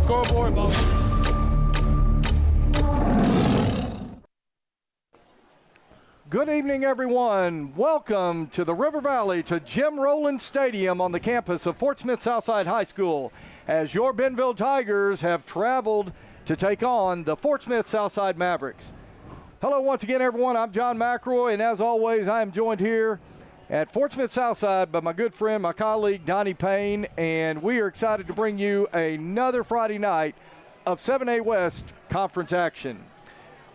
scoreboard, Bob. Good evening, everyone. Welcome to the River Valley to Jim Rowland Stadium on the campus of Fort Smith Southside High School as your Bentonville Tigers have traveled to take on the Fort Smith Southside Mavericks. Hello once again, everyone. I'm John McElroy, and as always, I am joined here at Fort Smith Southside by my good friend, my colleague, Donnie Payne, and we are excited to bring you another Friday night of 7A West Conference action.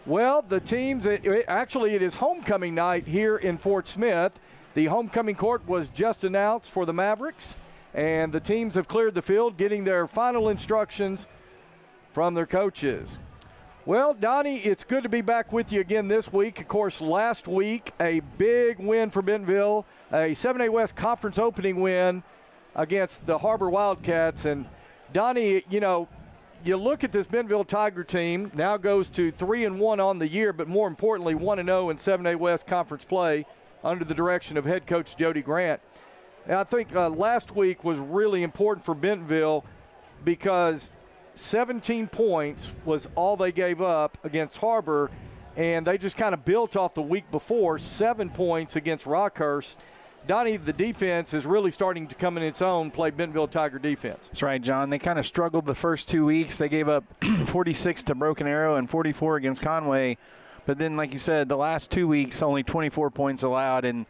Well, the teams, actually it is homecoming night here in Fort Smith. The homecoming court was just announced for the Mavericks, and the teams have cleared the field, getting their final instructions from their coaches. Well, Donnie, it's good to be back with you again this week. Of course, last week, a big win for Bentonville, a 7A West Conference opening win against the Harbor Wildcats. And, Donnie, you look at this Bentonville Tiger team, now goes to 3-1 on the year, but more importantly, 1-0 in 7A West Conference play under the direction of head coach Jody Grant. And I think last week was really important for Bentonville because 17 points was all they gave up against Harbor, and they just kind of built off the week before, 7 points against Rockhurst. Donnie, the defense is really starting to come in its own, play Bentonville Tiger defense. That's right, John. They kind of struggled the first 2 weeks. They gave up 46 to Broken Arrow and 44 against Conway. But then, like you said, the last 2 weeks, only 24 points allowed. And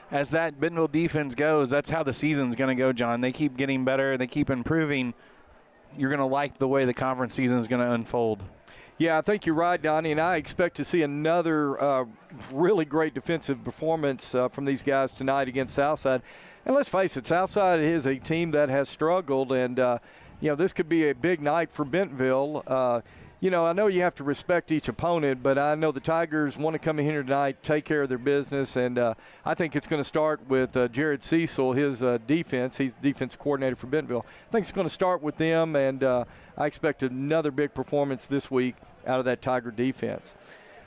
as that Bentonville defense goes, that's how the season's going to go, John. They keep getting better. They keep improving. You're going to like the way the conference season is going to unfold. Yeah, I think you're right, Donnie, and I expect to see another really great defensive performance from these guys tonight against Southside. And let's face it, Southside is a team that has struggled, and, this could be a big night for Bentonville. I know you have to respect each opponent, but I know the Tigers want to come in here tonight, take care of their business, and I think it's going to start with Jared Cecil, his defense. He's the defensive coordinator for Bentonville. I think it's going to start with them, and I expect another big performance this week out of that Tiger defense.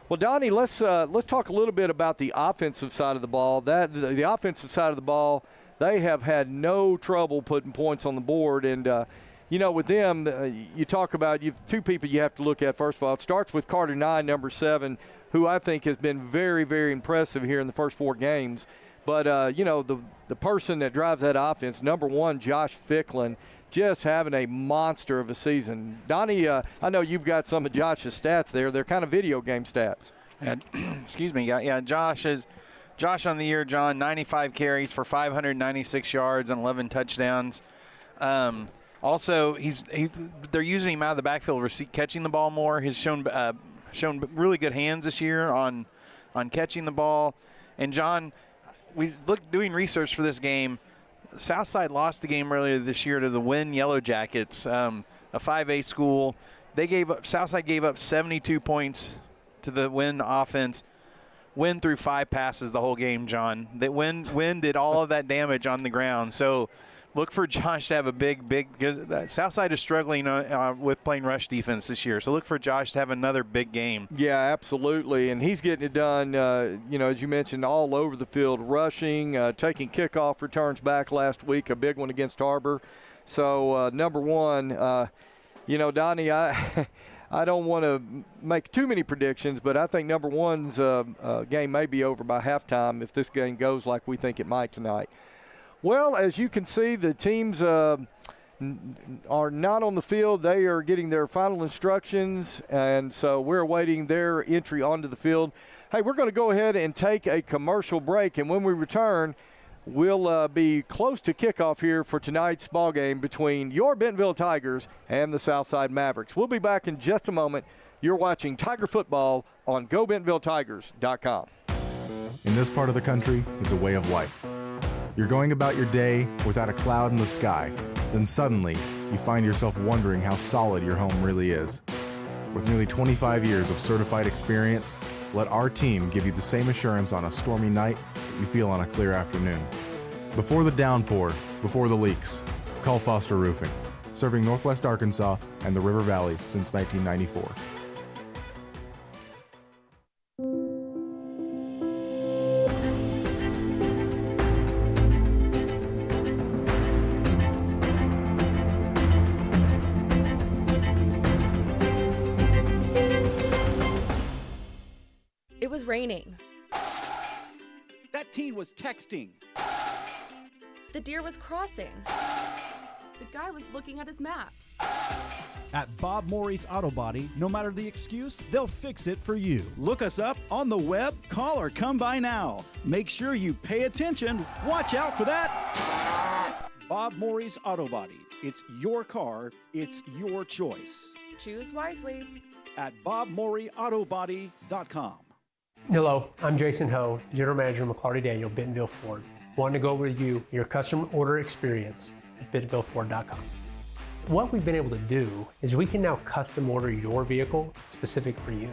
Well, Donnie, let's talk a little bit about the offensive side of the ball. The offensive side of the ball, they have had no trouble putting points on the board, and with them, you talk about two people you have to look at. First of all, it starts with Carter 9, number 7, who I think has been very, very impressive here in the first 4 games. But, the person that drives that offense, number 1, Josh Ficklin, just having a monster of a season. Donnie, I know you've got some of Josh's stats there. They're kind of video game stats. Excuse me. Yeah, Josh on the year, John, 95 carries for 596 yards and 11 touchdowns. Also, they're using him out of the backfield, catching the ball more. He's shown really good hands this year on catching the ball. And, John, doing research for this game. Southside lost the game earlier this year to the Wynn Yellow Jackets, a 5A school. Southside gave up 72 points to the Wynn offense. Wynn threw 5 passes the whole game, John. Wynn did all of that damage on the ground. So look for Josh to have a big, because Southside is struggling with playing rush defense this year. So look for Josh to have another big game. Yeah, absolutely. And he's getting it done, as you mentioned, all over the field, rushing, taking kickoff returns back last week, a big one against Harbor. So, number 1, Donnie, I don't want to make too many predictions, but I think number 1's game may be over by halftime if this game goes like we think it might tonight. Well, as you can see, the teams are not on the field. They are getting their final instructions, and so we're awaiting their entry onto the field. Hey, we're going to go ahead and take a commercial break, and when we return, we'll be close to kickoff here for tonight's ball game between your Bentonville Tigers and the Southside Mavericks. We'll be back in just a moment. You're watching Tiger Football on GoBentonvilleTigers.com. In this part of the country, it's a way of life. You're going about your day without a cloud in the sky. Then suddenly, you find yourself wondering how solid your home really is. With nearly 25 years of certified experience, let our team give you the same assurance on a stormy night that you feel on a clear afternoon. Before the downpour, before the leaks, call Foster Roofing, serving Northwest Arkansas and the River Valley since 1994. was raining. That teen was texting. The deer was crossing. The guy was looking at his maps. At Bob Morey's Auto Body, no matter the excuse, they'll fix it for you. Look us up on the web, call or come by now. Make sure you pay attention. Watch out for that. Bob Morey's Auto Body. It's your car. It's your choice. Choose wisely. At BobMoreyAutoBody.com. Hello, I'm Jason Ho, General Manager of McClarty Daniel, Bentonville Ford. Wanting to go over with you your customer order experience at BentonvilleFord.com. What we've been able to do is we can now custom order your vehicle specific for you.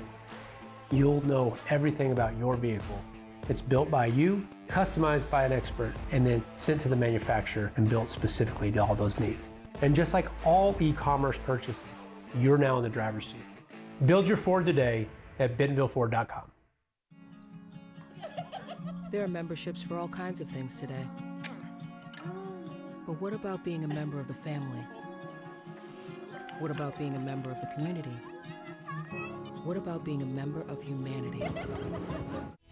You'll know everything about your vehicle. It's built by you, customized by an expert, and then sent to the manufacturer and built specifically to all those needs. And just like all e-commerce purchases, you're now in the driver's seat. Build your Ford today at BentonvilleFord.com. There are memberships for all kinds of things today. But what about being a member of the family? What about being a member of the community? What about being a member of humanity?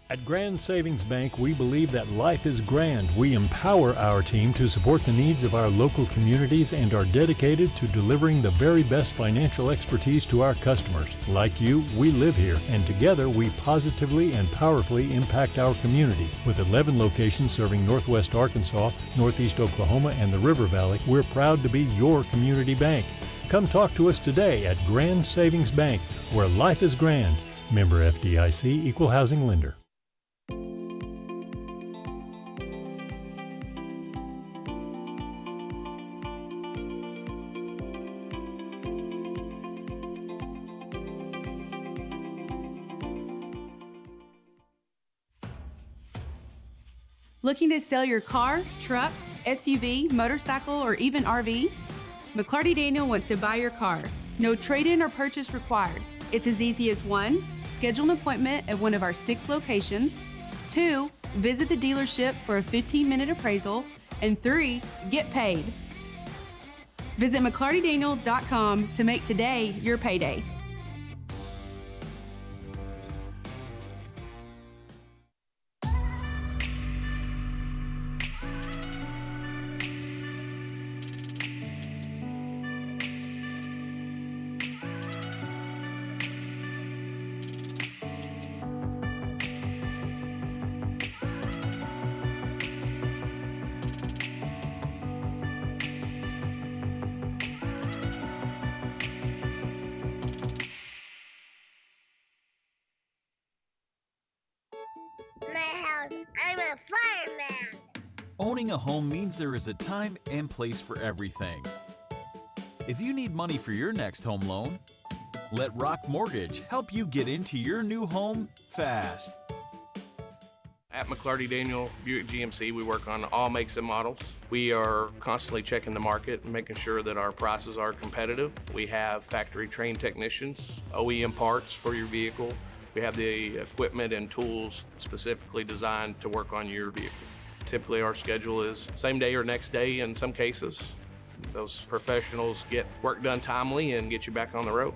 At Grand Savings Bank, we believe that life is grand. We empower our team to support the needs of our local communities and are dedicated to delivering the very best financial expertise to our customers. Like you, we live here, and together we positively and powerfully impact our communities. With 11 locations serving Northwest Arkansas, Northeast Oklahoma, and the River Valley, we're proud to be your community bank. Come talk to us today at Grand Savings Bank, where life is grand. Member FDIC, Equal Housing Lender. Looking to sell your car, truck, SUV, motorcycle, or even RV? McClarty Daniel wants to buy your car. No trade-in or purchase required. It's as easy as 1, schedule an appointment at one of our 6 locations, 2, visit the dealership for a 15-minute appraisal, and 3, get paid. Visit McClartyDaniel.com to make today your payday. I'm a fireman. Owning a home means there is a time and place for everything. If you need money for your next home loan, let Rock Mortgage help you get into your new home fast. At McClarty Daniel Buick GMC, we work on all makes and models. We are constantly checking the market and making sure that our prices are competitive. We have factory trained technicians, OEM parts for your vehicle. We have the equipment and tools specifically designed to work on your vehicle. Typically our schedule is same day or next day in some cases. Those professionals get work done timely and get you back on the road.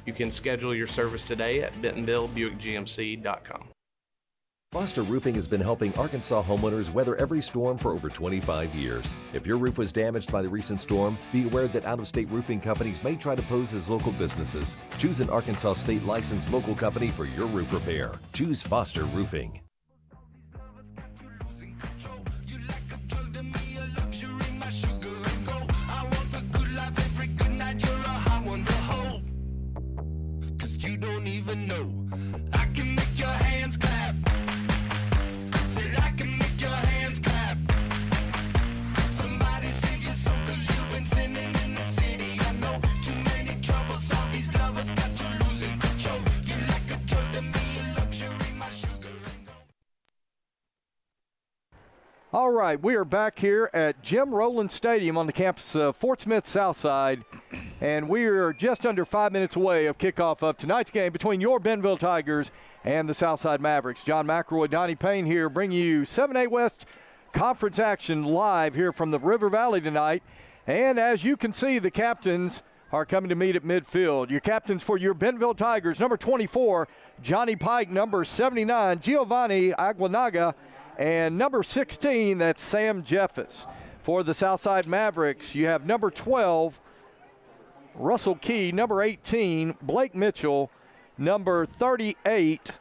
You can schedule your service today at BentonvilleBuickGMC.com. Foster Roofing has been helping Arkansas homeowners weather every storm for over 25 years. If your roof was damaged by the recent storm, be aware that out-of-state roofing companies may try to pose as local businesses. Choose an Arkansas state licensed local company for your roof repair. Choose Foster Roofing. You don't even know. I can make your hands clap. Said I can make your hands clap. Somebody save your soul, 'cause you've been sinning in the city. I know too many troubles, all these lovers got you losing control. You like a drug to me, a luxury, my sugar and gold. All right, we are back here at Jim Rowland Stadium on the campus of Fort Smith Southside, and we are just under 5 minutes away of kickoff of tonight's game between your Bentonville Tigers and the Southside Mavericks. John McElroy, Donnie Payne here, bringing you 7A West Conference action live here from the River Valley tonight. And as you can see, the captains are coming to meet at midfield. Your captains for your Bentonville Tigers, number 24, Johnny Pike, number 79, Giovanni Aguanaga, and number 16, that's Sam Jeffus. For the Southside Mavericks, you have number 12, Russell Key, number 18, Blake Mitchell, number 38,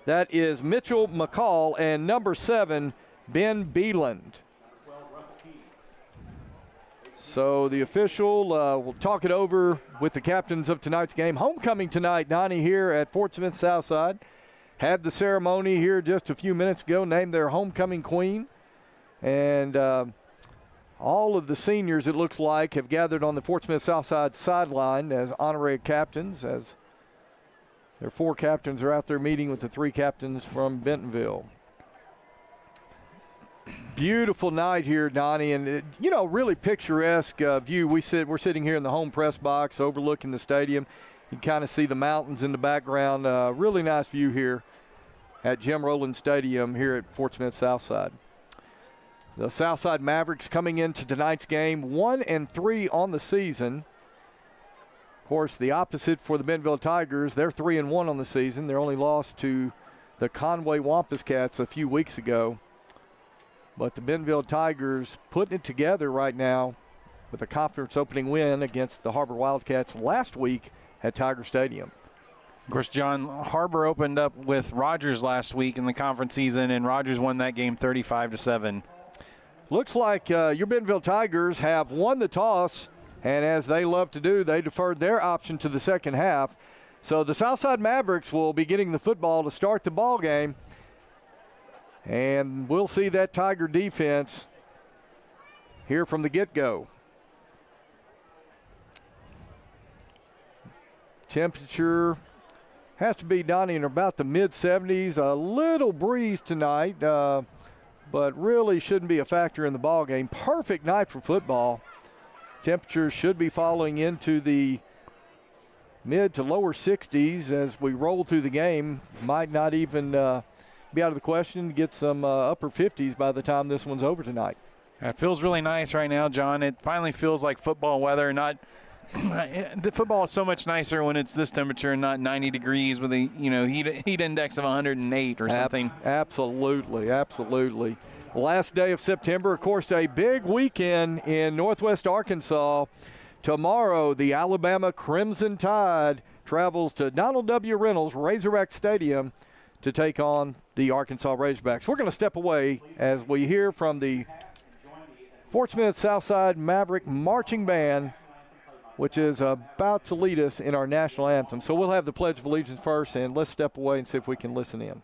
that is Mitchell McCall, and number 7, Ben Beeland. So the official will talk it over with the captains of tonight's game. Homecoming tonight, Donnie, here at Fort Smith Southside. Had the ceremony here just a few minutes ago, named their homecoming queen. And all of the seniors, it looks like, have gathered on the Fort Smith Southside sideline as honorary captains, as their 4 captains are out there meeting with the 3 captains from Bentonville. Beautiful night here, Donnie, and really picturesque view. We're sitting here in the home press box overlooking the stadium. You can kind of see the mountains in the background. Really nice view here at Jim Rowland Stadium here at Fort Smith Southside. The Southside Mavericks coming into tonight's game 1-3 on the season. Of course, the opposite for the Bentonville Tigers. They're 3-1 on the season. Their only loss to the Conway Wampus Cats a few weeks ago. But the Bentonville Tigers putting it together right now with a conference opening win against the Harbor Wildcats last week at Tiger Stadium. Of course, John, Harbor opened up with Rogers last week in the conference season, and Rogers won that game 35-7. Looks like your Bentonville Tigers have won the toss, and as they love to do, they deferred their option to the second half. So the Southside Mavericks will be getting the football to start the ball game. And we'll see that Tiger defense here from the get-go. Temperature has to be, Donnie, in about the mid-70s. A little breeze tonight, but really shouldn't be a factor in the ball game. Perfect night for football. Temperatures should be falling into the mid to lower 60s as we roll through the game. Might not even be out of the question to get some upper 50s by the time this one's over tonight. It feels really nice right now, John. It finally feels like football weather. Not the football is so much nicer when it's this temperature and not 90 degrees with a heat index of 108 or something. Absolutely. The last day of September, of course, a big weekend in Northwest Arkansas. Tomorrow, the Alabama Crimson Tide travels to Donald W. Reynolds Razorback Stadium to take on the Arkansas Razorbacks. We're going to step away as we hear from the Fort Smith Southside Maverick Marching Band, which is about to lead us in our national anthem. So we'll have the Pledge of Allegiance first, and let's step away and see if we can listen in.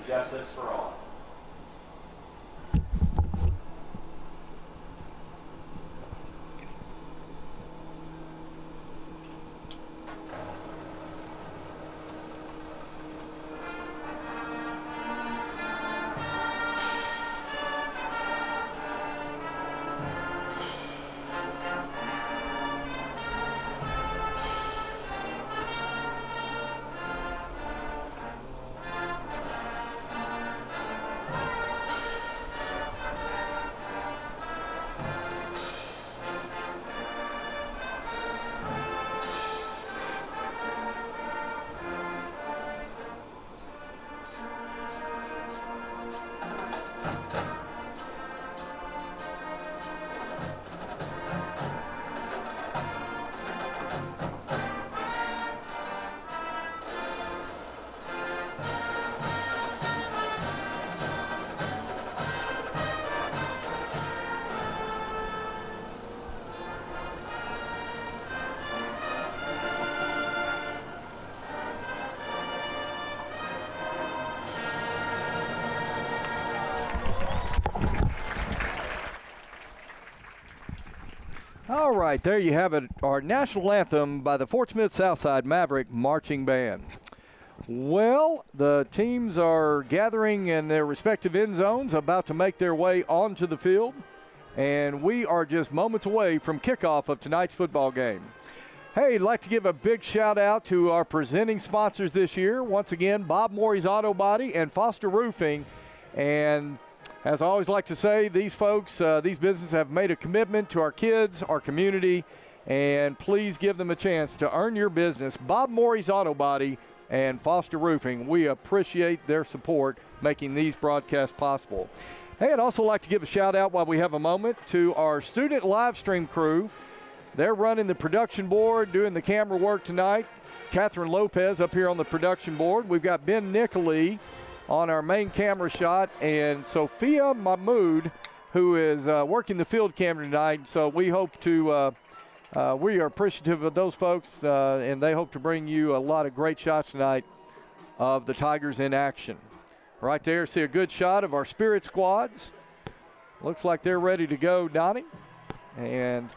Justice for all. All right, there you have it, our national anthem by the Fort Smith Southside Maverick Marching Band. Well, the teams are gathering in their respective end zones, about to make their way onto the field, and we are just moments away from kickoff of tonight's football game. Hey, I'd like to give a big shout out to our presenting sponsors this year. Once again, Bob Morey's Auto Body and Foster Roofing. And as I always like to say, these folks, these businesses have made a commitment to our kids, our community, and please give them a chance to earn your business. Bob Morey's Auto Body and Foster Roofing. We appreciate their support making these broadcasts possible. Hey, I'd also like to give a shout out while we have a moment to our student live stream crew. They're running the production board, doing the camera work tonight. Catherine Lopez up here on the production board. We've got Ben Nicoli on our main camera shot, and Sophia Mahmood, who is working the field camera tonight. So we hope to, we are appreciative of those folks, and they hope to bring you a lot of great shots tonight of the Tigers in action. Right there, see a good shot of our Spirit squads. Looks like they're ready to go, Donnie. And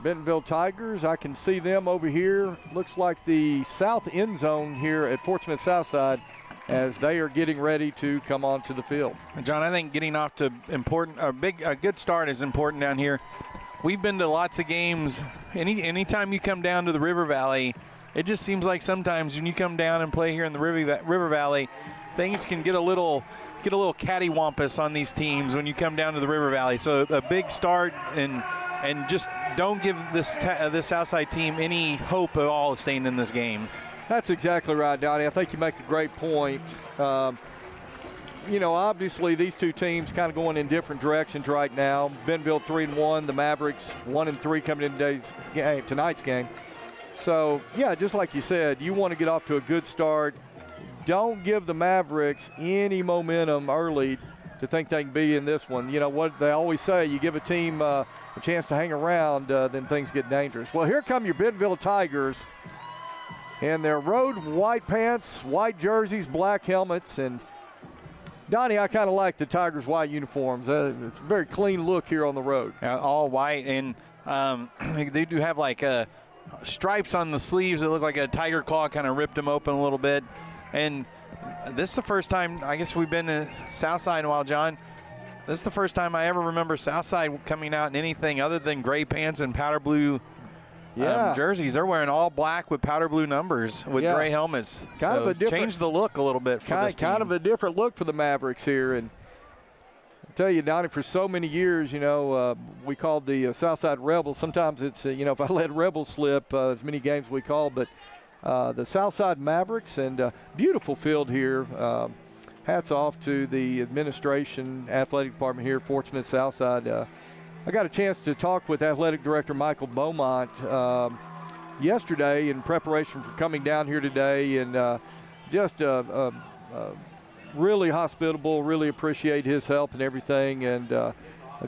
Bentonville Tigers, I can see them over here. Looks like the south end zone here at Fort Smith Southside as they are getting ready to come onto the field. John, I think getting off to a good start is important down here. We've been to lots of games. Anytime you come down to the River Valley, it just seems like sometimes when you come down and play here in the River Valley, things can get a little cattywampus on these teams when you come down to the River Valley. So a big start and just don't give this Southside team any hope at all of staying in this game. That's exactly right, Donnie. I think you make a great point. You know, obviously these two teams kind of going in different directions right now. Bentonville 3-1, the Mavericks 1-3 coming in tonight's game. So, yeah, just like you said, you want to get off to a good start. Don't give the Mavericks any momentum early to think they can be in this one. You know what they always say, you give a team a chance to hang around, then things get dangerous. Well, here come your Bentonville Tigers in their road white pants, white jerseys, black helmets. And, Donnie, I kind of like the Tigers' white uniforms. It's a very clean look here on the road. All white, and they do have like stripes on the sleeves that look like a tiger claw kind of ripped them open a little bit. And this is the first time, I guess we've been to Southside in a while, John. This is the first time I ever remember Southside coming out in anything other than gray pants and powder blue jerseys. They're wearing all black with powder blue numbers with gray helmets. Kind of a different, changed the look a little bit for this team. Kind of a different look for the Mavericks here. And I tell you, Donnie, for so many years, you know, we called the Southside Rebels. Sometimes it's, you know, if I let Rebels slip, as many games we called, but the Southside Mavericks, and beautiful field here. Hats off to the administration, athletic department here at Fort Smith Southside. I got a chance to talk with athletic director Michael Beaumont yesterday in preparation for coming down here today, and just really hospitable, really appreciate his help and everything, and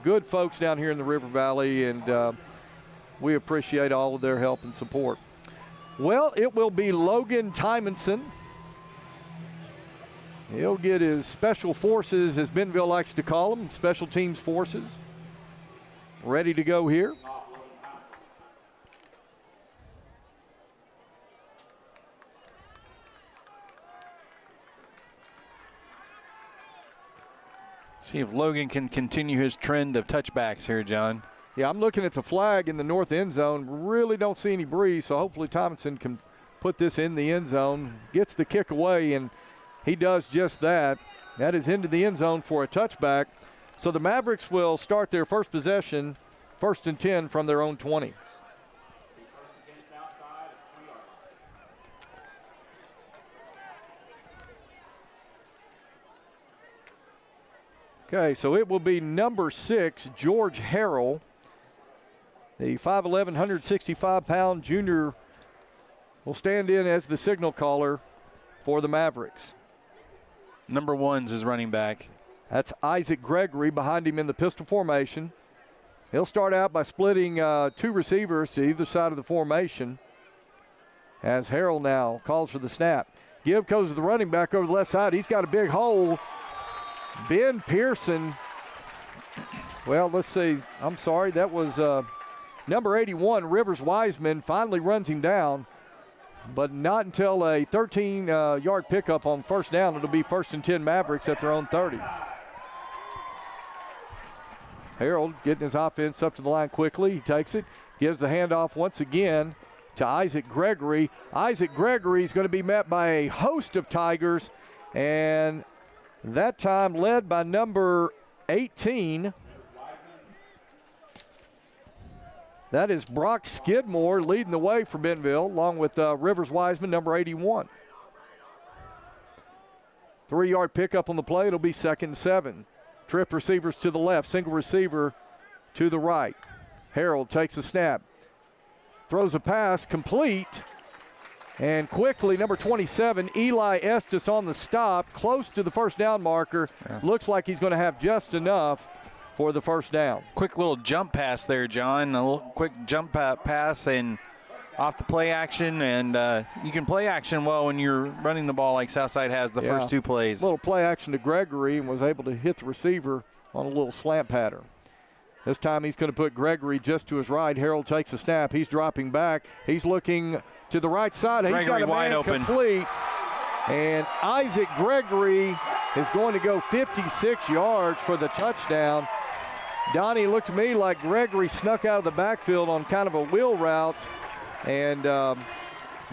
good folks down here in the River Valley, and we appreciate all of their help and support. Well, it will be Logan Tymonson. He'll get his special forces, as Bentonville likes to call them, special teams forces, ready to go here. See if Logan can continue his trend of touchbacks here, John. Yeah, I'm looking at the flag in the north end zone. Really don't see any breeze, so hopefully Thompson can put this in the end zone. Gets the kick away, and he does just that. That is into the end zone for a touchback. So the Mavericks will start their first possession, 1st and 10 from their own 20. Okay, so it will be number 6, George Harrell. The 5'11", 165-pound junior will stand in as the signal caller for the Mavericks. Number 1's his running back. That's Isaac Gregory behind him in the pistol formation. He'll start out by splitting 2 receivers to either side of the formation as Harrell now calls for the snap. Give goes to the running back over the left side. He's got a big hole. Ben Pearson, well, let's see. I'm sorry, that was number 81, Rivers Wiseman, finally runs him down, but not until a 13-yard pickup on first down. It'll be 1st and 10 Mavericks at their own 30. Harold getting his offense up to the line quickly. He takes it, gives the handoff once again to Isaac Gregory. Isaac Gregory is going to be met by a host of Tigers, and that time led by number 18. That is Brock Skidmore leading the way for Bentonville, along with Rivers Wiseman, number 81. 3-yard pickup on the play. It'll be 2nd and 7. Trip receivers to the left, single receiver to the right. Harold takes a snap, throws a pass, complete, and quickly, number 27, Eli Estes on the stop, close to the first down marker. Yeah. Looks like he's going to have just enough for the first down. Quick little jump pass there, John. A little quick jump pass and off the play action, and you can play action well when you're running the ball like Southside has the first 2 plays. A little play action to Gregory, and was able to hit the receiver on a little slant pattern. This time he's going to put Gregory just to his right. Harold takes a snap. He's dropping back. He's looking to the right side. He's got a wide man open. Complete. And Isaac Gregory is going to go 56 yards for the touchdown. Donnie, looked to me like Gregory snuck out of the backfield on kind of a wheel route, and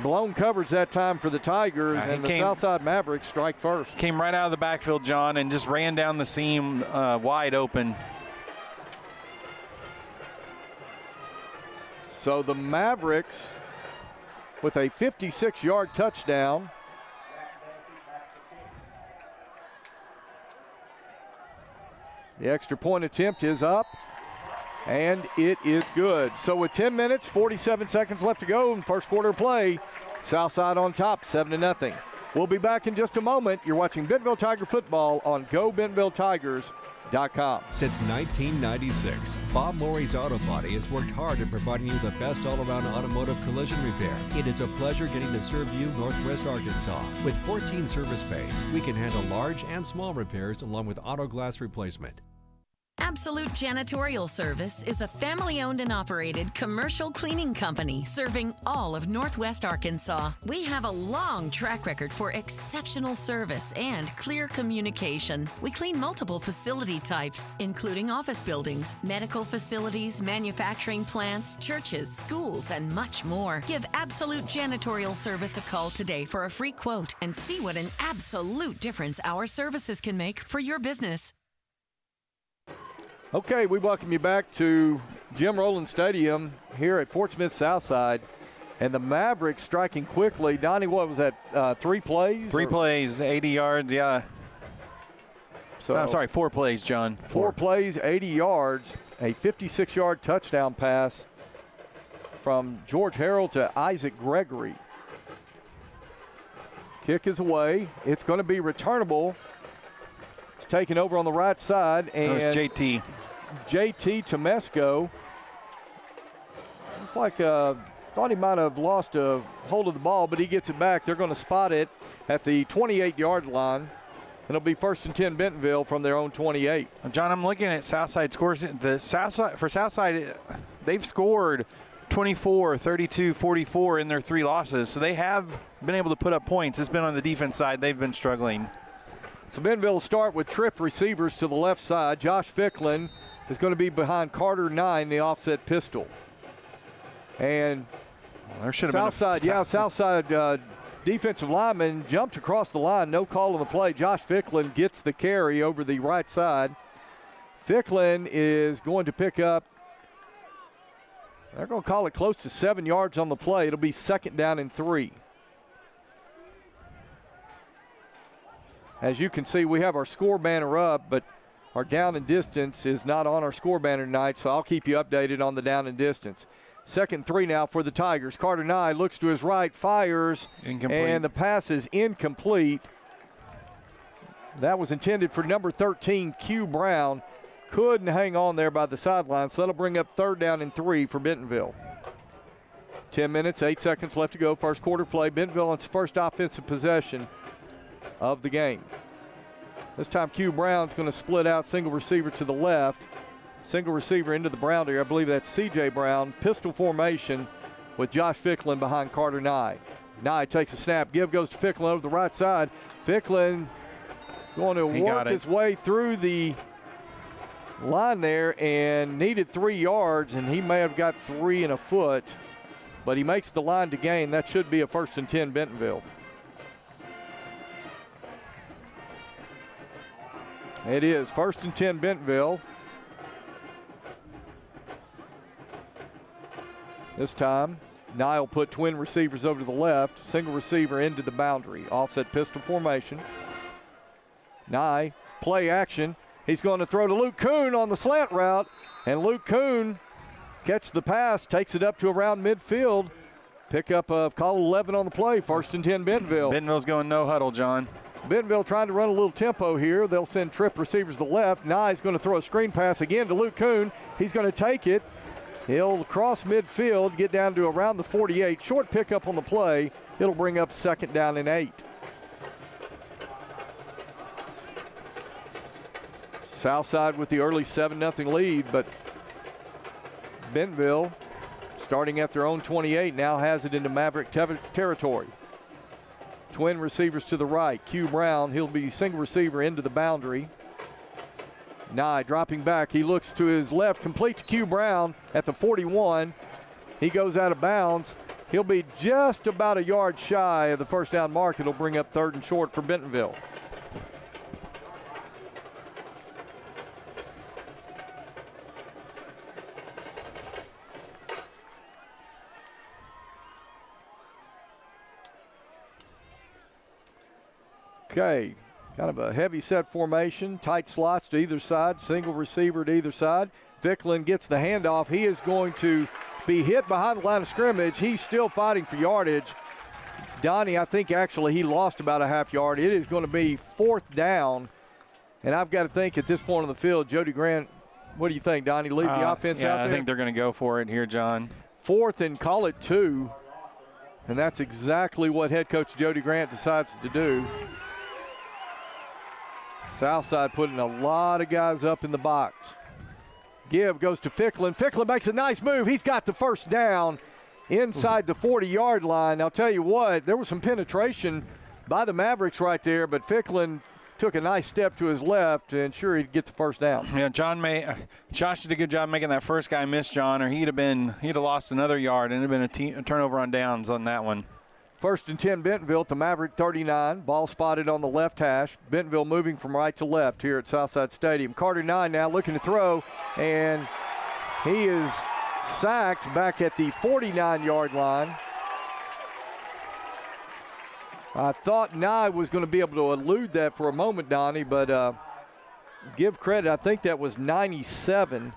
blown coverage that time for the Tigers, and the Southside Mavericks strike first. Came right out of the backfield, John, and just ran down the seam wide open. So the Mavericks with a 56-yard touchdown. The extra point attempt is up, and it is good. So with 10 minutes, 47 seconds left to go in first quarter play, Southside on top, 7-0. We'll be back in just a moment. You're watching Bentonville Tiger football on GoBentonvilleTigers.com. Since 1996, Bob Morey's Auto Body has worked hard in providing you the best all-around automotive collision repair. It is a pleasure getting to serve you Northwest Arkansas. With 14 service bays, we can handle large and small repairs along with auto glass replacement. Absolute Janitorial Service is a family-owned and operated commercial cleaning company serving all of Northwest Arkansas. We have a long track record for exceptional service and clear communication. We clean multiple facility types, including office buildings, medical facilities, manufacturing plants, churches, schools, and much more. Give Absolute Janitorial Service a call today for a free quote and see what an absolute difference our services can make for your business. Okay, we welcome you back to Jim Rowland Stadium here at Fort Smith Southside. And the Mavericks striking quickly. Donnie, what was that, 3 plays? 3 plays, 80 yards, yeah. So, I'm sorry, 4 plays, John. 4 plays, 80 yards, a 56-yard touchdown pass from George Harrell to Isaac Gregory. Kick is away. It's going to be returnable. It's taken over on the right side, and that was JT. JT Tomesco. Looks like thought he might have lost a hold of the ball, but he gets it back. They're going to spot it at the 28-yard line. It'll be 1st and 10 Bentonville from their own 28. John, I'm looking at Southside scores. For Southside, they've scored 24, 32, 44 in their 3 losses, so they have been able to put up points. It's been on the defense side. They've been struggling. So Bentonville will start with trip receivers to the left side. Josh Ficklin is going to be behind Carter 9, the offset pistol. And there should have been Southside defensive lineman jumped across the line. No call on the play. Josh Ficklin gets the carry over the right side. Ficklin is going to pick up, they're going to call it close to 7 yards on the play. It'll be 2nd down and 3. As you can see, we have our score banner up, but our down and distance is not on our score banner tonight, so I'll keep you updated on the down and distance. 2nd and 3 now for the Tigers. Carter Nye looks to his right, fires, incomplete. And the pass is incomplete. That was intended for number 13, Q Brown. Couldn't hang on there by the sideline, so that'll bring up 3rd down and 3 for Bentonville. 10 minutes, 8 seconds left to go. First quarter play. Bentonville on its first offensive possession of the game. This time Q Brown's going to split out, single receiver to the left, single receiver into the Brown area. I believe that's C.J. Brown. Pistol formation with Josh Ficklin behind Carter Nye. Nye takes a snap. Give goes to Ficklin over the right side. Ficklin going to work his way through the line there and needed 3 yards, and he may have got 3 and a foot, but he makes the line to gain. That should be a 1st and 10 Bentonville. It is 1st and 10 Bentonville. This time, Nye will put twin receivers over to the left, single receiver into the boundary. Offset pistol formation. Nye, play action. He's going to throw to Luke Kuhn on the slant route, and Luke Kuhn catches the pass, takes it up to around midfield. Pickup of call 11 on the play, 1st and 10 Bentonville. Bentonville's going no huddle, John. Bentonville trying to run a little tempo here. They'll send trip receivers to the left. Nye's going to throw a screen pass again to Luke Kuhn. He's going to take it. He'll cross midfield, get down to around the 48. Short pickup on the play. It'll bring up 2nd down and 8. Southside with the early 7-0 lead, but Bentonville, starting at their own 28, now has it into Maverick territory. Twin receivers to the right. Q Brown, he'll be single receiver into the boundary. Nye dropping back. He looks to his left, complete to Q Brown at the 41. He goes out of bounds. He'll be just about a yard shy of the 1st down mark. It'll bring up 3rd and short for Bentonville. Okay, kind of a heavy set formation, tight slots to either side, single receiver to either side. Ficklin gets the handoff. He is going to be hit behind the line of scrimmage. He's still fighting for yardage. Donnie, I think actually he lost about a half yard. It is going to be 4th down, and I've got to think at this point on the field, Jody Grant, what do you think, Donnie? Lead the offense out there? I think they're going to go for it here, John. 4th and call it 2, and that's exactly what head coach Jody Grant decides to do. Southside putting a lot of guys up in the box. Give goes to Ficklin. Ficklin makes a nice move. He's got the 1st down inside the 40-yard line. I'll tell you what, there was some penetration by the Mavericks right there, but Ficklin took a nice step to his left to ensure he'd get the 1st down. Yeah, Josh did a good job making that first guy miss, John, or he'd have lost another yard and it'd have been a turnover on downs on that one. 1st and 10 Bentonville at the Maverick 39. Ball spotted on the left hash. Bentonville moving from right to left here at Southside Stadium. Carter 9 now looking to throw, and he is sacked back at the 49-yard line. I thought Nye was going to be able to elude that for a moment, Donnie, but give credit. I think that was 97.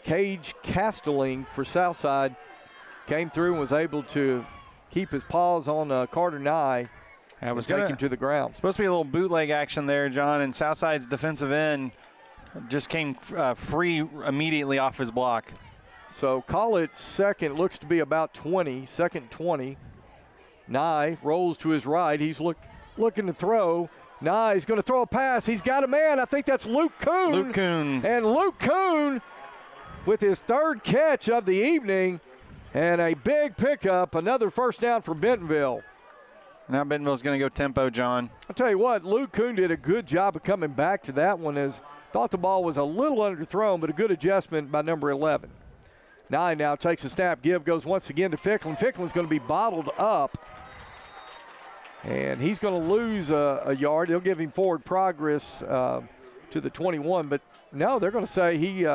Cage Castelling for Southside came through and was able to keep his paws on Carter Nye and take him to the ground. Supposed to be a little bootleg action there, John, and Southside's defensive end just came free immediately off his block. So call it 2nd, looks to be about 20, 2nd 20. Nye rolls to his right. He's looking to throw. Nye's going to throw a pass. He's got a man. I think that's Luke Kuhn. Luke Kuhn. And Luke Kuhn with his 3rd catch of the evening. And a big pickup, another 1st down for Bentonville. Now Bentonville's going to go tempo, John. I'll tell you what, Luke Kuhn did a good job of coming back to that one, as thought the ball was a little underthrown, but a good adjustment by number 11. Nye now takes a snap. Give goes once again to Ficklin. Ficklin's going to be bottled up, and he's going to lose a yard. They'll give him forward progress to the 21, but no, they're going to say he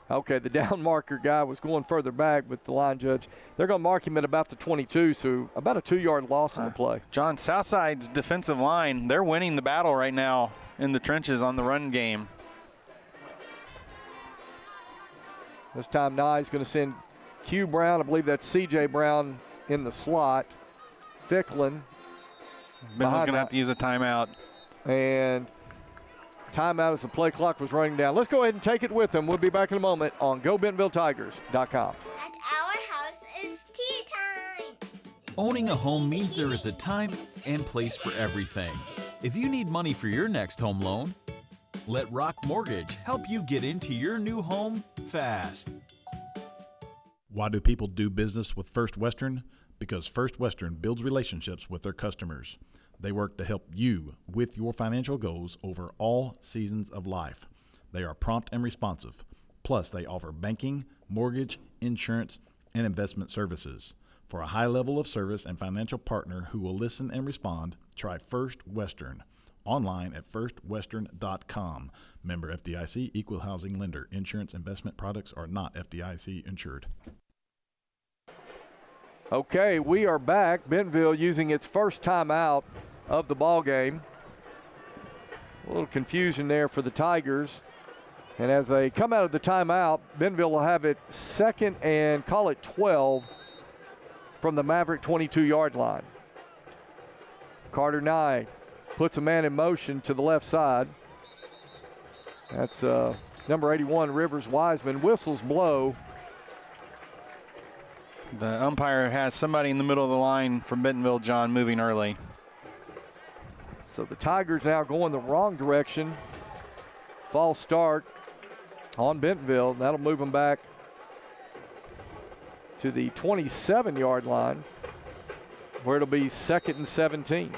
okay, the down marker guy was going further back, but the line judge, they're going to mark him at about the 22, so about a 2-yard loss in the play. John, Southside's defensive line, they're winning the battle right now in the trenches on the run game. This time Nye's going to send Q Brown, I believe that's C.J. Brown in the slot. Ficklin. Bentonville's going to have to use a timeout. And timeout as the play clock was running down. Let's go ahead and take it with them. We'll be back in a moment on GoBentonvilleTigers.com. At our house is tea time. Owning a home means there is a time and place for everything. If you need money for your next home loan, let Rock Mortgage help you get into your new home fast. Why do people do business with First Western? Because First Western builds relationships with their customers. They work to help you with your financial goals over all seasons of life. They are prompt and responsive. Plus, they offer banking, mortgage, insurance, and investment services. For a high level of service and financial partner who will listen and respond, try First Western. Online at firstwestern.com. Member FDIC, equal housing lender. Insurance investment products are not FDIC insured. Okay, we are back. Bentonville using its first timeout of the ball game. A little confusion there for the Tigers. And as they come out of the timeout, Bentonville will have it second and call it 12 from the Maverick 22-yard line. Carter Nye puts a man in motion to the left side. That's number 81, Rivers Wiseman. Whistles blow. The umpire has somebody in the middle of the line from Bentonville, John, moving early. So the Tigers now going the wrong direction. False start on Bentonville. That'll move them back to the 27-yard line, where it'll be 2nd and 17.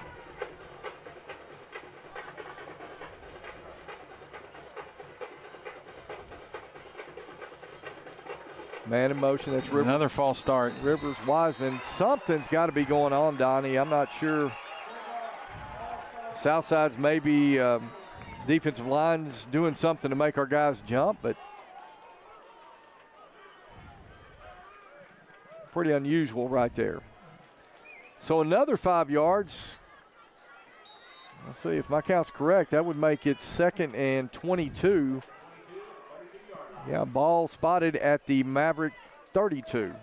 Man in motion. That's Rivers. Another false start. Rivers Wiseman. Something's got to be going on, Donnie. I'm not sure. Southside's maybe defensive line's doing something to make our guys jump, but pretty unusual right there. So another 5 yards. Let's see if my count's correct. That would make it 2nd and 22. Yeah, ball spotted at the Maverick 32.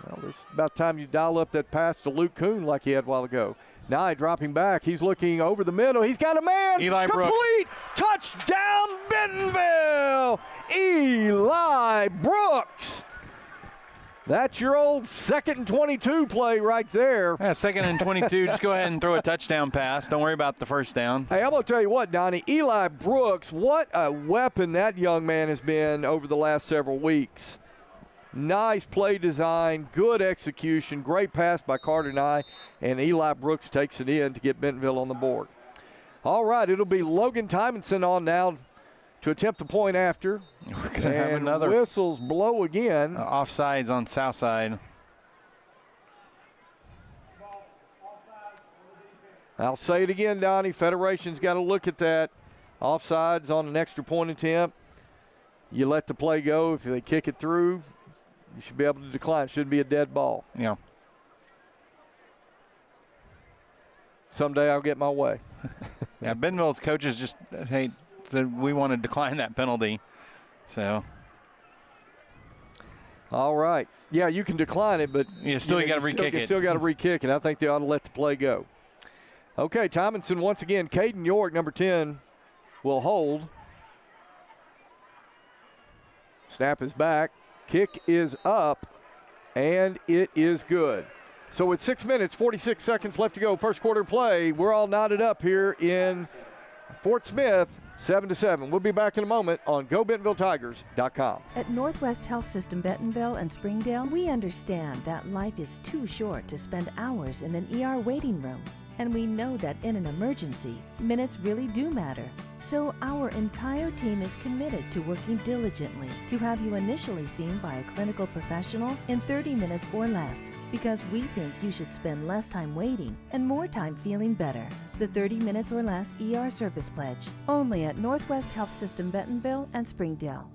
Well, this is about time you dial up that pass to Luke Kuhn like he had a while ago. Nye dropping back. He's looking over the middle. He's got a man. Eli Brooks. Complete. Touchdown, Bentonville. Eli Brooks. That's your old 2nd and 22 play right there. Yeah, 2nd and 22. Just go ahead and throw a touchdown pass. Don't worry about the first down. Hey, I'm going to tell you what, Donnie. Eli Brooks, what a weapon that young man has been over the last several weeks. Nice play design, good execution, great pass by Carter Nye, and Eli Brooks takes it in to get Bentonville on the board. All right, it'll be Logan Tymonson on now to attempt the point after. We're going to have another. Whistles blow again. Offsides on Southside. I'll say it again, Donnie. Federation's got to look at that. Offsides on an extra point attempt. You let the play go. If they kick it through, you should be able to decline. It shouldn't be a dead ball. Yeah. Someday I'll get my way. Yeah, Bentonville's coaches just, hey, said we want to decline that penalty. So. All right. Yeah, you can decline it, but you got to re-kick it. You still got to re-kick it. I think they ought to let the play go. Okay, Tymonson once again. Caden York, number 10, will hold. Snap is back. Kick is up, and it is good. So with 6 minutes, 46 seconds left to go, first quarter play, we're all knotted up here in Fort Smith, 7-7. We'll be back in a moment on GoBentonvilleTigers.com. At Northwest Health System Bentonville and Springdale, we understand that life is too short to spend hours in an ER waiting room. And we know that in an emergency, minutes really do matter. So our entire team is committed to working diligently to have you initially seen by a clinical professional in 30 minutes or less, because we think you should spend less time waiting and more time feeling better. The 30 minutes or less ER service pledge, only at Northwest Health System Bentonville and Springdale.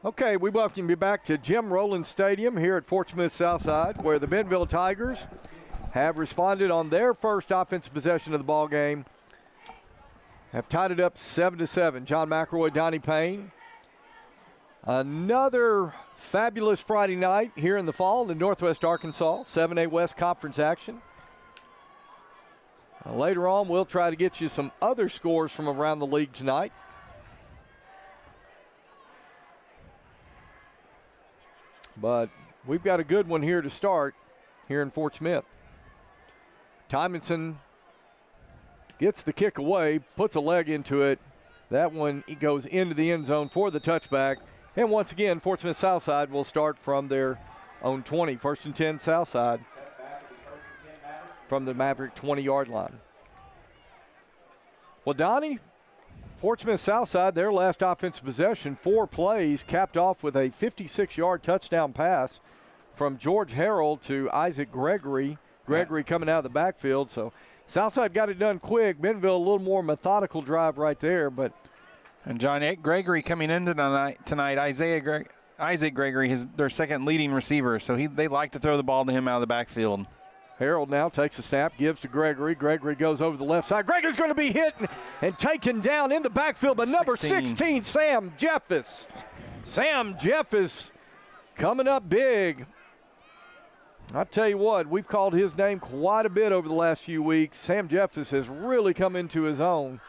Okay, we welcome you back to Jim Rowland Stadium here at Fort Smith Southside, where the Bentonville Tigers have responded on their first offensive possession of the ball game. Have tied it up 7-7. John McElroy, Donnie Payne. Another fabulous Friday night here in the fall in Northwest Arkansas. 7A West Conference action. Later on, we'll try to get you some other scores from around the league tonight. But we've got a good one here to start here in Fort Smith. Tymonson gets the kick away, puts a leg into it. That one goes into the end zone for the touchback. And once again, Fort Smith Southside will start from their own 20. 1st and 10 Southside from the Maverick 20-yard line. Well, Donnie, Fort Smith Southside, their last offensive possession, 4 plays, capped off with a 56-yard touchdown pass from George Harrell to Isaac Gregory. Gregory coming out of the backfield. So Southside got it done quick. Bentonville a little more methodical drive right there. And John Gregory coming in tonight, Isaac Gregory is their second leading receiver. So they like to throw the ball to him out of the backfield. Harold now takes a snap, gives to Gregory. Gregory goes over the left side. Gregory's going to be hit and taken down in the backfield by number 16, Sam Jeffis. Sam Jeffis coming up big. I'll tell you what, we've called his name quite a bit over the last few weeks. Sam Jeffis has really come into his own.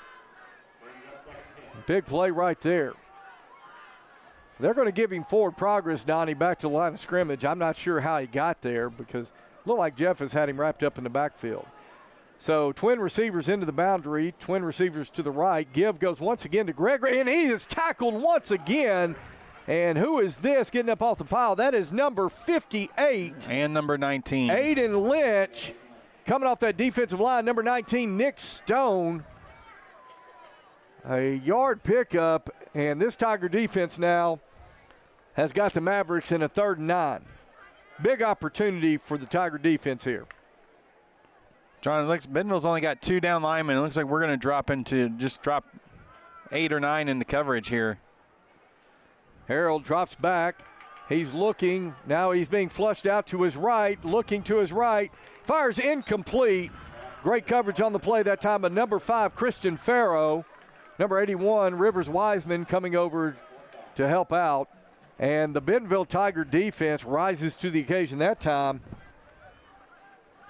Big play right there. They're going to give him forward progress, Donnie, back to the line of scrimmage. I'm not sure how he got there because it looked like Jeffis had him wrapped up in the backfield. So twin receivers into the boundary, twin receivers to the right. Give goes once again to Gregory, and he is tackled once again. And who is this getting up off the pile? That is number 58. And number 19. Aiden Lynch coming off that defensive line. Number 19, Nick Stone. A yard pickup, and this Tiger defense now has got the Mavericks in a 3rd and 9. Big opportunity for the Tiger defense here. John, it looks Bentonville's only got 2 down linemen. It looks like we're going to drop 8 or 9 into coverage here. Harold drops back. He's looking. Now he's being flushed out to his right, looking to his right. Fires incomplete. Great coverage on the play that time by number 5, Christian Farrow. Number 81, Rivers Wiseman coming over to help out. And the Bentonville Tiger defense rises to the occasion that time.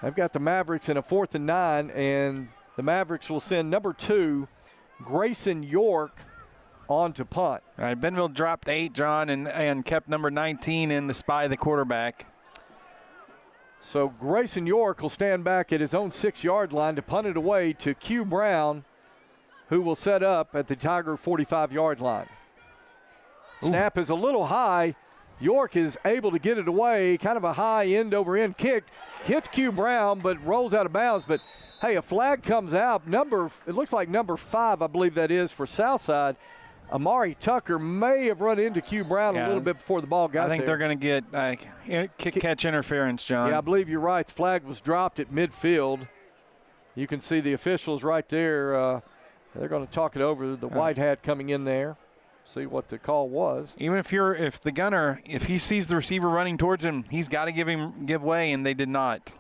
They've got the Mavericks in a 4th and 9, and the Mavericks will send number 2, Grayson York, on to punt. All right, Bentonville dropped 8, John, and kept number 19 in to spy the quarterback. So Grayson York will stand back at his own 6-yard line to punt it away to Q Brown, who will set up at the Tiger 45-yard line. Snap is a little high. York is able to get it away, kind of a high end-over-end kick. Hits Q Brown, but rolls out of bounds. But, hey, a flag comes out. It looks like number 5, I believe that is, for Southside. Amari Tucker may have run into Q Brown a little bit before the ball got there. I think they're going to get kick-catch interference, John. Yeah, I believe you're right. The flag was dropped at midfield. You can see the officials right there. They're going to talk it over. The white hat coming in there. See what the call was. Even if the gunner, if he sees the receiver running towards him, he's got to give way, and they did not.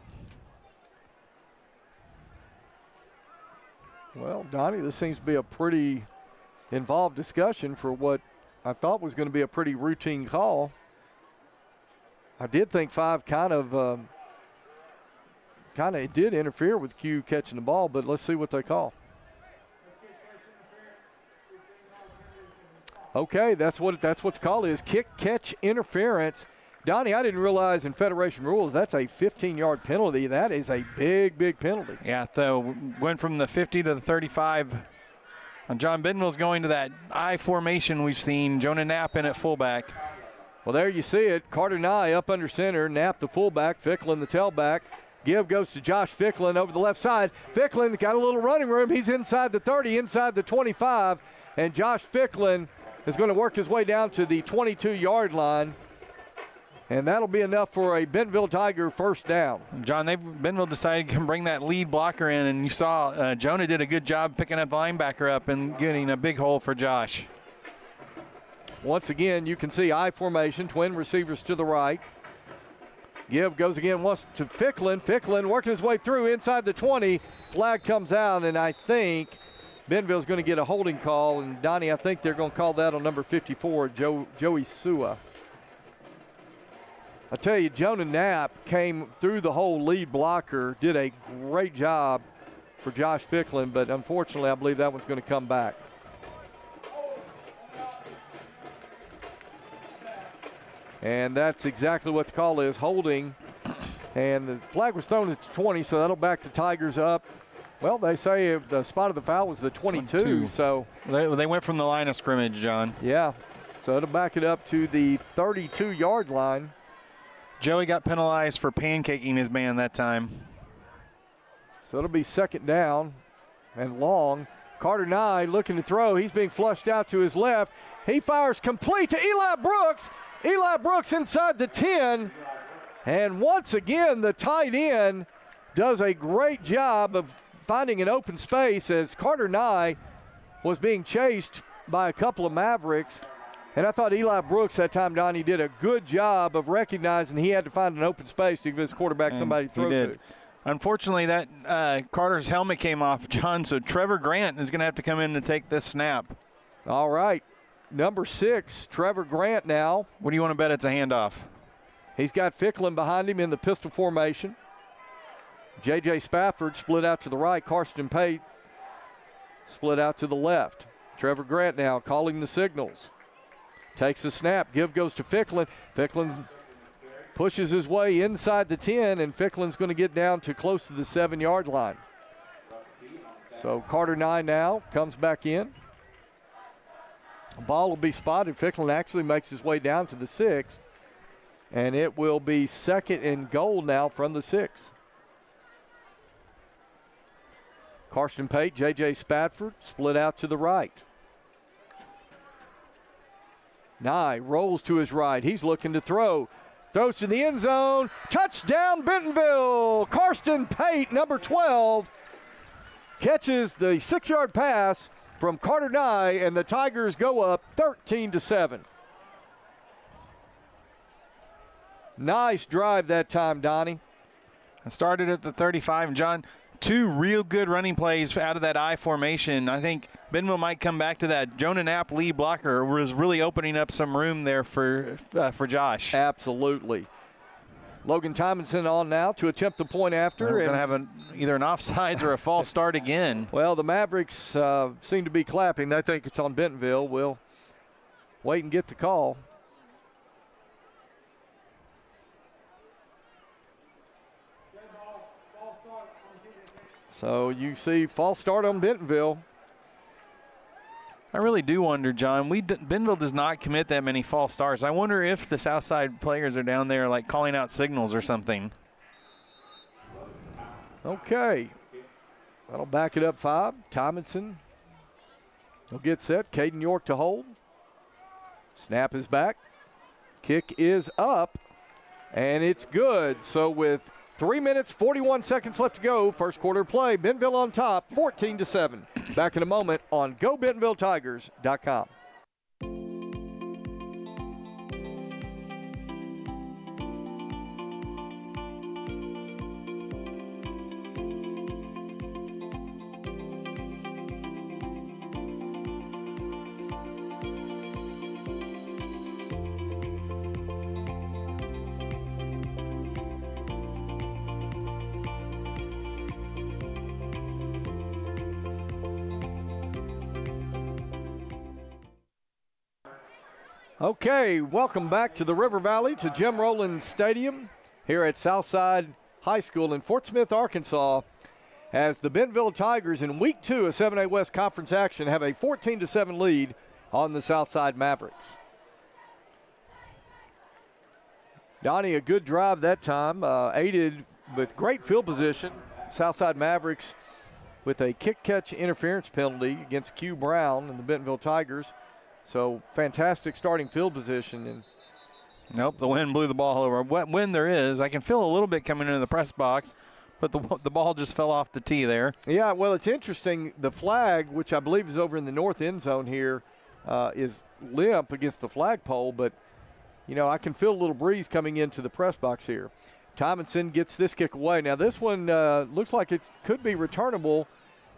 Well, Donnie, this seems to be a pretty involved discussion for what I thought was going to be a pretty routine call. I did think 5 kind of did interfere with Q catching the ball, but let's see what they call. Okay, that's what the call is. Kick-catch interference. Donnie, I didn't realize in Federation rules that's a 15-yard penalty. That is a big, big penalty. Yeah, so went from the 50 to the 35. And John Bentonville's going to that I formation we've seen. Jonah Knapp in at fullback. Well, there you see it. Carter Nye up under center. Knapp the fullback. Ficklin the tailback. Give goes to Josh Ficklin over the left side. Ficklin got a little running room. He's inside the 30, inside the 25. And Josh Ficklin is going to work his way down to the 22-yard line. And that'll be enough for a Bentonville Tiger first down. John, Bentonville decided to bring that lead blocker in, and you saw Jonah did a good job picking that linebacker up and getting a big hole for Josh. Once again, you can see I formation, twin receivers to the right. Give goes again once to Ficklin. Ficklin working his way through inside the 20. Flag comes out, and I think Bentonville's going to get a holding call. And, Donnie, I think they're going to call that on number 54, Joey Sua. I tell you, Jonah Knapp came through the whole lead blocker, did a great job for Josh Ficklin, but unfortunately I believe that one's going to come back. And that's exactly what the call is, holding. And the flag was thrown at the 20, so that'll back the Tigers up. Well, they say the spot of the foul was the 22. So they went from the line of scrimmage, John. Yeah, so it'll back it up to the 32-yard line. Joey got penalized for pancaking his man that time. So it'll be second down and long. Carter Nye looking to throw. He's being flushed out to his left. He fires complete to Eli Brooks. Eli Brooks inside the 10. And once again, the tight end does a great job of finding an open space as Carter Nye was being chased by a couple of Mavericks. And I thought Eli Brooks that time, Donnie, did a good job of recognizing he had to find an open space to give his quarterback somebody to throw to. Unfortunately, that Carter's helmet came off, John, so Trevor Grant is going to have to come in to take this snap. All right. Number 6, Trevor Grant now. What do you want to bet it's a handoff? He's got Ficklin behind him in the pistol formation. J.J. Spafford split out to the right. Karsten Pate split out to the left. Trevor Grant now calling the signals. Takes the snap. Give goes to Ficklin. Ficklin pushes his way inside the 10, and Ficklin's going to get down to close to the 7-yard line. So Carter Nye now comes back in. The ball will be spotted. Ficklin actually makes his way down to the 6th, and it will be 2nd and goal now from the 6. Karsten Pate, J.J. Spafford split out to the right. Nye rolls to his right. He's looking to throw. Throws to the end zone. Touchdown, Bentonville. Karsten Pate, number 12, catches the 6-yard pass from Carter Nye, and the Tigers go up 13-7. Nice drive that time, Donnie. I started at the 35, John. 2 real good running plays out of that I formation. I think Bentonville might come back to that. Jonah Knapp, lead blocker, was really opening up some room there for Josh. Absolutely. Logan Tomlinson on now to attempt the point after. We're going to have either an offsides or a false start again. Well, the Mavericks seem to be clapping. They think it's on Bentonville. We'll wait and get the call. So you see false start on Bentonville. I really do wonder, John. Bentonville does not commit that many false starts. I wonder if the Southside players are down there like calling out signals or something. Okay. That'll back it up 5. Tomlinson will get set. Caden York to hold. Snap is back. Kick is up. And it's good. So with 3 minutes, 41 seconds left to go. First quarter play. Bentonville on top, 14-7. Back in a moment on GoBentonvilleTigers.com. Okay, welcome back to the River Valley, to Jim Rowland Stadium here at Southside High School in Fort Smith, Arkansas, as the Bentonville Tigers in Week 2 of 7A West Conference action have a 14-7 lead on the Southside Mavericks. Donnie, a good drive that time, aided with great field position. Southside Mavericks with a kick-catch interference penalty against Q Brown and the Bentonville Tigers. So fantastic starting field position. And nope, the wind blew the ball over. What wind there is, I can feel a little bit coming into the press box, but the ball just fell off the tee there. Yeah, well, it's interesting. The flag, which I believe is over in the north end zone here, is limp against the flagpole, but, you know, I can feel a little breeze coming into the press box here. Tomlinson gets this kick away. Now, this one looks like it could be returnable,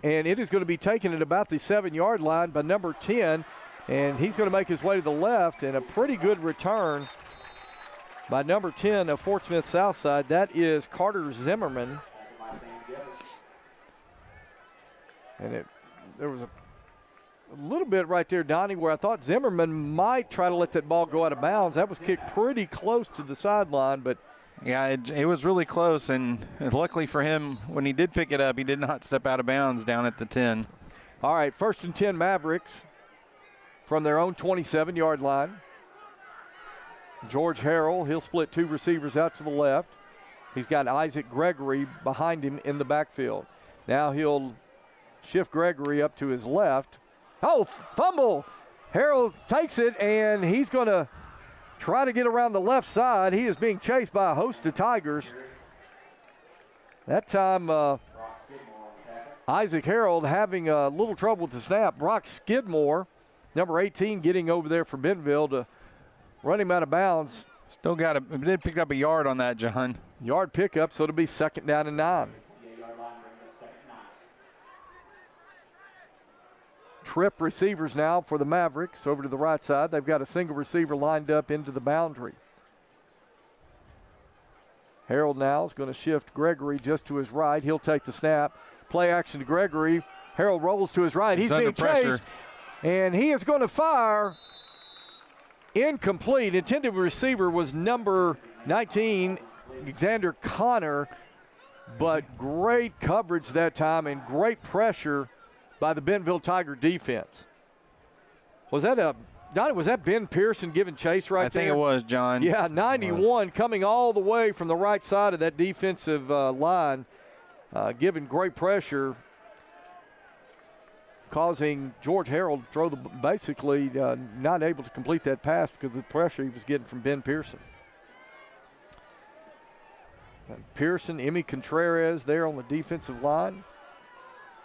and it is going to be taken at about the 7-yard line by number 10. And he's going to make his way to the left, and a pretty good return by number 10 of Fort Smith Southside. That is Carter Zimmerman. And there was a little bit right there, Donnie, where I thought Zimmerman might try to let that ball go out of bounds. That was kicked pretty close to the sideline, but yeah, it was really close, and luckily for him, when he did pick it up, he did not step out of bounds down at the 10. All right, 1st and 10 Mavericks from their own 27-yard line. George Harrell, he'll split 2 receivers out to the left. He's got Isaac Gregory behind him in the backfield. Now he'll shift Gregory up to his left. Oh, fumble. Harold takes it, and he's going to try to get around the left side. He is being chased by a host of Tigers. That time, Isaac Harold having a little trouble with the snap. Brock Skidmore, number 18, getting over there for Bentonville to run him out of bounds. Still got it. Did pick up a yard on that, John. Yard pickup, so it'll be 2nd down and 9. Trip receivers now for the Mavericks over to the right side. They've got a single receiver lined up into the boundary. Harold now is going to shift Gregory just to his right. He'll take the snap. Play action to Gregory. Harold rolls to his right. He's being chased, and he is going to fire. Incomplete. Intended receiver was number 19, Xander Connor, but great coverage that time and great pressure by the Bentonville Tiger defense. Was that Ben Pearson giving chase right there? I think it was, John. Yeah, 91 coming all the way from the right side of that defensive line, giving great pressure, causing George Harold to throw basically not able to complete that pass because of the pressure he was getting from Ben Pearson. And Pearson, Emmy Contreras there on the defensive line.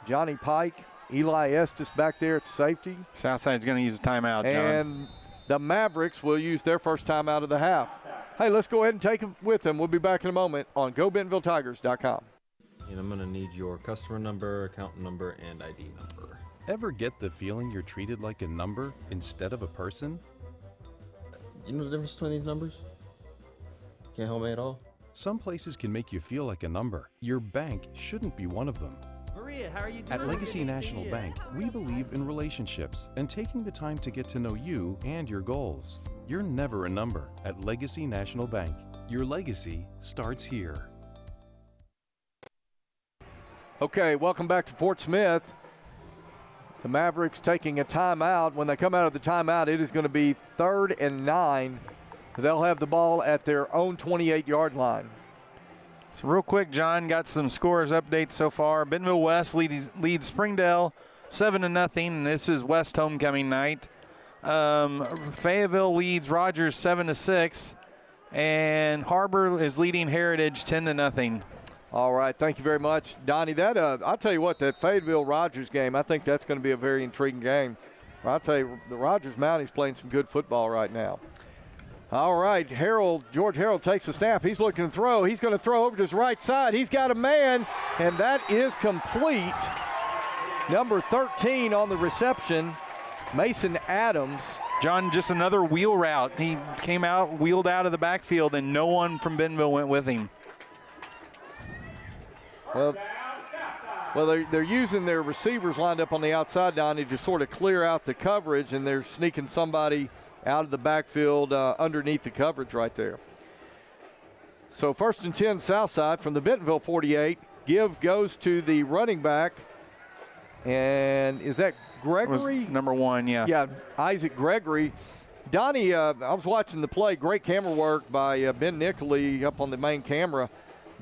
Johnny Pike, Eli Estes back there at safety. Southside's going to use a timeout, John. And the Mavericks will use their first timeout of the half. Hey, let's go ahead and take them with them. We'll be back in a moment on GoBentonvilleTigers.com. And I'm going to need your customer number, account number, and ID number. Ever get the feeling you're treated like a number instead of a person? You know the difference between these numbers? Can't help me at all? Some places can make you feel like a number. Your bank shouldn't be one of them. Maria, how are you doing? At Legacy National Bank, we believe in relationships and taking the time to get to know you and your goals. You're never a number at Legacy National Bank. Your legacy starts here. Okay, welcome back to Fort Smith. The Mavericks taking a timeout. When they come out of the timeout, it is going to be 3rd and 9. They'll have the ball at their own 28-yard line. So real quick, John, got some scores updates so far. Bentonville West leads Springdale 7-0, and this is West homecoming night. Fayetteville leads Rogers 7-6, and Harbor is leading Heritage 10-0. All right, thank you very much, Donnie. That I'll tell you what, that Fayetteville-Rogers game, I think that's going to be a very intriguing game. I'll tell you, the Rogers Mounties playing some good football right now. All right, George Harold takes the snap. He's looking to throw. He's going to throw over to his right side. He's got a man, and that is complete. Number 13 on the reception, Mason Adams. John, just another wheel route. He came out, wheeled out of the backfield, and no one from Bentonville went with him. Well, they're using their receivers lined up on the outside, Donnie, to sort of clear out the coverage, and they're sneaking somebody out of the backfield underneath the coverage right there. So 1st and 10 Southside from the Bentonville 48. Give goes to the running back. And is that Gregory? Was number 1, yeah. Yeah, Isaac Gregory. Donnie, I was watching the play. Great camera work by Ben Nickley up on the main camera.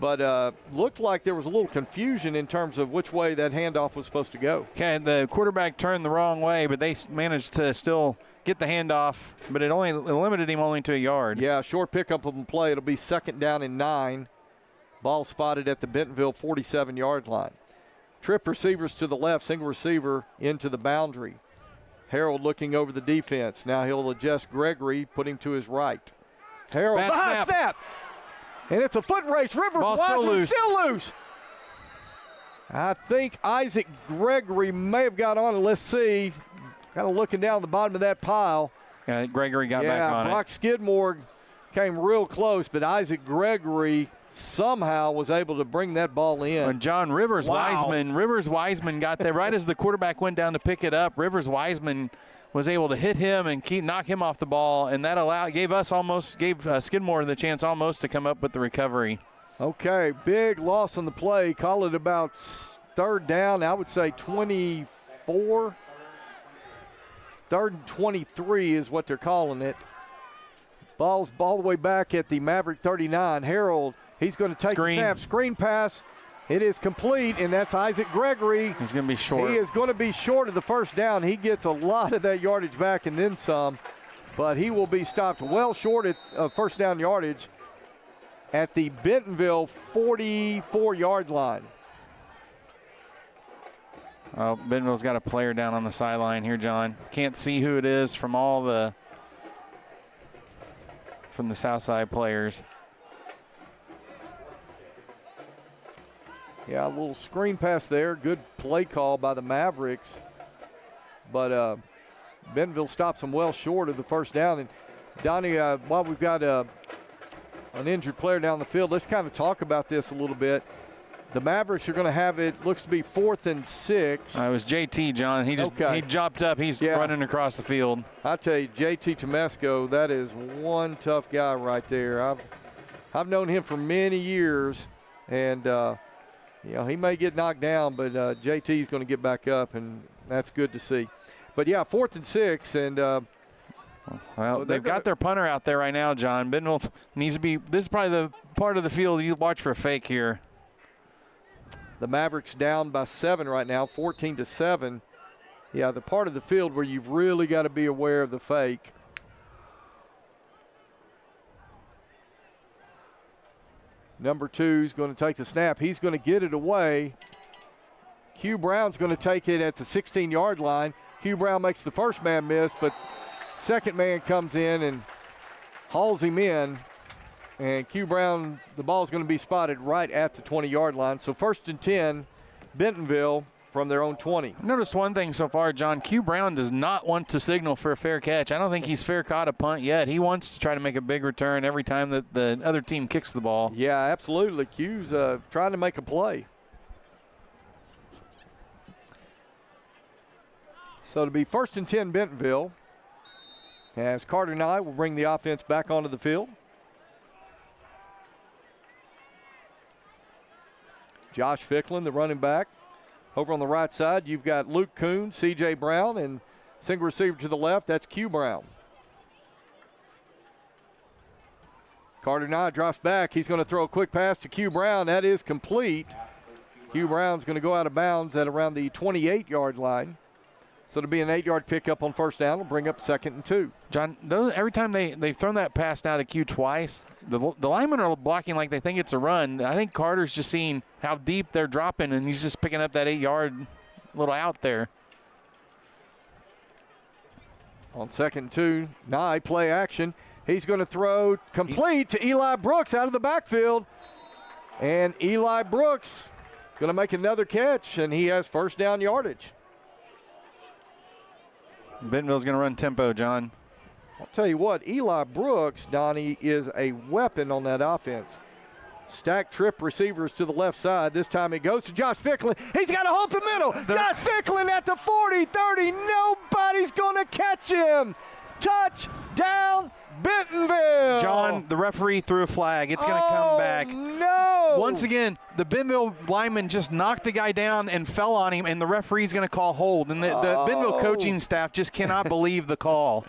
But looked like there was a little confusion in terms of which way that handoff was supposed to go. Okay, the quarterback turned the wrong way, but they managed to still get the handoff, but it limited him only to a yard. Yeah, short pickup of the play. It'll be 2nd down and 9. Ball spotted at the Bentonville 47-yard line. Trip receivers to the left, single receiver into the boundary. Harold looking over the defense. Now he'll adjust Gregory, put him to his right. Harold, snap. And it's a foot race. Rivers still loose. I think Isaac Gregory may have got on it. Let's see. Kind of looking down the bottom of that pile. Yeah, Gregory got back on Brock Skidmore came real close, but Isaac Gregory somehow was able to bring that ball in. And John Wiseman got there right as the quarterback went down to pick it up. Wiseman was able to hit him and knock him off the ball, and that gave Skidmore the chance almost to come up with the recovery. Okay, big loss on the play. Call it about 3rd down. I would say 24. 3rd and 23 is what they're calling it. Ball's all the way back at the Maverick 39. Harold, he's going to take the snap. Screen pass. It is complete, and that's Isaac Gregory. He's going to be short. He is going to be short of the first down. He gets a lot of that yardage back and then some, but he will be stopped well short of first down yardage at the Bentonville 44-yard line. Oh, Bentonville's got a player down on the sideline here, John. Can't see who it is from the Southside players. Yeah, a little screen pass there. Good play call by the Mavericks. But Bentonville stops them well short of the first down. And Donnie, while we've got an injured player down the field, let's kind of talk about this a little bit. The Mavericks are going to have it, looks to be 4th and 6. It was JT, John. He jumped up. He's running across the field. I tell you, JT Temesco, that is one tough guy right there. I've known him for many years, and he may get knocked down, but JT's going to get back up, and that's good to see. But yeah, 4th and 6, and well, they've got their punter out there right now, John. Bentonville needs to be. This is probably the part of the field you watch for a fake here. The Mavericks down by 7 right now, 14-7. Yeah, the part of the field where you've really got to be aware of the fake. Number 2 is going to take the snap. He's going to get it away. Q Brown's going to take it at the 16-yard line. Q Brown makes the first man miss, but second man comes in and hauls him in. And Q Brown, the ball's going to be spotted right at the 20-yard line. So 1st and 10, Bentonville from their own 20. I noticed one thing so far, John. Q Brown does not want to signal for a fair catch. I don't think he's fair caught a punt yet. He wants to try to make a big return every time that the other team kicks the ball. Yeah, absolutely. Q's trying to make a play. So it'll be 1st and 10, Bentonville, as Carter Nye will bring the offense back onto the field. Josh Ficklin, the running back. Over on the right side, you've got Luke Kuhn, C.J. Brown, and single receiver to the left, that's Q Brown. Carter Nye drops back. He's going to throw a quick pass to Q Brown. That is complete. Q Brown's going to go out of bounds at around the 28-yard line. So it'll be an 8-yard pickup on first down. It'll bring up 2nd and 2. John, every time they've thrown that pass down to Q twice, the linemen are blocking like they think it's a run. I think Carter's just seeing how deep they're dropping, and he's just picking up that 8-yard little out there. On 2nd and 2, Nye play action. He's going to throw complete to Eli Brooks out of the backfield. And Eli Brooks going to make another catch, and he has first down yardage. Bentonville's going to run tempo, John. I'll tell you what, Eli Brooks, Donnie, is a weapon on that offense. Stack trip receivers to the left side. This time it goes to Josh Ficklin. He's got a hole in the middle. Josh Ficklin at the 40, 30. Nobody's going to catch him. Touchdown, Bentonville. John, the referee threw a flag. It's going to come back. No. Once again, the Bentonville lineman just knocked the guy down and fell on him, and the referee's going to call hold. And the Bentonville coaching staff just cannot believe the call.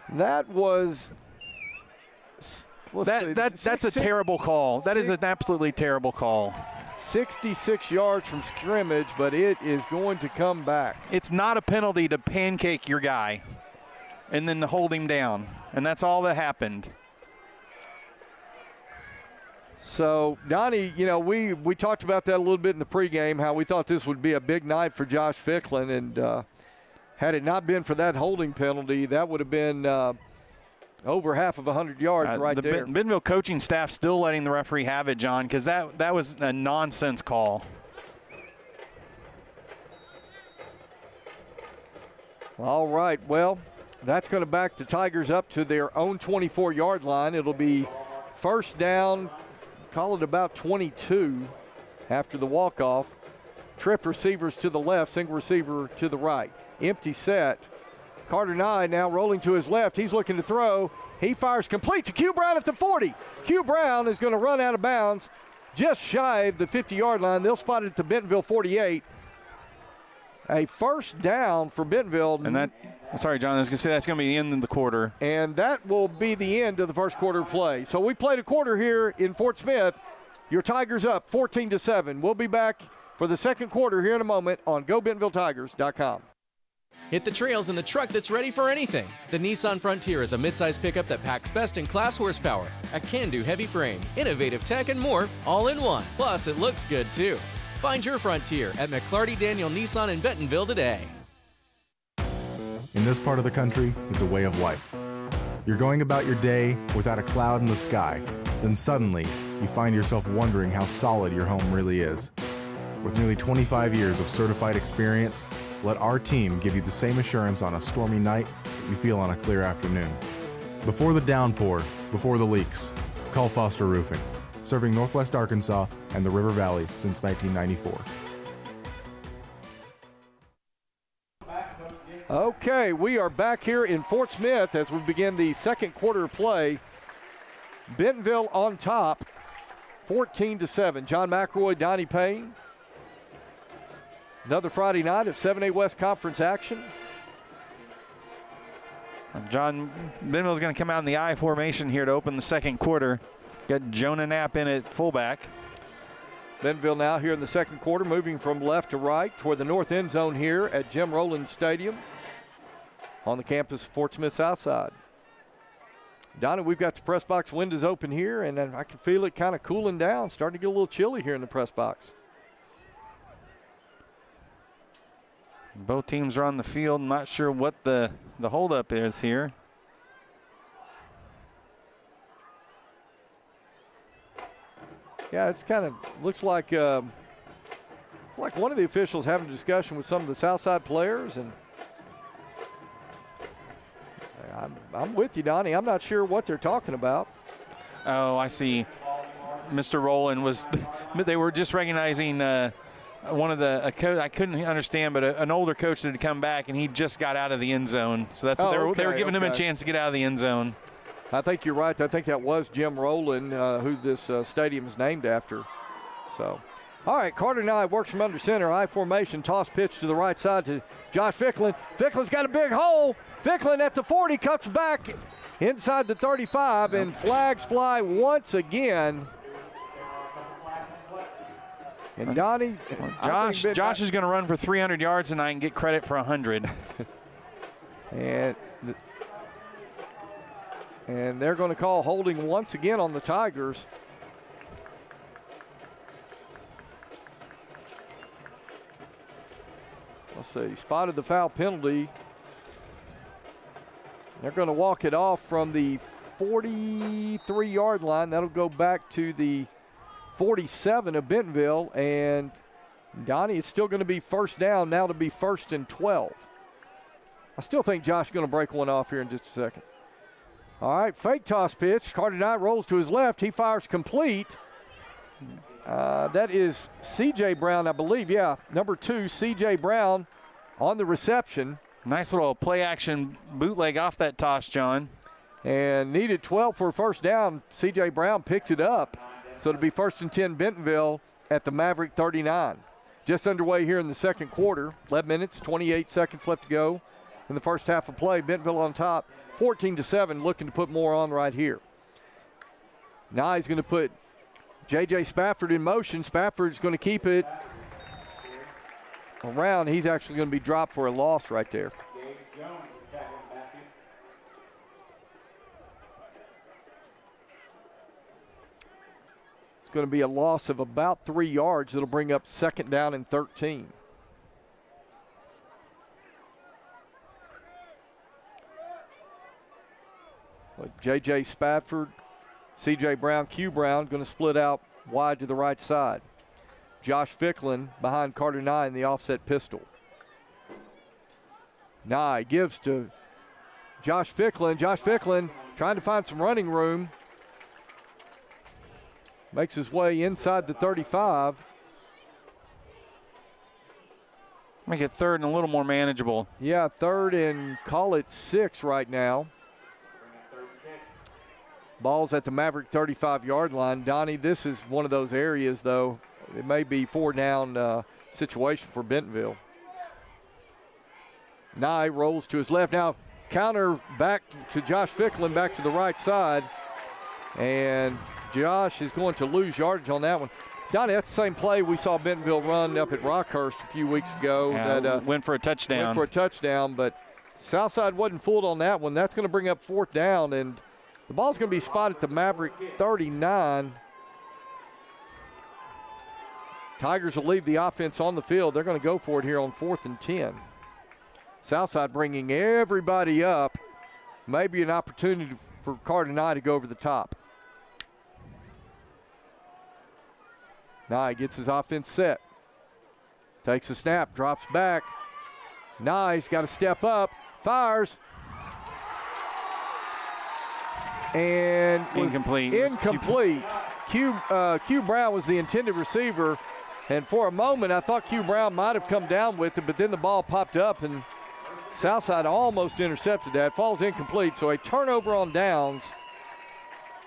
That was that's a terrible call. That is an absolutely terrible call. 66 yards from scrimmage, but it is going to come back. It's not a penalty to pancake your guy and then to hold him down, and that's all that happened. So, Donnie, we talked about that a little bit in the pregame, how we thought this would be a big night for Josh Ficklin, and had it not been for that holding penalty, that would have been over half of 100 yards right there. The Bentonville coaching staff still letting the referee have it, John, because that was a nonsense call. All right, well, that's going to back the Tigers up to their own 24-yard line. It'll be first down, call it about 22 after the walk-off. Trip receivers to the left, single receiver to the right. Empty set. Carter Nye now rolling to his left. He's looking to throw. He fires complete to Q Brown at the 40. Q Brown is going to run out of bounds just shy of the 50-yard line. They'll spot it at the Bentonville 48. A first down for Bentonville. And sorry, John, I was going to say that's going to be the end of the quarter. And that will be the end of the first quarter play. So we played a quarter here in Fort Smith. Your Tigers up 14-7. We'll be back for the second quarter here in a moment on GoBentonvilleTigers.com. Hit the trails in the truck that's ready for anything. The Nissan Frontier is a midsize pickup that packs best-in-class horsepower, a can-do heavy frame, innovative tech, and more, all in one. Plus, it looks good, too. Find your Frontier at McClarty Daniel Nissan in Bentonville today. In this part of the country, it's a way of life. You're going about your day without a cloud in the sky. Then suddenly, you find yourself wondering how solid your home really is. With nearly 25 years of certified experience, let our team give you the same assurance on a stormy night that you feel on a clear afternoon. Before the downpour, before the leaks, call Foster Roofing, serving Northwest Arkansas and the River Valley since 1994. Okay, we are back here in Fort Smith as we begin the second quarter of play. Bentonville on top, 14-7. John McElroy, Donnie Payne. Another Friday night of 7A West Conference action. John, Bentonville's going to come out in the I formation here to open the second quarter. Got Jonah Knapp in at fullback. Bentonville now here in the second quarter, moving from left to right toward the north end zone here at Jim Rowland Stadium on the campus of Fort Smith Southside. Donna, we've got the press box windows open here, and I can feel it kind of cooling down, starting to get a little chilly here in the press box. Both teams are on the field. Not sure what the holdup is here. Yeah, it's kind of looks like it's like one of the officials having a discussion with some of the Southside players, and I'm with you, Donnie. I'm not sure what they're talking about. Oh, I see. Mr. Rowland was. They were just recognizing one of the I couldn't understand, but an older coach that had come back, and he just got out of the end zone. So that's what they were giving him a chance to get out of the end zone. I think you're right. I think that was Jim Rowland, who this stadium is named after. So, all right, Carter Nye works from under center. I formation, toss pitch to the right side to Josh Ficklin. Ficklin's got a big hole. Ficklin at the 40, cuts back inside the 35, and flags fly once again. And Donnie, Josh is going to run for 300 yards, and I can get credit for 100. And they're going to call holding once again on the Tigers. Let's see, spotted the foul penalty. They're going to walk it off from the 43-yard line. That'll go back to the 47 of Bentonville. And Donnie, it's still going to be first down now to be 1st and 12. I still think Josh is going to break one off here in just a second. All right, fake toss pitch. Carter Knight rolls to his left. He fires complete. That is C.J. Brown, I believe. Yeah, number 2, C.J. Brown on the reception. Nice little play-action bootleg off that toss, John. And needed 12 for a first down. C.J. Brown picked it up. So it'll be 1st and 10 Bentonville at the Maverick 39. Just underway here in the second quarter. 11 minutes, 28 seconds left to go in the first half of play. Bentonville on top, 14-7, looking to put more on right here. Now he's going to put J.J. Spafford in motion. Spafford's going to keep it around. He's actually going to be dropped for a loss right there. It's going to be a loss of about 3 yards. It'll bring up 2nd down and 13. J.J. Spafford, C.J. Brown, Q Brown going to split out wide to the right side. Josh Ficklin behind Carter Nye in the offset pistol. Nye gives to Josh Ficklin. Josh Ficklin trying to find some running room. Makes his way inside the 35. Make it 3rd and a little more manageable. Yeah, 3rd and call it 6 right now. Ball's at the Maverick 35-yard line. Donnie, this is one of those areas, though. It may be 4-down situation for Bentonville. Nye rolls to his left. Now counter back to Josh Ficklin, back to the right side. And Josh is going to lose yardage on that one. Donnie, that's the same play we saw Bentonville run up at Rockhurst a few weeks ago. Yeah, that went for a touchdown. Went for a touchdown, but Southside wasn't fooled on that one. That's going to bring up 4th down, and the ball's going to be spotted at the Maverick 39. Tigers will leave the offense on the field. They're going to go for it here on 4th and 10. Southside bringing everybody up. Maybe an opportunity for Cardinale to go over the top. Nye gets his offense set. Takes a snap, drops back. Nye's got to step up, fires. And incomplete. Incomplete. Q Brown was the intended receiver. And for a moment, I thought Q Brown might have come down with it, but then the ball popped up and Southside almost intercepted that. Falls incomplete, so a turnover on downs.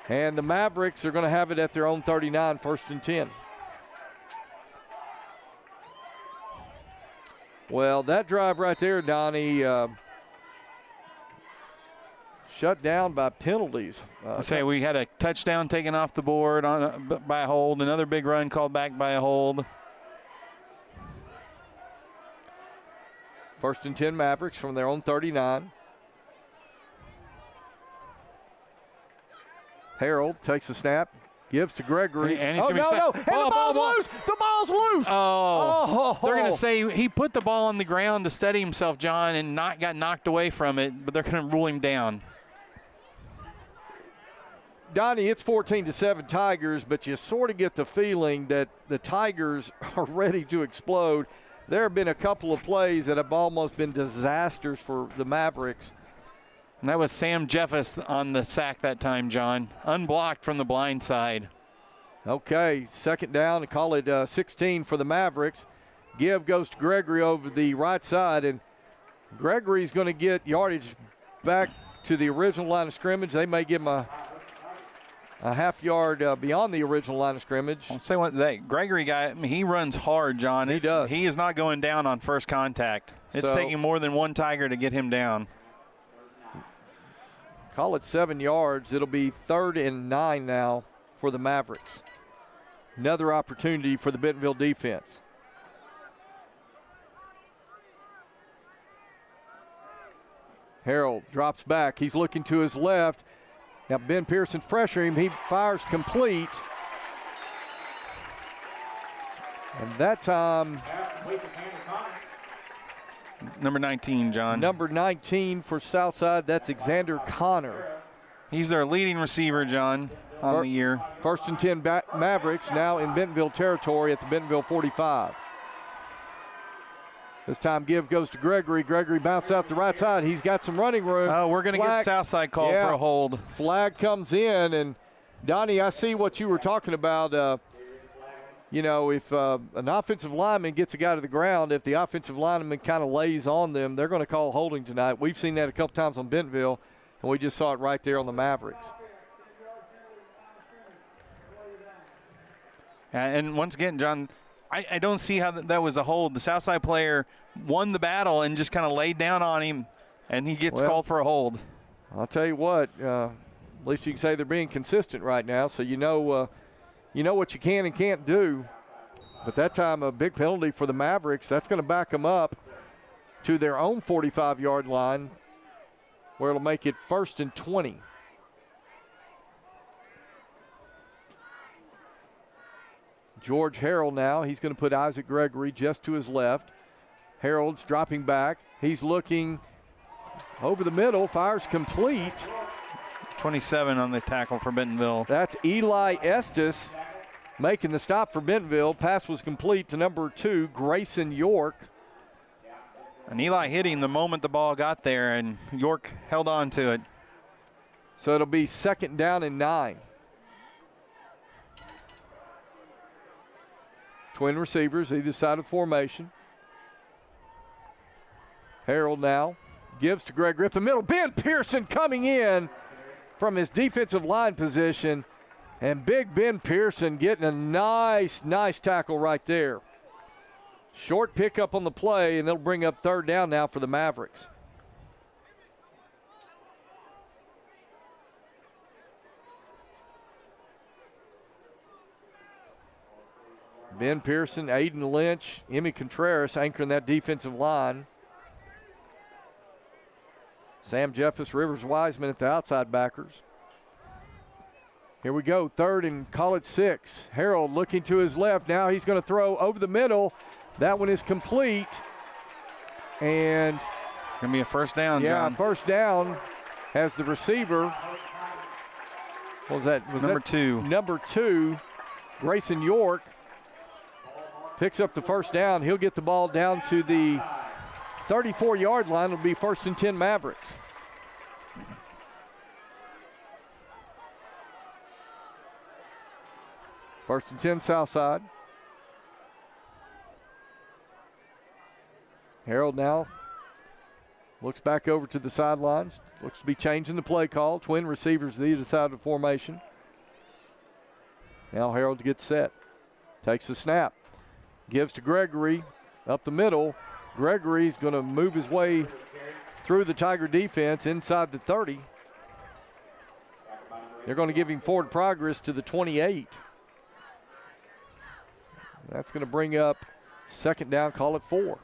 And the Mavericks are going to have it at their own 39, 1st and 10. Well, that drive right there, Donnie, shut down by penalties. Say we had a touchdown taken off the board by a hold, another big run called back by a hold. 1st and 10 Mavericks from their own 39. Harold takes a snap, gives to Gregory. And he's and the ball's loose! The ball's loose! Oh. They're going to say he put the ball on the ground to steady himself, John, and got knocked away from it, but they're going to rule him down. Donnie, it's 14-7 Tigers, but you sort of get the feeling that the Tigers are ready to explode. There have been a couple of plays that have almost been disasters for the Mavericks. And that was Sam Jeffus on the sack that time, John. Unblocked from the blind side. Okay, 2nd down, call it 16 for the Mavericks. Give goes to Gregory over the right side, and Gregory's going to get yardage back to the original line of scrimmage. They may give him a half yard beyond the original line of scrimmage. I'll say what that Gregory guy, he runs hard, John. He does. He is not going down on first contact. It's taking more than one Tiger to get him down. Call it 7 yards. It'll be 3rd and 9 now for the Mavericks. Another opportunity for the Bentonville defense. Harold drops back. He's looking to his left. Now Ben Pearson's pressuring him. He fires complete. And that time, number 19, John. Number 19 for Southside, that's Xander Connor. He's their leading receiver, John, on the year. 1st and 10 Mavericks now in Bentonville territory at the Bentonville 45. This time give goes to Gregory. Gregory bounces out the right side. He's got some running room. Oh, we're going to get Southside called for a hold. Flag comes in, and Donnie, I see what you were talking about. If an offensive lineman gets a guy to the ground, if the offensive lineman kind of lays on them, they're going to call holding tonight. We've seen that a couple times on Bentonville, and we just saw it right there on the Mavericks. And once again, John, I don't see how that was a hold. The Southside player won the battle and just kind of laid down on him, and he gets called for a hold. I'll tell you what, at least you can say they're being consistent right now, so you know what you can and can't do. But that time, a big penalty for the Mavericks. That's going to back them up to their own 45-yard line, where it'll make it 1st and 20. George Harold now. He's going to put Isaac Gregory just to his left. Harold's dropping back. He's looking over the middle. Fires complete. 27 on the tackle for Bentonville. That's Eli Estes making the stop for Bentonville. Pass was complete to number 2, Grayson York. And Eli hit him the moment the ball got there, and York held on to it. So it'll be 2nd down and 9. Twin receivers, either side of formation. Harold now gives to Gregory up the middle. Ben Pearson coming in from his defensive line position. And big Ben Pearson getting a nice tackle right there. Short pickup on the play, and it'll bring up 3rd down now for the Mavericks. Ben Pearson, Aiden Lynch, Emmy Contreras anchoring that defensive line. Sam Jeffers, Rivers Wiseman at the outside backers. Here we go, 3rd and call it 6. Harold looking to his left. Now he's going to throw over the middle. That one is complete. And going to be a first down, John. First down has the receiver. What was that? Number 2. Number 2, Grayson York, picks up the first down. He'll get the ball down to the 34-yard line. It'll be 1st and 10 Mavericks. First and 10 Southside. Harold now looks back over to the sidelines. Looks to be changing the play call. Twin receivers to either side of the formation. Now Harold gets set. Takes the snap. Gives to Gregory up the middle. Gregory's going to move his way through the Tiger defense inside the 30. They're going to give him forward progress to the 28. That's going to bring up 2nd down, call it 4.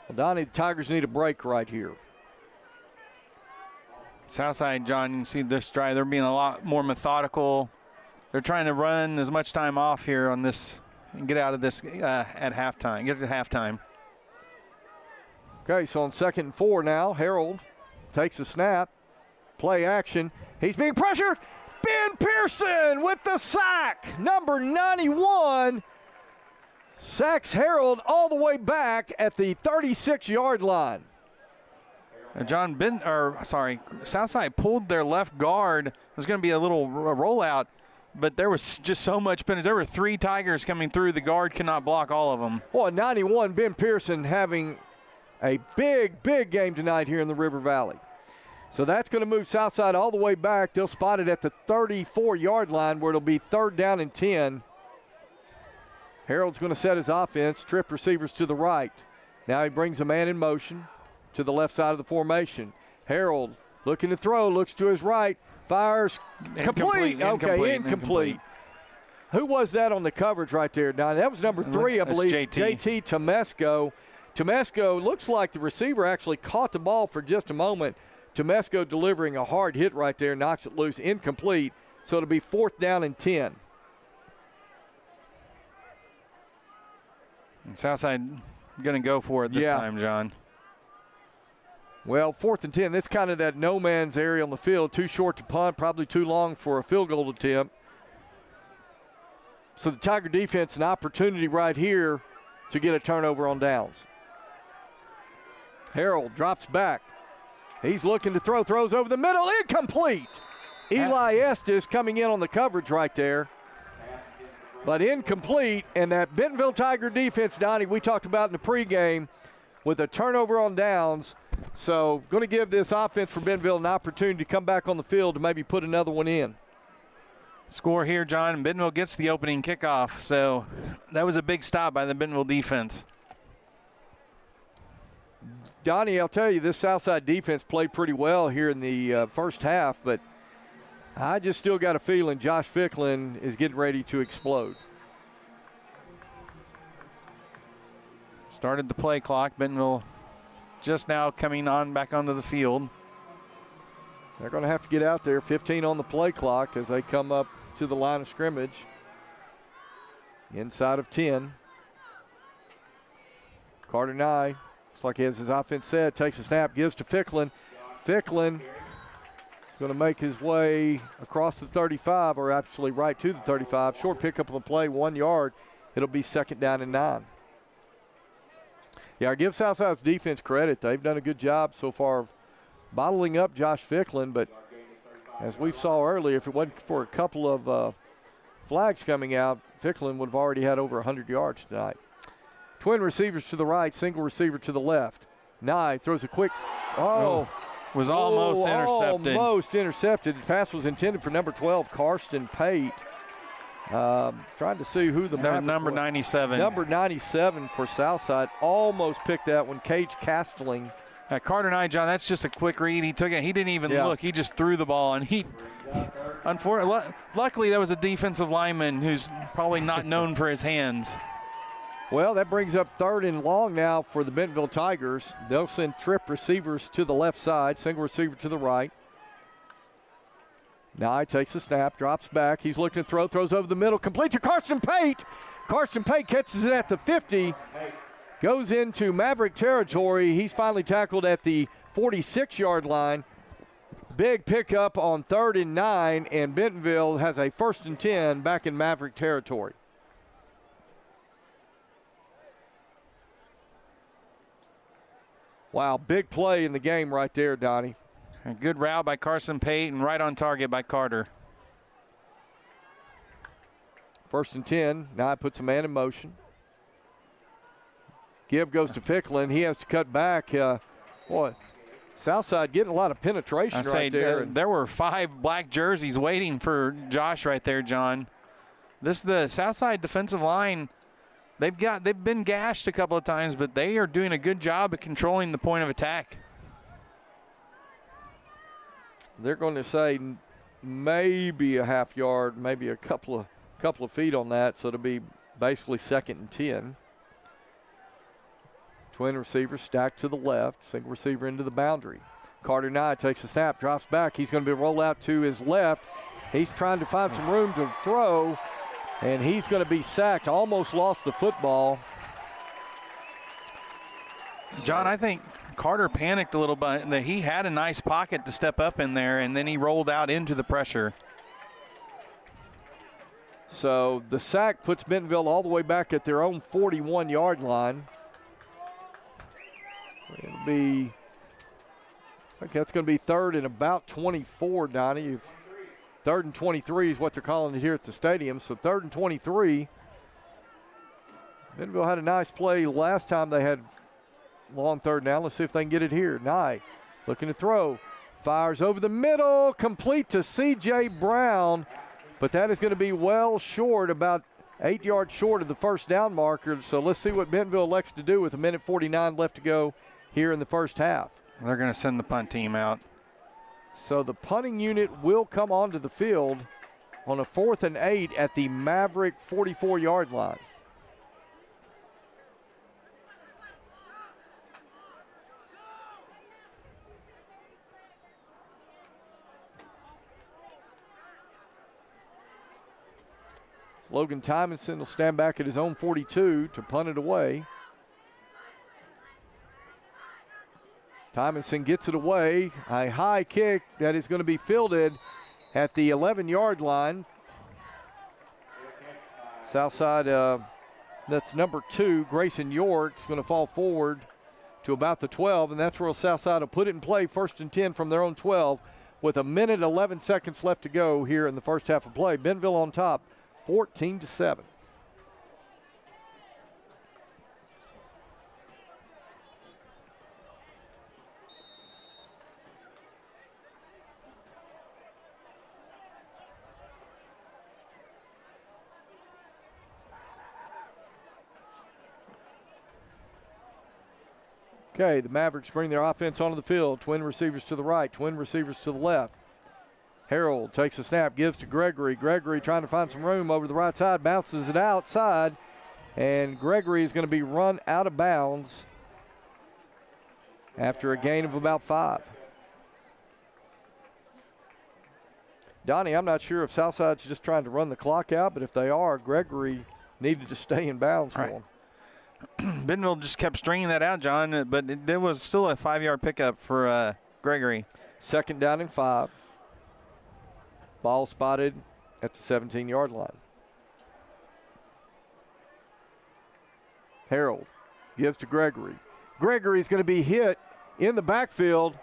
Well, Donnie, the Tigers need a break right here. Southside, John, you can see this drive. They're being a lot more methodical. They're trying to run as much time off here on this and get out of this at halftime. Get to halftime. Okay, so on 2nd and 4 now, Harold takes a snap. Play action. He's being pressured. Ben Pearson with the sack. Number 91 sacks Harold all the way back at the 36-yard line. Southside pulled their left guard. There's going to be a little rollout, but there was just so much penalty. There were 3 Tigers coming through. The guard cannot block all of them. Well, 91, Ben Pearson having a big, big game tonight here in the River Valley. So that's going to move Southside all the way back. They'll spot it at the 34-yard line where it'll be 3rd down and 10. Harold's going to set his offense, trip receivers to the right. Now he brings a man in motion to the left side of the formation. Harold looking to throw, looks to his right, fires, complete. Incomplete. Who was that on the coverage right there, Don? That was number 3, I believe. JT Tomesco. Tomesco looks like the receiver actually caught the ball for just a moment. Tomesco delivering a hard hit right there, knocks it loose, incomplete. So it'll be 4th down and 10. And Southside going to go for it this time, John. Well, 4th and 10. That's kind of that no man's area on the field. Too short to punt, probably too long for a field goal attempt. So the Tiger defense, an opportunity right here to get a turnover on downs. Harold drops back. He's looking to throw, throws over the middle, incomplete. Eli Estes coming in on the coverage right there. But incomplete, and that Bentonville Tiger defense, Donnie, we talked about in the pregame with a turnover on downs. So going to give this offense for Bentonville an opportunity to come back on the field to maybe put another one in. Score here, John. Bentonville gets the opening kickoff. So that was a big stop by the Bentonville defense. Donnie, I'll tell you, this Southside defense played pretty well here in the first half, but I just still got a feeling Josh Ficklin is getting ready to explode. Started the play clock. Bentonville just now coming on back onto the field. They're going to have to get out there. 15 on the play clock as they come up to the line of scrimmage. Inside of 10. Carter Nye, looks like he has his offense set, takes a snap, gives to Ficklin. Ficklin is going to make his way across the 35, or actually right to the 35. Short pickup of the play, 1 yard. It'll be 2nd down and 9. Yeah, I give Southside's defense credit. They've done a good job so far of bottling up Josh Ficklin, but as we saw earlier, if it wasn't for a couple of flags coming out, Ficklin would have already had over 100 yards tonight. Twin receivers to the right, single receiver to the left. Nye throws a quick, was almost intercepted. Almost intercepted. The pass was intended for number 12, Karsten Pate. Trying to see who the number 97. Number 97 for Southside. Almost picked that one. Cage Castling Carter Nye, John, that's just a quick read. He took it. He didn't even look. He just threw the ball, and luckily that was a defensive lineman who's probably not known for his hands. Well, that brings up 3rd and long now for the Bentonville Tigers. They'll send trip receivers to the left side, single receiver to the right. Nye takes the snap, drops back. He's looking to throw, throws over the middle, complete to Carson Pate. Carson Pate catches it at the 50, goes into Maverick territory. He's finally tackled at the 46-yard line. Big pickup on 3rd and 9, and Bentonville has a 1st and 10 back in Maverick territory. Wow, big play in the game right there, Donnie. A good route by Carson Pate and right on target by Carter. 1st and 10. Now it puts a man in motion. Give goes to Ficklin. He has to cut back. Boy, Southside getting a lot of penetration right there. There were 5 black jerseys waiting for Josh right there, John. The Southside defensive line, they've been gashed a couple of times, but they are doing a good job at controlling the point of attack. They're going to say maybe a half yard, maybe a couple of feet on that, so it'll be basically 2nd and 10. Twin receiver stacked to the left, single receiver into the boundary. Carter Nye takes the snap, drops back. He's going to be rolled out to his left. He's trying to find some room to throw, and he's going to be sacked. Almost lost the football. John, I think Carter panicked a little bit, that he had a nice pocket to step up in there, and then he rolled out into the pressure. So the sack puts Bentonville all the way back at their own 41-yard line. It'll be, I think that's going to be 3rd and about 24, Donnie. 3rd and 23 is what they're calling it here at the stadium. So 3rd and 23. Bentonville had a nice play last time they had long 3rd down. Let's see if they can get it here. Nye looking to throw. Fires over the middle, complete to C.J. Brown. But that is going to be well short, about 8 yards short of the 1st down marker. So let's see what Bentonville elects to do with 1:49 left to go here in the 1st half. They're going to send the punt team out. So the punting unit will come onto the field on a 4th and 8 at the Maverick 44-yard line. Logan Tymonson will stand back at his own 42 to punt it away. Tymonson gets it away. A high kick that is going to be fielded at the 11-yard line. Southside, that's number 2, Grayson York, is going to fall forward to about the 12, and that's where Southside will put it in play, 1st and 10 from their own 12, with 1:11 seconds left to go here in the 1st half of play. Bentonville on top, 14-7. Okay, the Mavericks bring their offense onto the field. Twin receivers to the right, twin receivers to the left. Harold takes a snap, gives to Gregory. Gregory trying to find some room over the right side, bounces it outside, and Gregory is going to be run out of bounds after a gain of about 5. Donnie, I'm not sure if Southside's just trying to run the clock out, but if they are, Gregory needed to stay in bounds for him. Bentonville just kept stringing that out, John, but there was still a 5-yard pickup for Gregory. 2nd down and 5. Ball spotted at the 17-yard line. Harold gives to Gregory. Gregory's going to be hit in the backfield.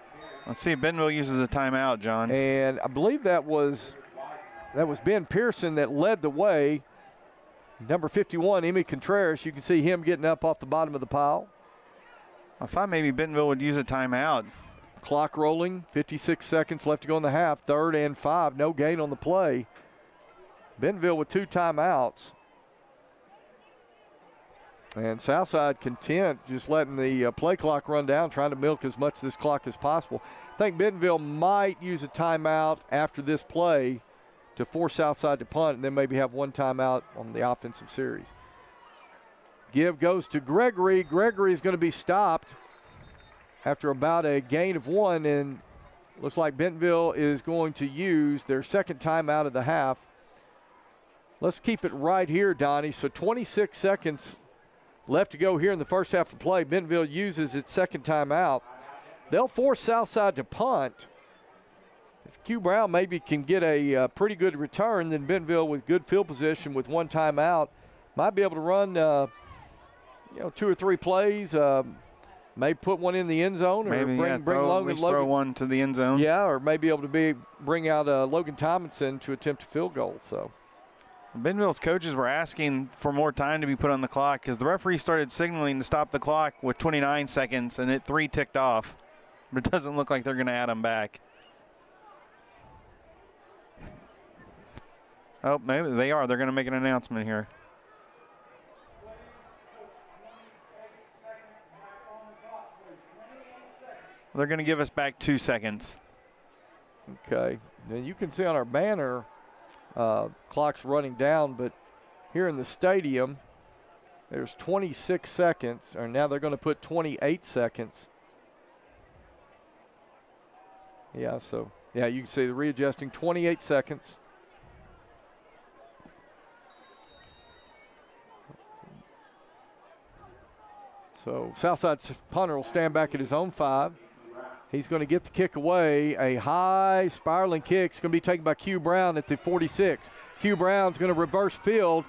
Let's see if Bentonville uses a timeout, John. And I believe that was Ben Pearson that led the way. Number 51, Emmy Contreras, you can see him getting up off the bottom of the pile. I thought maybe Bentonville would use a timeout. Clock rolling, 56 seconds left to go in the half, 3rd and 5, no gain on the play. Bentonville with 2 timeouts. And Southside content just letting the play clock run down, trying to milk as much of this clock as possible. I think Bentonville might use a timeout after this play to force Southside to punt and then maybe have one timeout on the offensive series. Give goes to Gregory. Gregory is going to be stopped after about a gain of 1, and looks like Bentonville is going to use their second timeout of the half. Let's keep it right here, Donnie. So 26 seconds left to go here in the first half of play. Bentonville uses its second timeout. They'll force Southside to punt. If Q Brown maybe can get a pretty good return, then Bentonville with good field position with one timeout might be able to run 2 or 3 plays. Maybe put one in the end zone, or maybe bring Logan. Throw one to the end zone. Yeah, or maybe able to bring out Logan Tomlinson to attempt a field goal. So Bentonville's coaches were asking for more time to be put on the clock because the referee started signaling to stop the clock with 29 seconds, and 3 ticked off. But it doesn't look like they're going to add them back. Oh, maybe they are. They're going to make an announcement here. They're going to give us back 2 seconds. Okay. Now you can see on our banner, clock's running down, but here in the stadium, there's 26 seconds, or now they're going to put 28 seconds. Yeah, so, yeah, you can see the readjusting, 28 seconds. So Southside's punter will stand back at his own 5. He's going to get the kick away. A high spiraling kick is going to be taken by Q Brown at the 46. Q Brown's going to reverse field.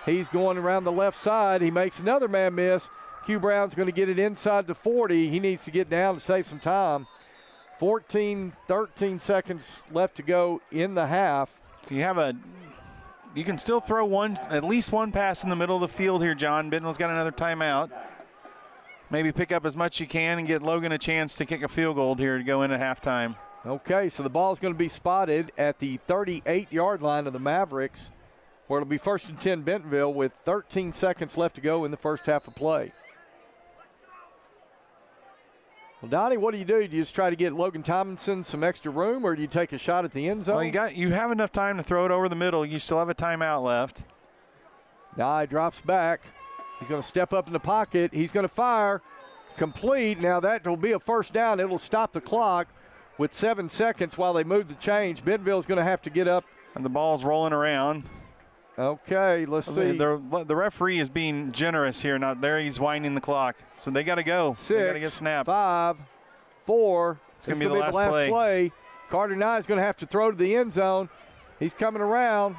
He's going around the left side. He makes another man miss. Q Brown's going to get it inside the 40. He needs to get down to save some time. 13 seconds left to go in the half. So you can still throw at least one pass in the middle of the field here, John. Bentonville's got another timeout. Maybe pick up as much as you can and get Logan a chance to kick a field goal here to go into halftime. Okay, so the ball is going to be spotted at the 38-yard line of the Mavericks, where it'll be 1st and 10 Bentonville with 13 seconds left to go in the first half of play. Well, Donnie, what do? Do you just try to get Logan Tomlinson some extra room, or do you take a shot at the end zone? Well, you have enough time to throw it over the middle. You still have a timeout left. Now he drops back. He's going to step up in the pocket. He's going to fire. Complete. Now that will be a first down. It'll stop the clock with 7 seconds while they move the change. Bentonville's going to have to get up. And the ball's rolling around. Okay, let's see. The referee is being generous here. Not there. He's winding the clock. So they got to go. 6, they got to get snapped. 5, 4. It's going to be the last play. Carter Nye is going to have to throw to the end zone. He's coming around.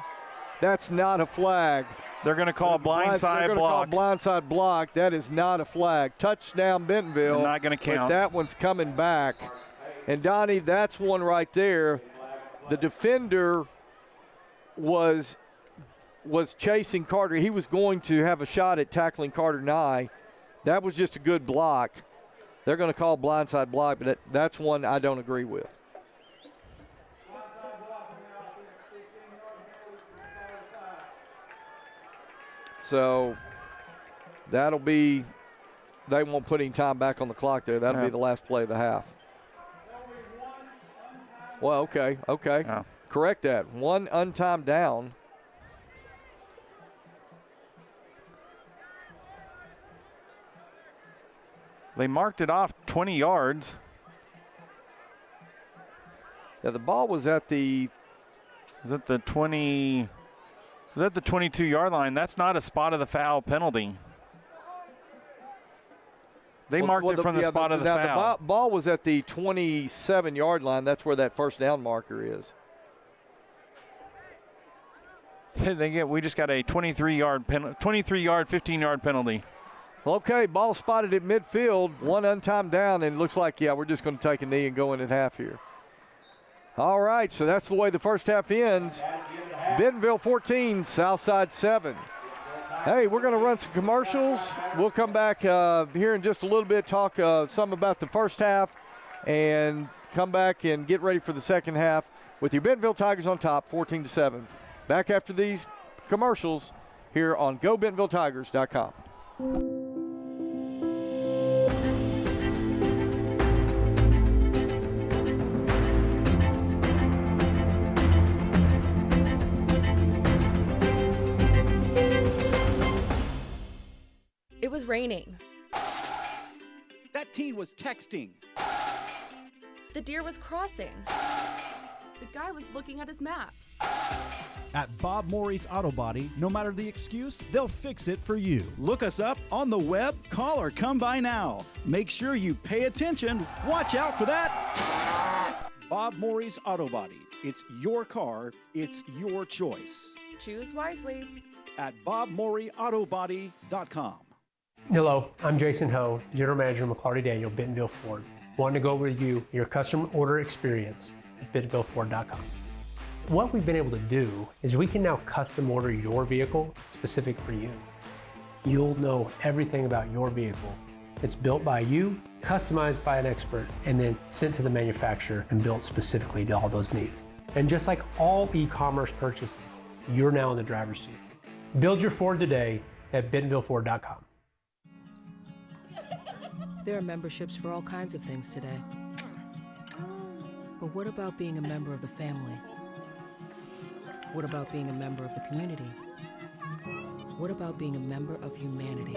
That's not a flag. They're going to call blindside block. Blindside block. That is not a flag. Touchdown Bentonville. They're not going to count. But that one's coming back. And Donnie, that's one right there. The defender was chasing Carter. He was going to have a shot at tackling Carter Nye. That was just a good block. They're going to call blindside block, but that's one I don't agree with. So that'll be, they won't put any time back on the clock there. That'll be the last play of the half. Well, okay. Oh. Correct that. One untimed down. They marked it off 20 yards. Yeah, the ball was at the 22-yard line. That's not a spot of the foul penalty. They marked it from the spot of the foul. The ball was at the 27-yard line. That's where that first down marker is. We just got a 23-yard, 15-yard penalty. Okay, ball spotted at midfield, one untimed down, and it looks like, we're just going to take a knee and go in at half here. All right, so that's the way the first half ends. Bentonville 14, Southside 7. Hey, we're going to run some commercials. We'll come back here in just a little bit, talk some about the first half, and come back and get ready for the second half with your Bentonville Tigers on top, 14-7. Back after these commercials here on GoBentonvilleTigers.com. raining. That teen was texting. The deer was crossing. The guy was looking at his maps. At Bob Morey's Auto Body, no matter the excuse, they'll fix it for you. Look us up on the web, call or come by now. Make sure you pay attention. Watch out for that. Bob Morey's Auto Body. It's your car. It's your choice. Choose wisely. At BobMoreyAutobody.com. Hello, I'm Jason Ho, General Manager of McClarty Daniel, Bentonville Ford. Wanting to go over with you your customer order experience at BentonvilleFord.com. What we've been able to do is we can now custom order your vehicle specific for you. You'll know everything about your vehicle. It's built by you, customized by an expert, and then sent to the manufacturer and built specifically to all those needs. And just like all e-commerce purchases, you're now in the driver's seat. Build your Ford today at BentonvilleFord.com. There are memberships for all kinds of things today. But what about being a member of the family? What about being a member of the community? What about being a member of humanity?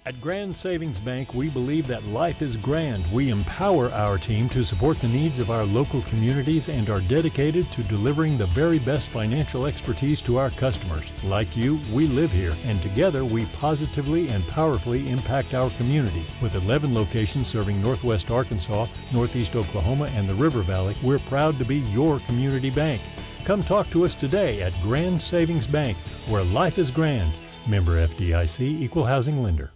At Grand Savings Bank, we believe that life is grand. We empower our team to support the needs of our local communities and are dedicated to delivering the very best financial expertise to our customers. Like you, we live here, and together we positively and powerfully impact our communities. With 11 locations serving Northwest Arkansas, Northeast Oklahoma, and the River Valley, we're proud to be your community bank. Come talk to us today at Grand Savings Bank, where life is grand. Member FDIC, Equal Housing Lender.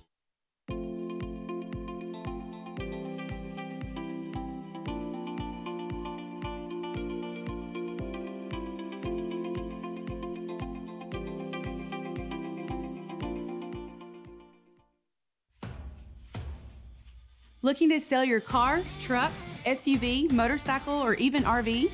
Looking to sell your car, truck, SUV, motorcycle, or even RV?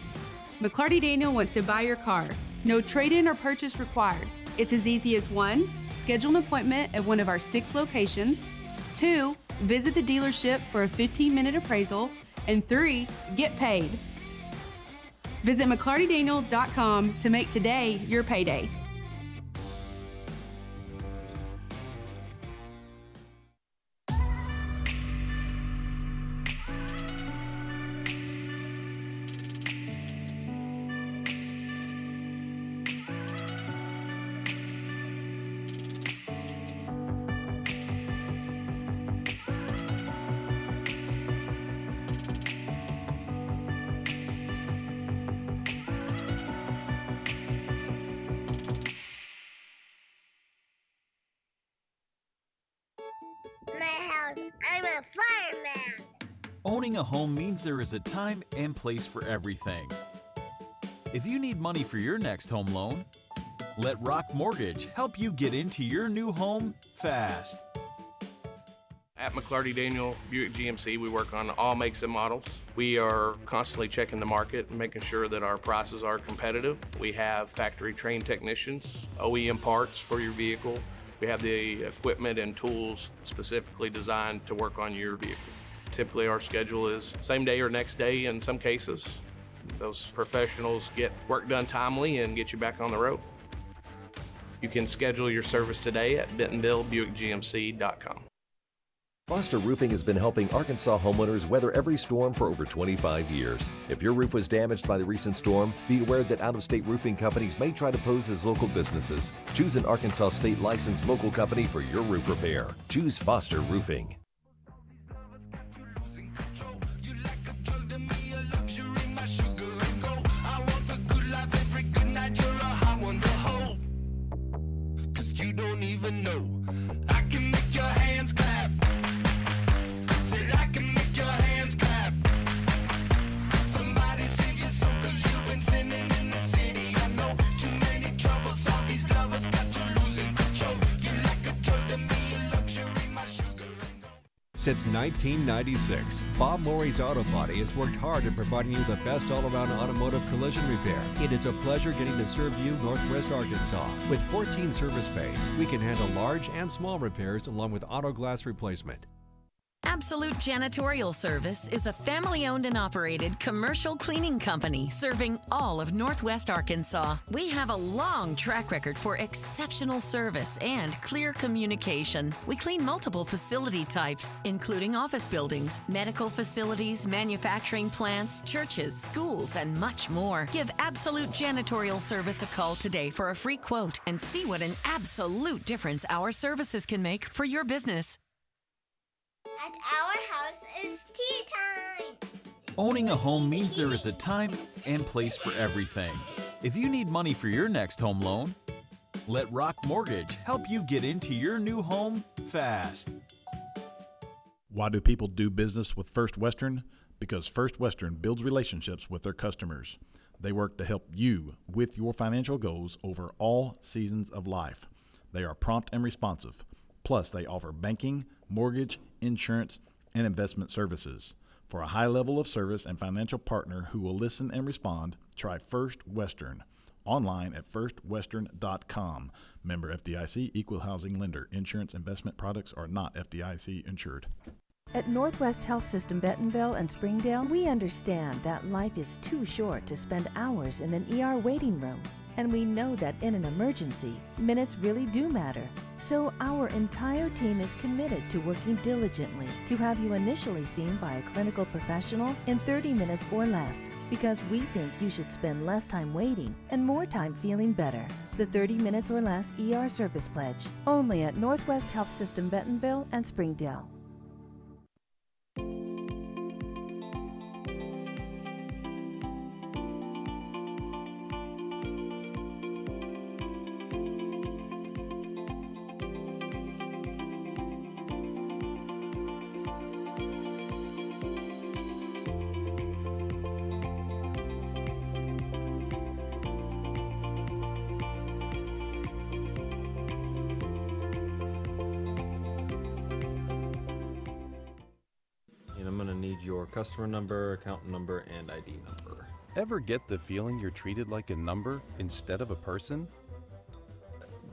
McClarty Daniel wants to buy your car. No trade-in or purchase required. It's as easy as 1, schedule an appointment at one of our 6 locations, 2, visit the dealership for a 15-minute appraisal, and 3, get paid. Visit McClartyDaniel.com to make today your payday. I'm a fireman. Owning a home means there is a time and place for everything. If you need money for your next home loan, let Rock Mortgage help you get into your new home fast. At McClarty Daniel Buick GMC, we work on all makes and models. We are constantly checking the market and making sure that our prices are competitive. We have factory trained technicians, OEM parts for your vehicle. We have the equipment and tools specifically designed to work on your vehicle. Typically our schedule is same day or next day in some cases. Those professionals get work done timely and get you back on the road. You can schedule your service today at BentonvilleBuickGMC.com. Foster Roofing has been helping Arkansas homeowners weather every storm for over 25 years. If your roof was damaged by the recent storm, be aware that out-of-state roofing companies may try to pose as local businesses. Choose an Arkansas state licensed local company for your roof repair. Choose Foster Roofing. Since 1996, Bob Morey's Auto Body has worked hard at providing you the best all-around automotive collision repair. It is a pleasure getting to serve you Northwest Arkansas. With 14 service bays, we can handle large and small repairs along with auto glass replacement. Absolute Janitorial Service is a family-owned and operated commercial cleaning company serving all of Northwest Arkansas. We have a long track record for exceptional service and clear communication. We clean multiple facility types, including office buildings, medical facilities, manufacturing plants, churches, schools, and much more. Give Absolute Janitorial Service a call today for a free quote and see what an absolute difference our services can make for your business. At our house is tea time. Owning a home means there is a time and place for everything. If you need money for your next home loan, let Rock Mortgage help you get into your new home fast. Why do people do business with First Western? Because First Western builds relationships with their customers. They work to help you with your financial goals over all seasons of life. They are prompt and responsive. Plus, they offer banking, mortgage, insurance, and investment services. For a high level of service and financial partner who will listen and respond, try First Western. Online at firstwestern.com. Member FDIC, equal housing lender. Insurance investment products are not FDIC insured. At Northwest Health System Bentonville and Springdale, we understand that life is too short to spend hours in an ER waiting room. And we know that in an emergency, minutes really do matter. So our entire team is committed to working diligently to have you initially seen by a clinical professional in 30 minutes or less, because we think you should spend less time waiting and more time feeling better. The 30 minutes or less ER service pledge, only at Northwest Health System Bentonville and Springdale. I'm gonna need your customer number, account number, and ID number. Ever get the feeling you're treated like a number instead of a person?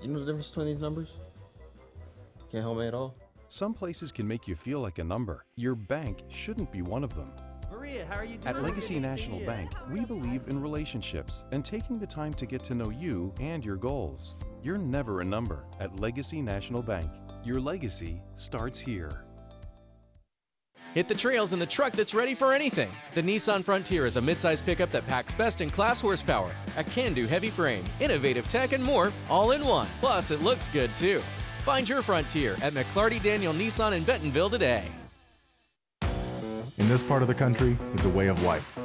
You know the difference between these numbers? Can't help me at all? Some places can make you feel like a number. Your bank shouldn't be one of them. Maria, how are you doing? At Legacy National Bank, we believe in relationships and taking the time to get to know you and your goals. You're never a number at Legacy National Bank. Your legacy starts here. Hit the trails in the truck that's ready for anything. The Nissan Frontier is a midsize pickup that packs best-in-class horsepower, a can-do heavy frame, innovative tech, and more, all in one. Plus, it looks good, too. Find your Frontier at McClarty Daniel Nissan in Bentonville today. In this part of the country, it's a way of life.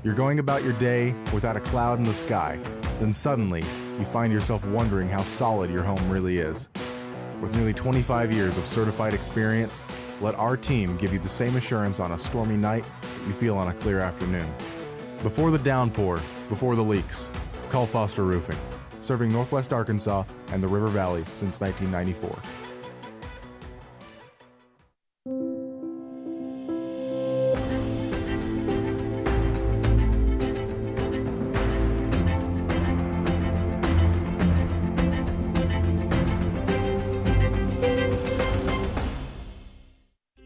You're going about your day without a cloud in the sky. Then suddenly, you find yourself wondering how solid your home really is. With nearly 25 years of certified experience, let our team give you the same assurance on a stormy night that you feel on a clear afternoon. Before the downpour, before the leaks, call Foster Roofing, serving Northwest Arkansas and the River Valley since 1994.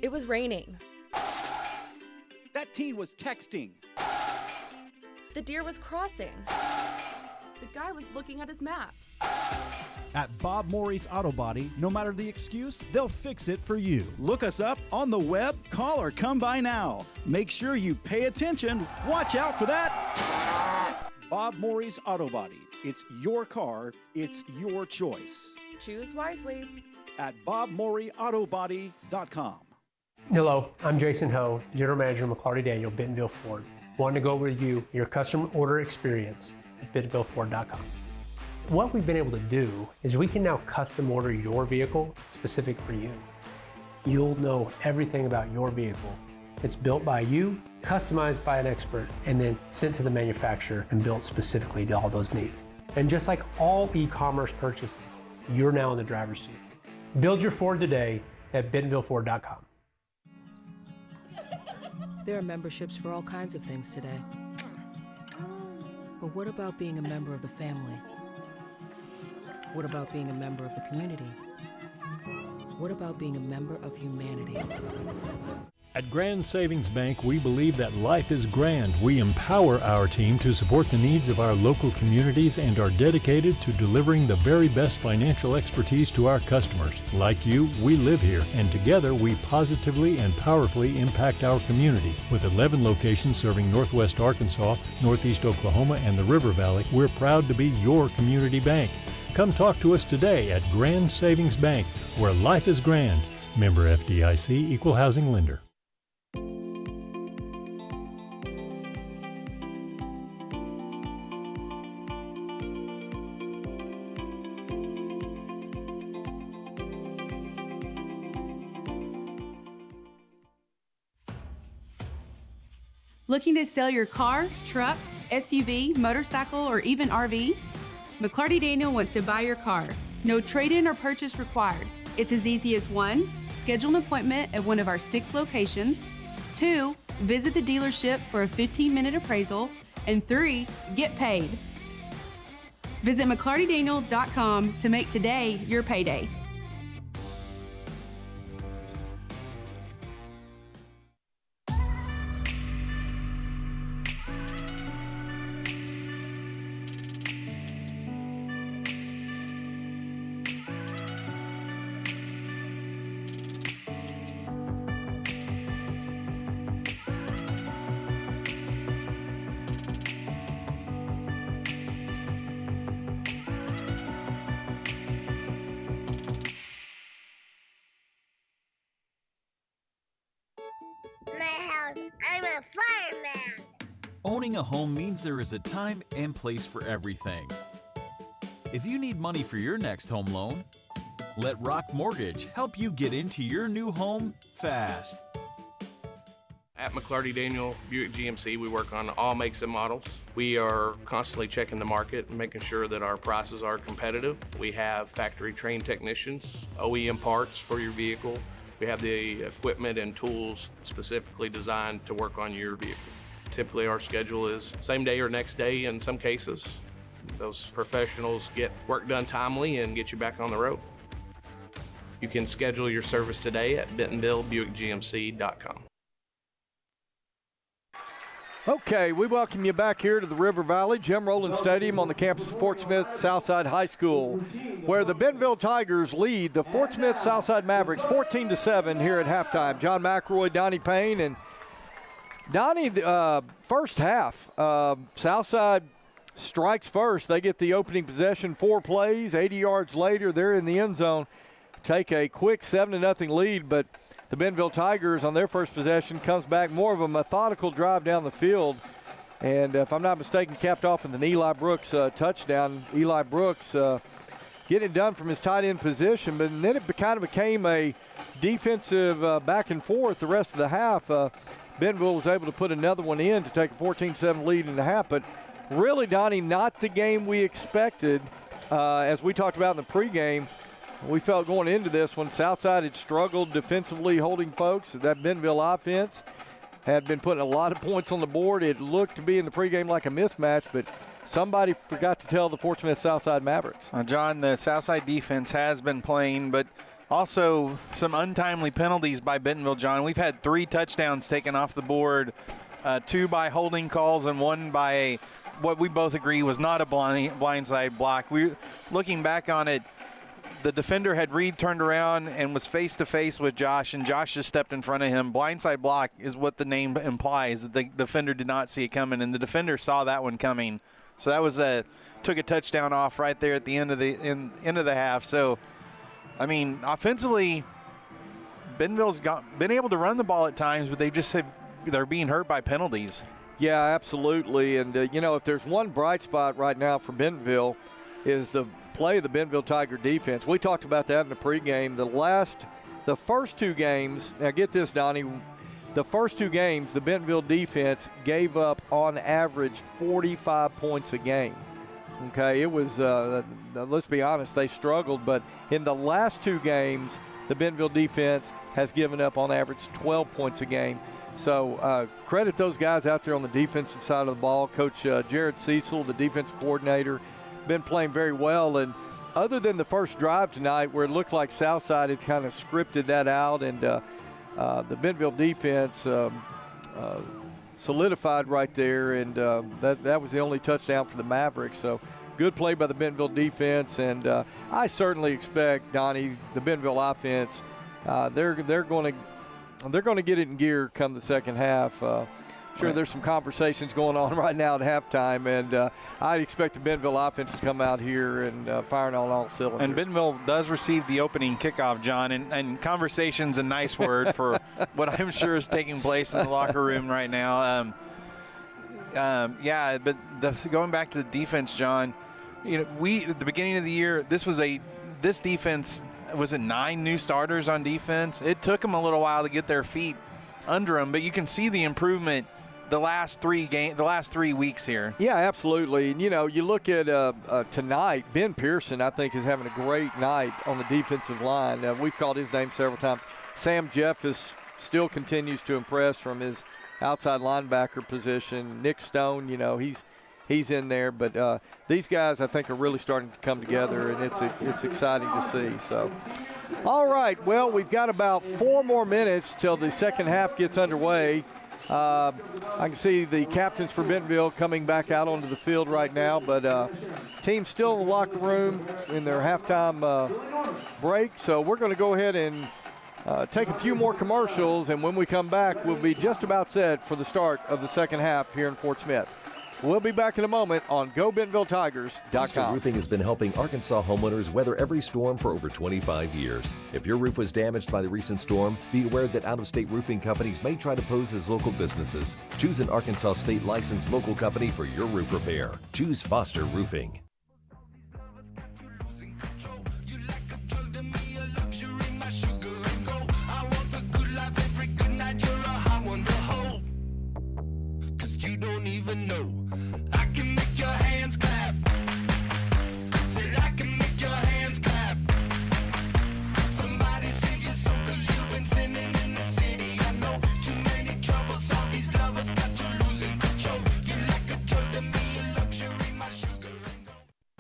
It was raining. That teen was texting. The deer was crossing. The guy was looking at his maps. At Bob Morey's Auto Body, no matter the excuse, they'll fix it for you. Look us up on the web, call or come by now. Make sure you pay attention. Watch out for that. Bob Morey's Auto Body. It's your car, it's your choice. Choose wisely. At BobMoreyAutoBody.com. Hello, I'm Jason Ho, General Manager of McClarty Daniel, Bentonville Ford. Want to go over with you your customer order experience at BentonvilleFord.com. What we've been able to do is we can now custom order your vehicle specific for you. You'll know everything about your vehicle. It's built by you, customized by an expert, and then sent to the manufacturer and built specifically to all those needs. And just like all e-commerce purchases, you're now in the driver's seat. Build your Ford today at BentonvilleFord.com. There are memberships for all kinds of things today. But what about being a member of the family? What about being a member of the community? What about being a member of humanity? At Grand Savings Bank, we believe that life is grand. We empower our team to support the needs of our local communities and are dedicated to delivering the very best financial expertise to our customers. Like you, we live here, and together we positively and powerfully impact our communities. With 11 locations serving Northwest Arkansas, Northeast Oklahoma, and the River Valley, we're proud to be your community bank. Come talk to us today at Grand Savings Bank, where life is grand. Member FDIC, Equal Housing Lender. Looking to sell your car, truck, SUV, motorcycle, or even RV? McClarty Daniel wants to buy your car. No trade-in or purchase required. It's as easy as 1, schedule an appointment at one of our 6 locations, 2, visit the dealership for a 15-minute appraisal, and 3, get paid. Visit McClartyDaniel.com to make today your payday. I'm a fireman. Owning a home means there is a time and place for everything. If you need money for your next home loan, let Rock Mortgage help you get into your new home fast. At McClarty Daniel Buick GMC, we work on all makes and models. We are constantly checking the market and making sure that our prices are competitive. We have factory trained technicians, OEM parts for your vehicle. We have the equipment and tools specifically designed to work on your vehicle. Typically our schedule is same day or next day in some cases. Those professionals get work done timely and get you back on the road. You can schedule your service today at BentonvilleBuickGMC.com. Okay, we welcome you back here to the River Valley Jim Rowland Stadium on the campus of Fort Smith Southside High School, where the Bentonville Tigers lead the Fort Smith Southside Mavericks 14-7 here at halftime. John McElroy, Donnie Payne, and Donnie, first half, Southside strikes first. They get the opening possession, 4 plays, 80 yards later, they're in the end zone, take a quick 7-0 lead, but the Bentonville Tigers on their first possession comes back more of a methodical drive down the field. And if I'm not mistaken, capped off with an Eli Brooks touchdown. Eli Brooks getting it done from his tight end position, but then it kind of became a defensive back and forth the rest of the half. Bentonville was able to put another one in to take a 14-7 lead in the half, but really, Donnie, not the game we expected. As we talked about in the pregame, we felt going into this when Southside had struggled defensively holding folks. That Bentonville offense had been putting a lot of points on the board. It looked to be in the pregame like a mismatch, but somebody forgot to tell the Fort Smith Southside Mavericks. John, the Southside defense has been playing, but also some untimely penalties by Bentonville, John. We've had 3 touchdowns taken off the board, 2 by holding calls and 1 by what we both agree was not a blindside block. Looking back on it, the defender had turned around and was face-to-face with Josh, and Josh just stepped in front of him. Blindside block is what the name implies, that the defender did not see it coming, and the defender saw that one coming. So that was took a touchdown off right there at the end of the half. So, I mean, offensively, Bentonville's been able to run the ball at times, but they're being hurt by penalties. Yeah, absolutely. And, if there's one bright spot right now for Bentonville is the play of the Bentonville Tiger defense. We talked about that in the pregame. The first 2 games, now get this, Donnie, the first 2 games, the Bentonville defense gave up on average 45 points a game. Okay, it was, let's be honest, they struggled, but in the last 2 games, the Bentonville defense has given up on average 12 points a game. So credit those guys out there on the defensive side of the ball. Coach Jared Cecil, the defensive coordinator, been playing very well. And other than the first drive tonight where it looked like Southside had kind of scripted that out, and the Bentonville defense solidified right there, and that was the only touchdown for the Mavericks. So good play by the Bentonville defense, and I certainly expect, Donnie, the Bentonville offense, they're going to get it in gear come the second half. Sure, there's some conversations going on right now at halftime, and I expect the Bentonville offense to come out here and firing on all cylinders. And Bentonville does receive the opening kickoff, John, and conversation's a nice word for what I'm sure is taking place in the locker room right now. But going back to the defense, John, we at the beginning of the year, this defense was it 9 new starters on defense. It took them a little while to get their feet under them, but you can see the improvement the last 3 weeks here. Yeah, absolutely. And, you look at tonight, Ben Pearson, I think, is having a great night on the defensive line. We've called his name several times. Sam Jeffers still continues to impress from his outside linebacker position. Nick Stone, he's in there. But these guys, I think, are really starting to come together, and it's exciting to see. So, all right, well, we've got about 4 more minutes till the second half gets underway. I can see the captains for Bentonville coming back out onto the field right now, but team's still in the locker room in their halftime break. So we're going to go ahead and take a few more commercials, and when we come back, we'll be just about set for the start of the second half here in Fort Smith. We'll be back in a moment on GoBentonvilleTigers.com. Roofing has been helping Arkansas homeowners weather every storm for over 25 years. If your roof was damaged by the recent storm, be aware that out-of-state roofing companies may try to pose as local businesses. Choose an Arkansas state licensed local company for your roof repair. Choose Foster Roofing.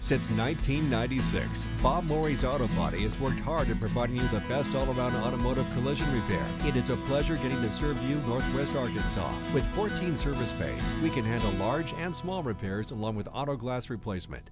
Since 1996, Bob Morey's Auto Body has worked hard at providing you the best all-around automotive collision repair. It is a pleasure getting to serve you Northwest Arkansas. With 14 service bays, we can handle large and small repairs along with auto glass replacement.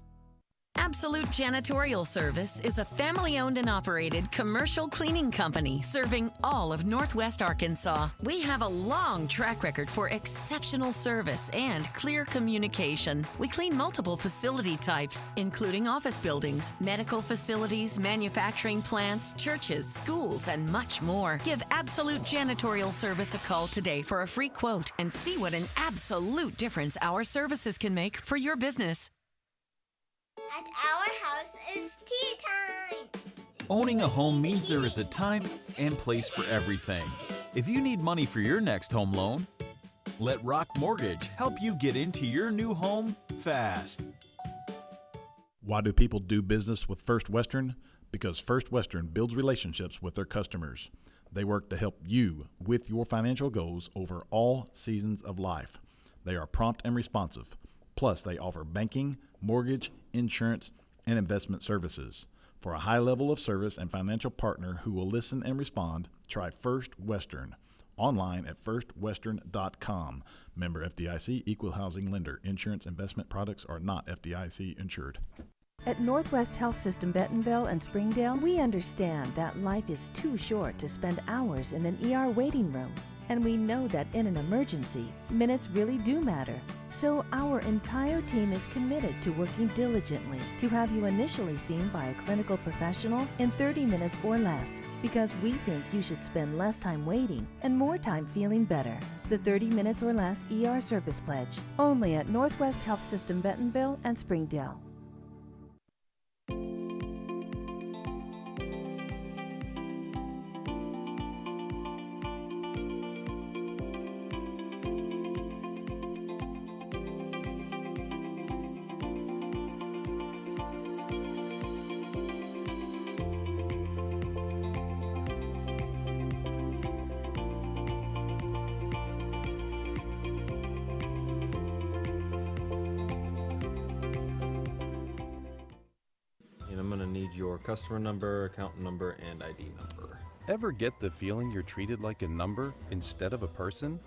Absolute Janitorial Service is a family-owned and operated commercial cleaning company serving all of Northwest Arkansas. We have a long track record for exceptional service and clear communication. We clean multiple facility types, including office buildings, medical facilities, manufacturing plants, churches, schools, and much more. Give Absolute Janitorial Service a call today for a free quote and see what an absolute difference our services can make for your business. At our house is tea time. Owning a home means there is a time and place for everything. If you need money for your next home loan, let Rock Mortgage help you get into your new home fast. Why do people do business with First Western? Because First Western builds relationships with their customers. They work to help you with your financial goals over all seasons of life. They are prompt and responsive. Plus, they offer banking, mortgage, insurance, and investment services. For a high level of service and financial partner who will listen and respond, try First Western. Online at firstwestern.com. Member FDIC, equal housing lender. Insurance investment products are not FDIC insured. At Northwest Health System Bentonville and Springdale, we understand that life is too short to spend hours in an ER waiting room. And we know that in an emergency, minutes really do matter. So our entire team is committed to working diligently to have you initially seen by a clinical professional in 30 minutes or less, because we think you should spend less time waiting and more time feeling better. The 30 minutes or less ER service pledge, only at Northwest Health System Bentonville and Springdale. your customer number, account number, and ID number. Ever get the feeling you're treated like a number instead of a person?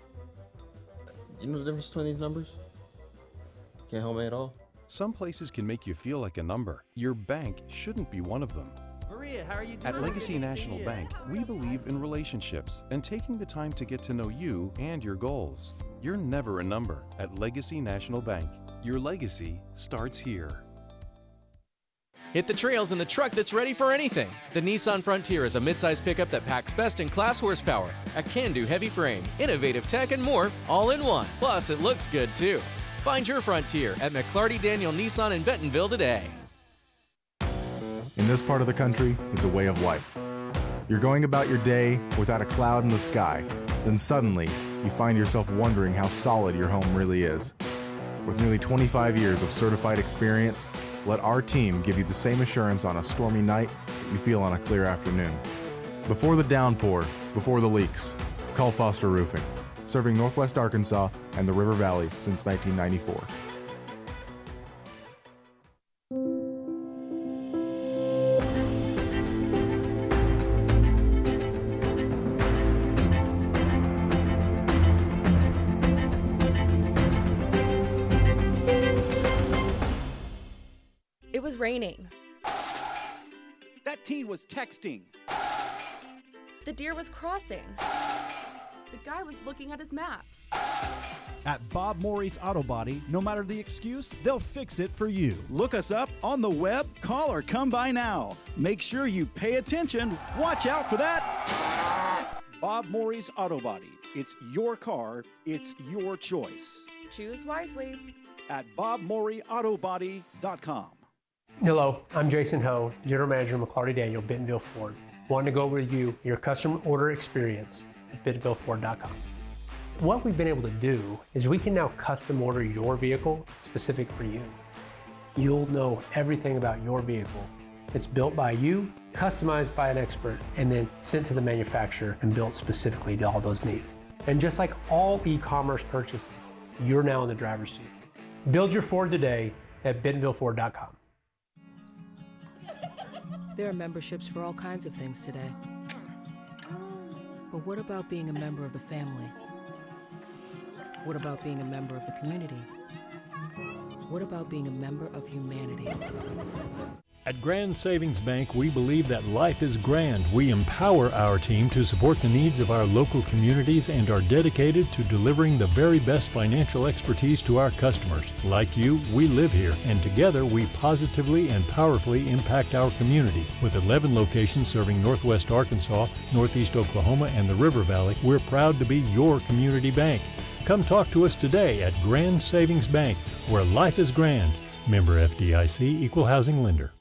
You know the difference between these numbers? Can't help me at all? Some places can make you feel like a number. Your bank shouldn't be one of them. Maria, how are you doing? At Legacy National Bank, we believe in relationships and taking the time to get to know you and your goals. You're never a number at Legacy National Bank. Your legacy starts here. Hit the trails in the truck that's ready for anything. The Nissan Frontier is a midsize pickup that packs best-in-class horsepower, a can-do heavy frame, innovative tech, and more, all in one. Plus, it looks good, too. Find your Frontier at McClarty Daniel Nissan in Bentonville today. In this part of the country, it's a way of life. You're going about your day without a cloud in the sky. Then suddenly, you find yourself wondering how solid your home really is. With nearly 25 years of certified experience, let our team give you the same assurance on a stormy night that you feel on a clear afternoon. Before the downpour, before the leaks, call Foster Roofing, serving Northwest Arkansas and the River Valley since 1994. It was raining. That teen was texting. The deer was crossing. The guy was looking at his maps. At Bob Morey's Auto Body, no matter the excuse, they'll fix it for you. Look us up on the web, call or come by now. Make sure you pay attention. Watch out for that. Bob Morey's Auto Body. It's your car, it's your choice. Choose wisely. At BobMoreyAutoBody.com. Hello, I'm Jason Ho, General Manager of McClarty Daniel, Bentonville Ford. Want to go over with you your customer order experience at BentonvilleFord.com. What we've been able to do is we can now custom order your vehicle specific for you. You'll know everything about your vehicle. It's built by you, customized by an expert, and then sent to the manufacturer and built specifically to all those needs. And just like all e-commerce purchases, you're now in the driver's seat. Build your Ford today at BentonvilleFord.com. There are memberships for all kinds of things today. But what about being a member of the family? What about being a member of the community? What about being a member of humanity? At Grand Savings Bank, we believe that life is grand. We empower our team to support the needs of our local communities and are dedicated to delivering the very best financial expertise to our customers. Like you, we live here, and together we positively and powerfully impact our communities. With 11 locations serving Northwest Arkansas, Northeast Oklahoma, and the River Valley, we're proud to be your community bank. Come talk to us today at Grand Savings Bank, where life is grand. Member FDIC, Equal Housing Lender.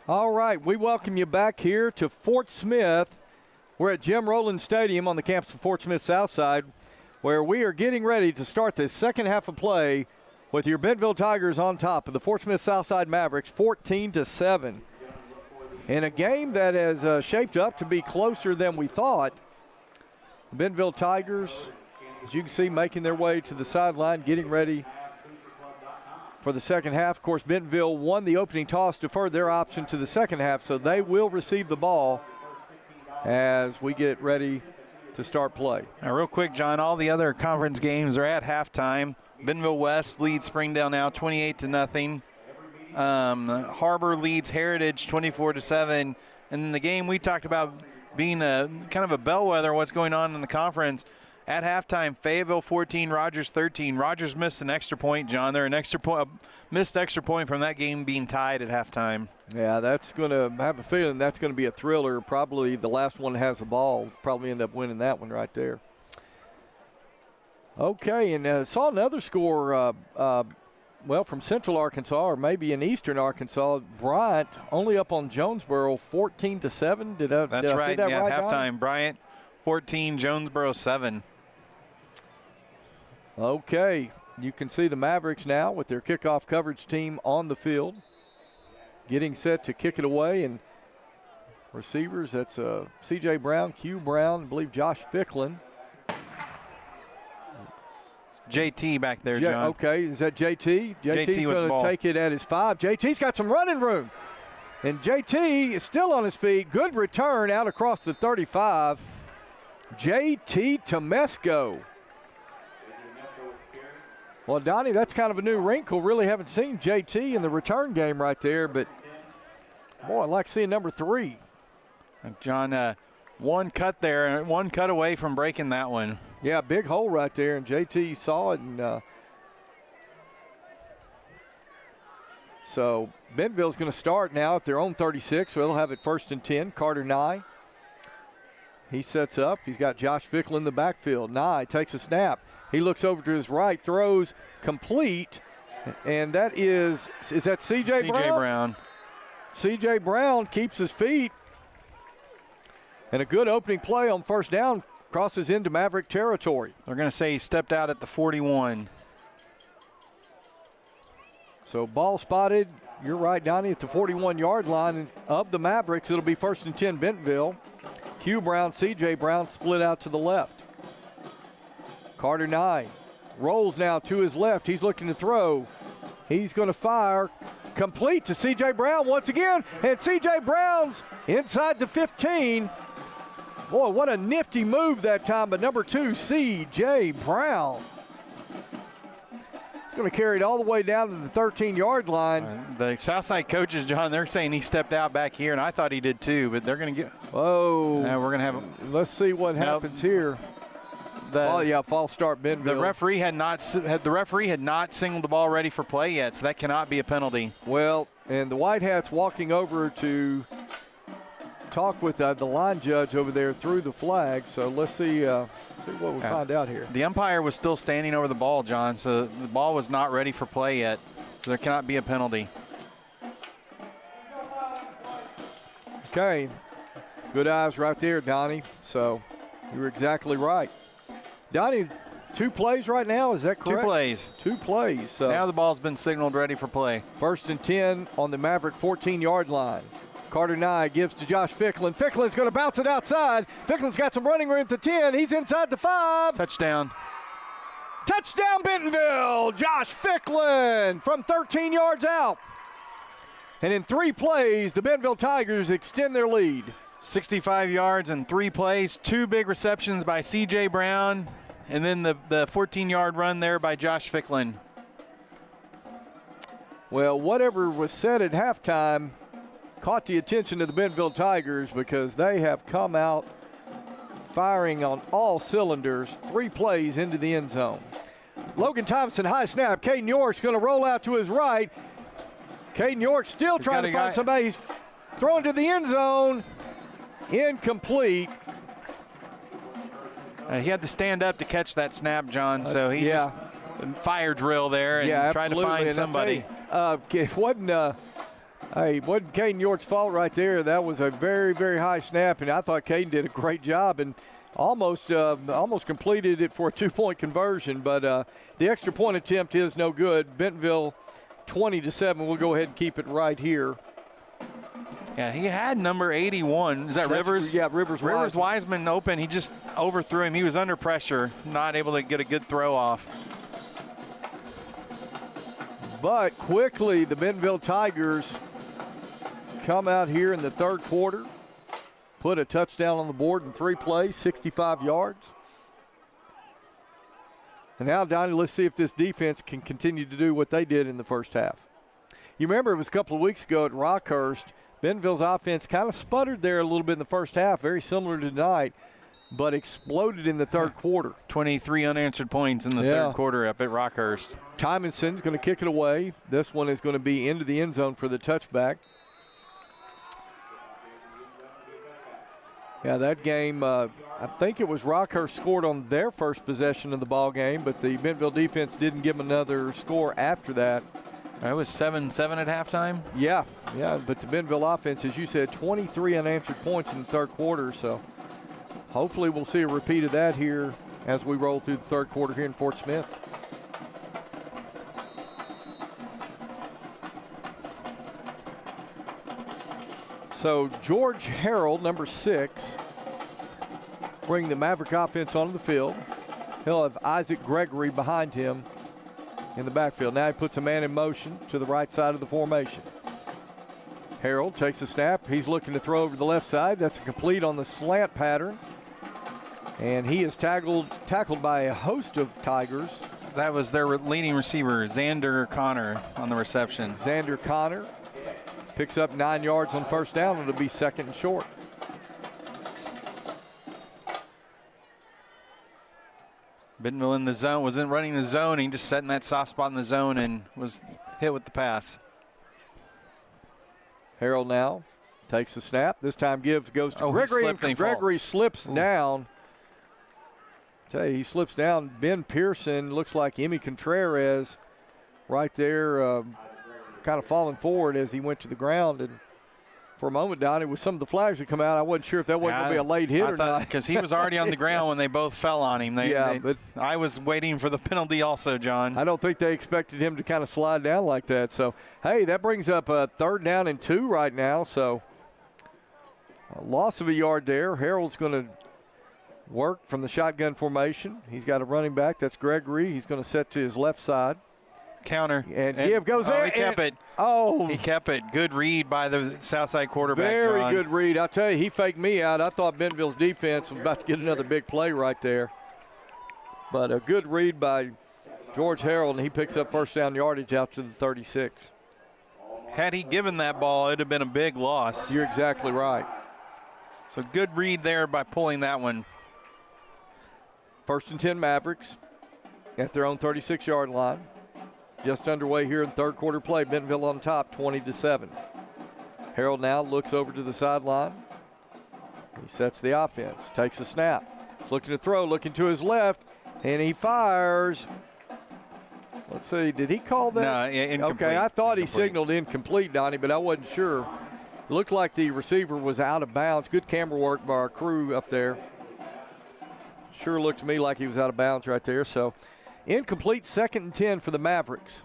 All right, we welcome you back here to Fort Smith. We're at Jim Rowland Stadium on the campus of Fort Smith Southside, where we are getting ready to start the second half of play with your Bentonville Tigers on top of the Fort Smith Southside Mavericks, 14-7. In a game that has shaped up to be closer than we thought, the Bentonville Tigers, as you can see, making their way to the sideline, getting ready for the second half. Of course, Bentonville won the opening toss, deferred their option to the second half, so they will receive the ball as we get ready to start play. Now, real quick, John, all the other conference games are at halftime. Bentonville West leads Springdale now 28-0. Harbor leads Heritage 24-7. And then the game we talked about being a kind of a bellwether what's going on in the conference. At halftime, Fayetteville 14, Rogers 13. Rogers missed an extra point, John. They're an extra point, missed extra point from that game being tied at halftime. Yeah, that's going to have a feeling that's going to be a thriller. Probably the last one that has the ball probably end up winning that one right there. Okay, and saw another score, well, from Central Arkansas or maybe in Eastern Arkansas. Bryant only up on Jonesboro 14-7. Did I That's say right. that yeah, right, halftime. Don? Bryant 14, Jonesboro 7. Okay, you can see the Mavericks now with their kickoff coverage team on the field, getting set to kick it away. And receivers, that's C.J. Brown, Q. Brown, I believe Josh Ficklin. It's JT back there, John. Okay, is that JT? JT's JT with the going ball. to take it at his 5. JT's got some running room. And JT is still on his feet. Good return out across the 35. JT Temesco. Well, Donnie, that's kind of a new wrinkle. Really haven't seen JT in the return game right there, but boy, I like seeing number 3. John, one cut there, one cut away from breaking that one. Yeah, big hole right there, and JT saw it. And so Bentonville's going to start now at their own 36, so they'll have it 1st and 10. Carter Nye. He sets up. He's got Josh Fickle in the backfield. Nye takes a snap. He looks over to his right, throws complete, and that is that C.J. Brown? C.J. Brown. C.J. Brown keeps his feet. And a good opening play on 1st down crosses into Maverick territory. They're going to say he stepped out at the 41. So ball spotted, you're right, Donnie, at the 41-yard line of the Mavericks. It'll be 1st and 10 Bentonville. Q Brown, C.J. Brown split out to the left. Carter Nye rolls now to his left. He's looking to throw. He's going to fire. Complete to C.J. Brown once again. And C.J. Brown's inside the 15. Boy, what a nifty move that time. But number 2, C.J. Brown. He's going to carry it all the way down to the 13-yard line. The Southside coaches, John, they're saying he stepped out back here, and I thought he did too, but they're going to get. Whoa. We're going to have. Let's see what happens here. False start Bentonville. The referee had not signaled the ball ready for play yet, so that cannot be a penalty. Well, and the White Hats walking over to talk with the line judge over there through the flag. So let's see what we find out here. The umpire was still standing over the ball, John, so the ball was not ready for play yet, so there cannot be a penalty. Okay, good eyes right there, Donnie. So you were exactly right. Donnie, 2 plays right now, is that correct? 2 plays. 2 plays. So now the ball's been signaled ready for play. 1st and 10 on the Maverick 14-yard line. Carter Nye gives to Josh Ficklin. Ficklin's going to bounce it outside. Ficklin's got some running room to 10. He's inside the 5. Touchdown. Touchdown Bentonville. Josh Ficklin from 13 yards out. And in 3 plays, the Bentonville Tigers extend their lead. 65 yards and 3 plays, 2 big receptions by C.J. Brown, and then the 14-yard run there by Josh Ficklin. Well, whatever was said at halftime caught the attention of the Bentonville Tigers because they have come out firing on all cylinders, 3 plays into the end zone. Logan Thompson, high snap. Caden York's going to roll out to his right. Caden York still trying to find somebody. He's throwing to the end zone. Incomplete. He had to stand up to catch that snap, John, so he just fire drill there and tried to find somebody. It wasn't Caden York's fault right there. That was a very, very high snap, and I thought Caden did a great job and almost completed it for a 2-point conversion, but the extra point attempt is no good. Bentonville 20-7. We'll go ahead and keep it right here. Yeah, he had number 81. Is that Rivers? Yeah, Rivers Wiseman open. He just overthrew him. He was under pressure, not able to get a good throw off. But quickly, the Bentonville Tigers come out here in the 3rd quarter, put a touchdown on the board in 3 plays, 65 yards. And now, Donnie, let's see if this defense can continue to do what they did in the first half. You remember it was a couple of weeks ago at Rockhurst, Bentonville's offense kind of sputtered there a little bit in the first half, very similar to tonight, but exploded in the 3rd quarter. 23 unanswered points in the 3rd quarter up at Rockhurst. Tymonson's going to kick it away. This one is going to be into the end zone for the touchback. Yeah, that game, I think it was Rockhurst scored on their first possession of the ball game, but the Bentonville defense didn't give them another score after that. It was 7-7 at halftime? Yeah, but the Bentonville offense, as you said, 23 unanswered points in the 3rd quarter, so hopefully we'll see a repeat of that here as we roll through the 3rd quarter here in Fort Smith. So George Harrell, number 6, bring the Maverick offense onto the field. He'll have Isaac Gregory behind him in the backfield. Now he puts a man in motion to the right side of the formation. Harold takes a snap. He's looking to throw over to the left side. That's a complete on the slant pattern. And he is tackled by a host of Tigers. That was their leading receiver, Xander Connor, on the reception. Xander Connor picks up 9 yards on first down. It'll be second and short. Bentonville in the zone, wasn't running the zone. He just sat in that soft spot in the zone and was hit with the pass. Harold now takes the snap. This time goes to Gregory. And Gregory slips down. Tell you, he slips down. Ben Pearson looks like Emmy Contreras right there, kind of falling forward as he went to the ground. And for a moment, Donnie, with some of the flags that come out, I wasn't sure if that wasn't going to be a late hit or not. Because he was already on the ground when they both fell on him. But I was waiting for the penalty also, John. I don't think they expected him to kind of slide down like that. So, hey, that brings up a 3rd down and 2 right now. So, a loss of a yard there. Harold's going to work from the shotgun formation. He's got a running back. That's Gregory. He's going to set to his left side. Counter. And give goes there. He kept it. He kept it. Good read by the Southside quarterback, Very John. good read. I'll tell you, he faked me out. I thought Bentonville's defense was about to get another big play right there. But a good read by George Harold, and he picks up first down yardage out to the 36. Had he given that ball, it would have been a big loss. You're exactly right. So good read there by pulling that one. 1st and 10 Mavericks at their own 36-yard line. Just underway here in third quarter play. Bentonville on top, 20-7. Harold now looks over to the sideline. He sets the offense, takes a snap. Looking to throw, looking to his left, and he fires. Let's see, did he call that? No, incomplete. Okay, I thought he signaled incomplete, Donnie, but I wasn't sure. It looked like the receiver was out of bounds. Good camera work by our crew up there. Sure looked to me like he was out of bounds right there. So incomplete, 2nd and 10 for the Mavericks.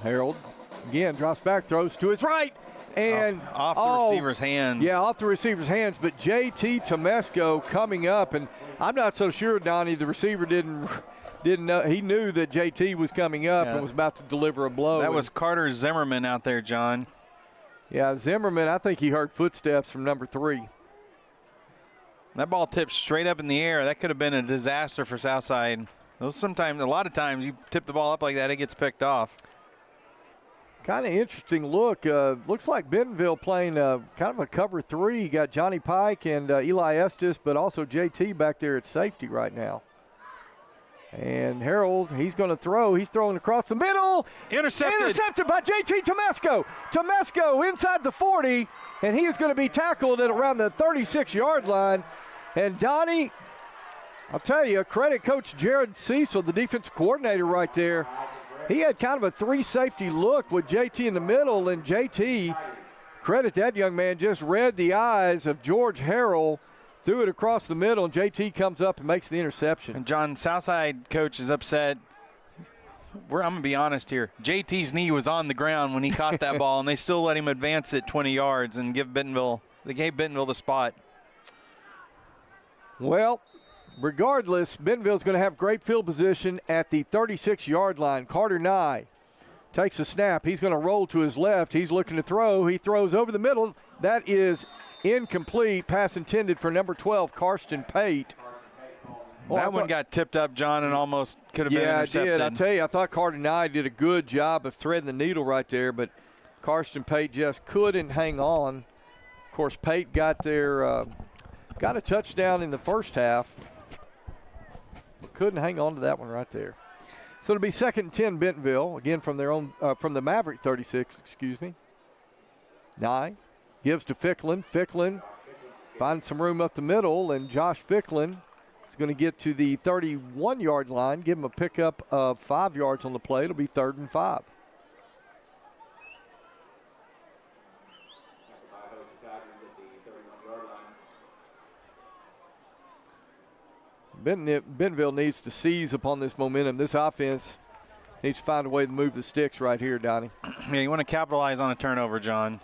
Harold again drops back, throws to his right. And off the receiver's hands. Yeah, off the receiver's hands. But J.T. Tomesco coming up, and I'm not so sure, Donnie, the receiver didn't know. He knew that J.T. was coming up and was about to deliver a blow. That was Carter Zimmerman out there, John. Yeah, Zimmerman, I think he heard footsteps from number 3. That ball tipped straight up in the air. That could have been a disaster for Southside. A lot of times you tip the ball up like that, it gets picked off. Kind of interesting look. Looks like Bentonville playing kind of a cover 3. You got Johnny Pike and Eli Estes, but also JT back there at safety right now. And Harold, he's going to throw. He's throwing across the middle. Intercepted by JT Tomesco. Tomesco inside the 40, and he is going to be tackled at around the 36-yard line. And Donnie, I'll tell you, credit Coach Jared Cecil, the defensive coordinator right there. He had kind of a 3-safety look with JT in the middle, and JT, credit that young man, just read the eyes of George Harold, threw it across the middle, and JT comes up and makes the interception. And John, Southside coach is upset. I'm going to be honest here. JT's knee was on the ground when he caught that ball, and they still let him advance it 20 yards and gave Bentonville the spot. Well, regardless, Bentonville's going to have great field position at the 36-yard line. Carter Nye takes a snap. He's going to roll to his left. He's looking to throw. He throws over the middle. That is incomplete. Pass intended for number 12, Karsten Pate. That one got tipped up, John, and almost could have been intercepted. Yeah, it did. I tell you, I thought Carter Nye did a good job of threading the needle right there, but Karsten Pate just couldn't hang on. Of course, Pate got a touchdown in the first half. Couldn't hang on to that one right there. So it'll be 2nd and 10 Bentonville, again from their own, from the Maverick 36, excuse me. Nye gives to Ficklin. Ficklin finds some room up the middle, and Josh Ficklin is going to get to the 31-yard line, give him a pickup of 5 yards on the play. It'll be 3rd and 5. Bentonville needs to seize upon this momentum. This offense needs to find a way to move the sticks right here, Donnie. Yeah, you want to capitalize on a turnover, John.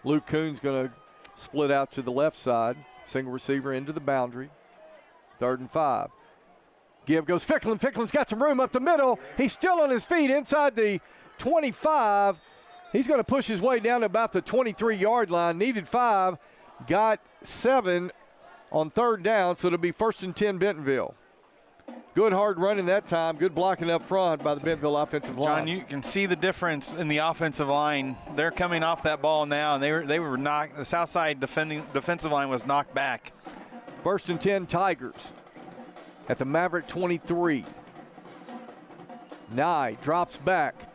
Luke Coon's going to split out to the left side. Single receiver into the boundary. 3rd and 5. Give goes Ficklin. Ficklin's got some room up the middle. He's still on his feet inside the 25. He's going to push his way down to about the 23-yard line. Needed 5, got 7 on 3rd down, so it'll be 1st and 10 Bentonville. Good hard running that time. Good blocking up front by the Bentonville offensive line. John, you can see the difference in the offensive line. They're coming off that ball now, and they were knocked. The Southside defensive line was knocked back. 1st and 10 Tigers at the Maverick 23. Nye drops back.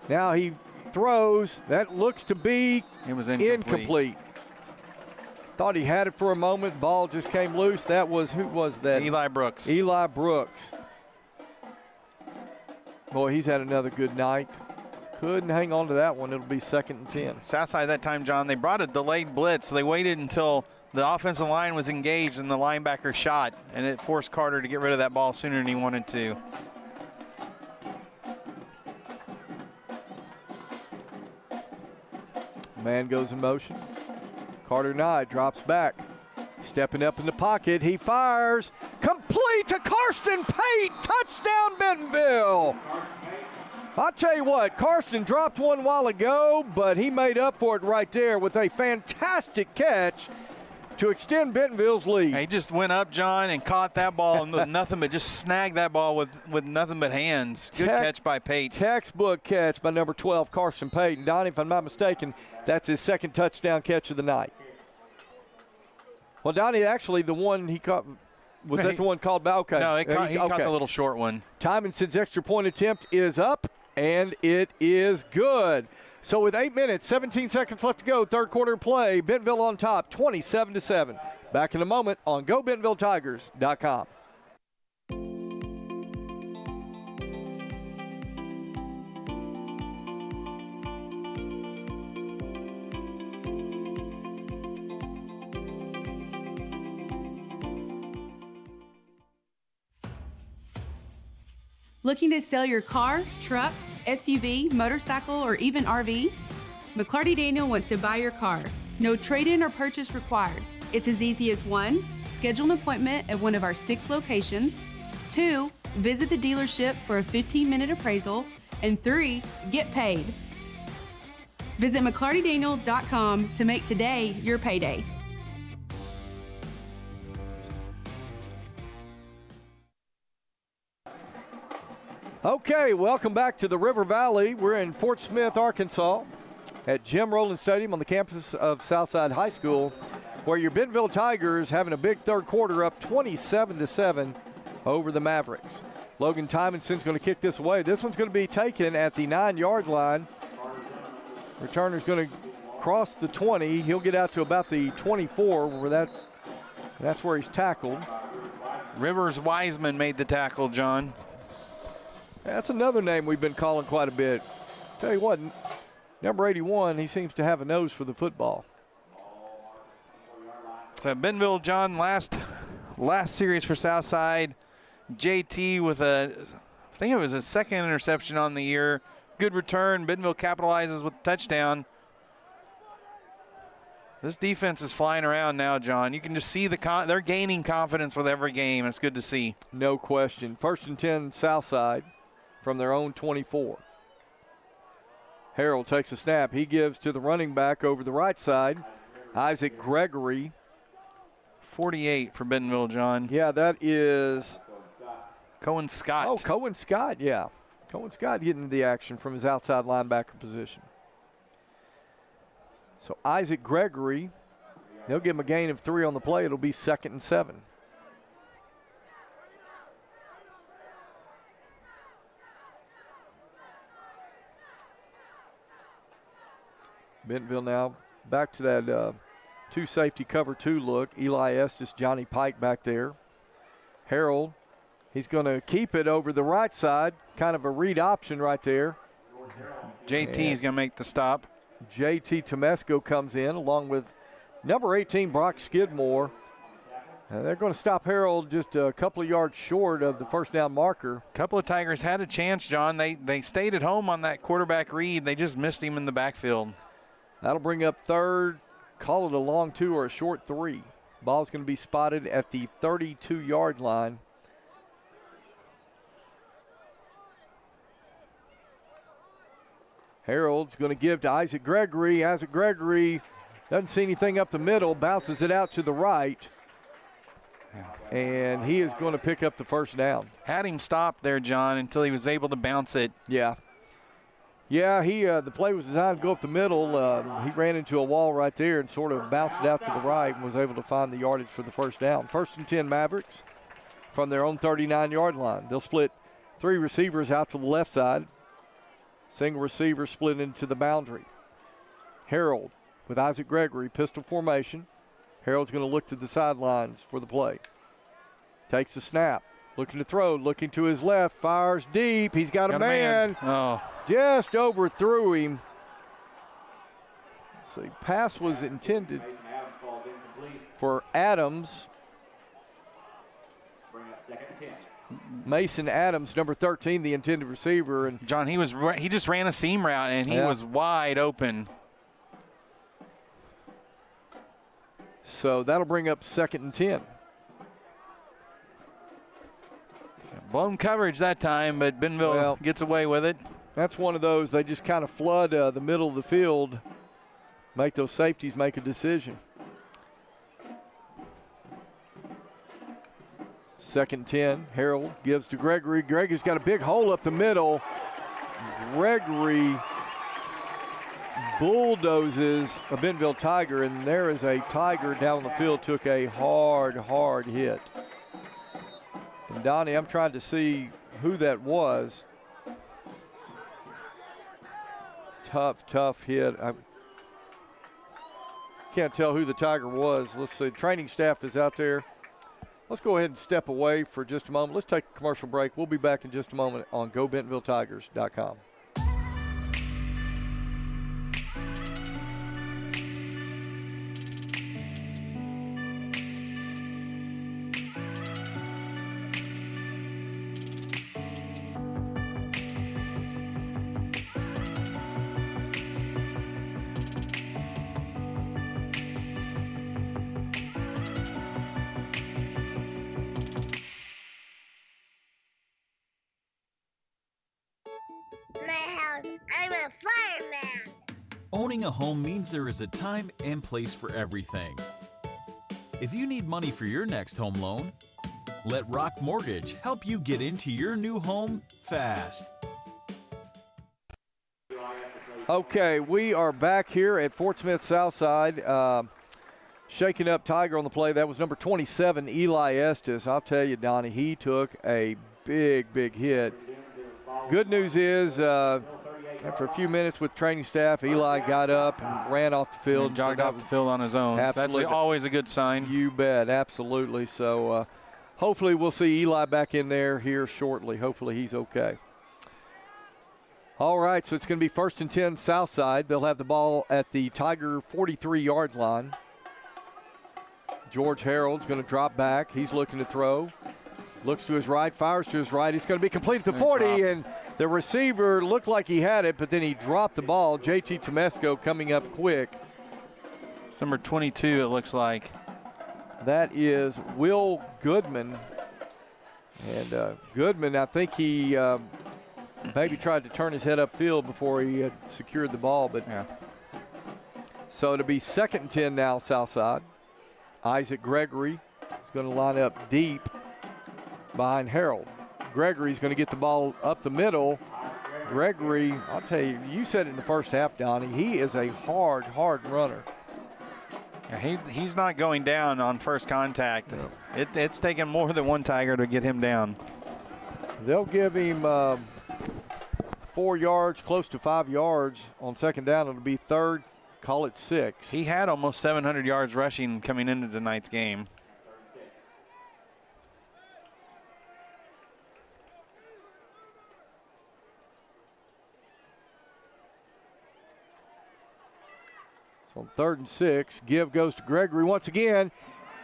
Now he throws. That looks to be incomplete. Thought he had it for a moment. Ball just came loose. Who was that? Eli Brooks. Eli Brooks. Boy, he's had another good night. Couldn't hang on to that one. It'll be 2nd and 10. Southside that time, John, they brought a delayed blitz, so they waited until the offensive line was engaged and the linebacker shot, and it forced Carter to get rid of that ball sooner than he wanted to. Man goes in motion. Carter Nye drops back. Stepping up in the pocket. He fires. Complete to Karsten Pate. Touchdown, Bentonville. I'll tell you what, Karsten dropped one while ago, but he made up for it right there with a fantastic catch to extend Bentonville's lead. He just went up, John, and caught that ball and nothing but just snagged that ball with nothing but hands. Good catch by Pate. Textbook catch by number 12, Karsten Pate. And Donnie, if I'm not mistaken, that's his 2nd touchdown catch of the night. Well, Donnie, actually the one he caught, was that the one called by? Okay. No, he caught the little short one. Tymonson's extra point attempt is up, and it is good. So with 8 minutes, 17 seconds left to go, 3rd quarter play, Bentonville on top, 27-7. Back in a moment on GoBentonvilleTigers.com. Looking to sell your car, truck, SUV, motorcycle, or even RV? McClarty Daniel wants to buy your car. No trade-in or purchase required. It's as easy as 1, schedule an appointment at one of our 6 locations, 2, visit the dealership for a 15-minute appraisal, and 3, get paid. Visit McClartyDaniel.com to make today your payday. Okay, welcome back to the River Valley. We're in Fort Smith, Arkansas, at Jim Rowland Stadium on the campus of Southside High School, where your Bentonville Tigers having a big 3rd quarter up 27-7 over the Mavericks. Logan Tymonson's going to kick this away. This one's going to be taken at the 9-yard line. Returner's going to cross the 20. He'll get out to about the 24, where that's where he's tackled. Rivers Wiseman made the tackle, John. That's another name we've been calling quite a bit. Tell you what, number 81, he seems to have a nose for the football. So Bentonville, John, last series for Southside. JT with I think it was his 2nd interception on the year. Good return. Bentonville capitalizes with a touchdown. This defense is flying around now, John. You can just see they're gaining confidence with every game. It's good to see. No question. 1st and 10 Southside from their own 24. Harrell takes a snap. He gives to the running back over the right side, Isaac Gregory. 48 for Bentonville, John. Yeah, that is Cohen Scott. Oh, Cohen Scott, yeah. Cohen Scott getting the action from his outside linebacker position. So Isaac Gregory, they'll give him a gain of 3 on the play. It'll be 2nd and 7. Bentonville now back to that 2 safety cover 2 look. Eli Estes, Johnny Pike back there. Harold, he's going to keep it over the right side. Kind of a read option right there. JT is going to make the stop. JT Tomesco comes in along with number 18, Brock Skidmore. They're going to stop Harold just a couple of yards short of the 1st down marker. A couple of Tigers had a chance, John. They stayed at home on that quarterback read. They just missed him in the backfield. That'll bring up third. Call it a long 2 or a short 3. Ball's going to be spotted at the 32-yard line. Harold's going to give to Isaac Gregory. Isaac Gregory doesn't see anything up the middle, bounces it out to the right. And he is going to pick up the first down. Had him stopped there, John, until he was able to bounce it. Yeah. Yeah, the play was designed to go up the middle. He ran into a wall right there and sort of bounced it out to the right and was able to find the yardage for the first down. 1st and 10 Mavericks from their own 39-yard line. They'll split 3 receivers out to the left side. Single receiver split into the boundary. Harold with Isaac Gregory, pistol formation. Harold's going to look to the sidelines for the play. Takes the snap, looking to throw, looking to his left, fires deep. He's got a man. Oh. Just overthrew him. So pass was intended for Adams. Mason Adams, number 13, the intended receiver. And John, he just ran a seam route, and he was wide open. So that'll bring up 2nd and 10. Blown coverage that time, but Bentonville gets away with it. That's one of those, they just kind of flood the middle of the field, make those safeties make a decision. 2nd and 10, Harold gives to Gregory. Gregory's got a big hole up the middle. Gregory bulldozes a Bentonville Tiger, and there is a Tiger down the field, took a hard hit. And Donnie, I'm trying to see who that was. Tough hit. I can't tell who the Tiger was. Let's see, training staff is out there. Let's go ahead and step away for just a moment. Let's take a commercial break. We'll be back in just a moment on GoBentonvilleTigers.com. I'm a fireman. Owning a home means there is a time and place for everything. If you need money for your next home loan, let Rock Mortgage help you get into your new home fast. Okay, we are back here at Fort Smith Southside. Shaking up Tiger on the play. That was number 27, Eli Estes. I'll tell you, Donnie, he took a big hit. Good news is, after a few minutes with training staff, Eli got up and ran off the field. And jogged off the field on his own. Absolutely. That's always a good sign. You bet, absolutely. So hopefully we'll see Eli back in there here shortly. Hopefully he's okay. All right, so it's going to be 1st and 10 Southside. They'll have the ball at the Tiger 43-yard line. George Harold's going to drop back. He's looking to throw. Looks to his right, fires to his right. It's going to be complete at the 40, and the receiver looked like he had it, but then he dropped the ball. JT Tomesco coming up quick. It's number 22, it looks like. That is Will Goodman. And Goodman, I think he maybe tried to turn his head upfield before he had secured the ball. But yeah. So it'll be 2nd and 10 now, Southside. Isaac Gregory is going to line up deep behind Harold. Gregory's going to get the ball up the middle. Gregory, I'll tell you, you said it in the first half, Donnie, he is a hard runner. Yeah, he's not going down on first contact. No. It's taken more than one Tiger to get him down. They'll give him 4 yards, close to 5 yards on 2nd down. It'll be 3rd, call it 6. He had almost 700 yards rushing coming into tonight's game. So on 3rd and 6, give goes to Gregory once again.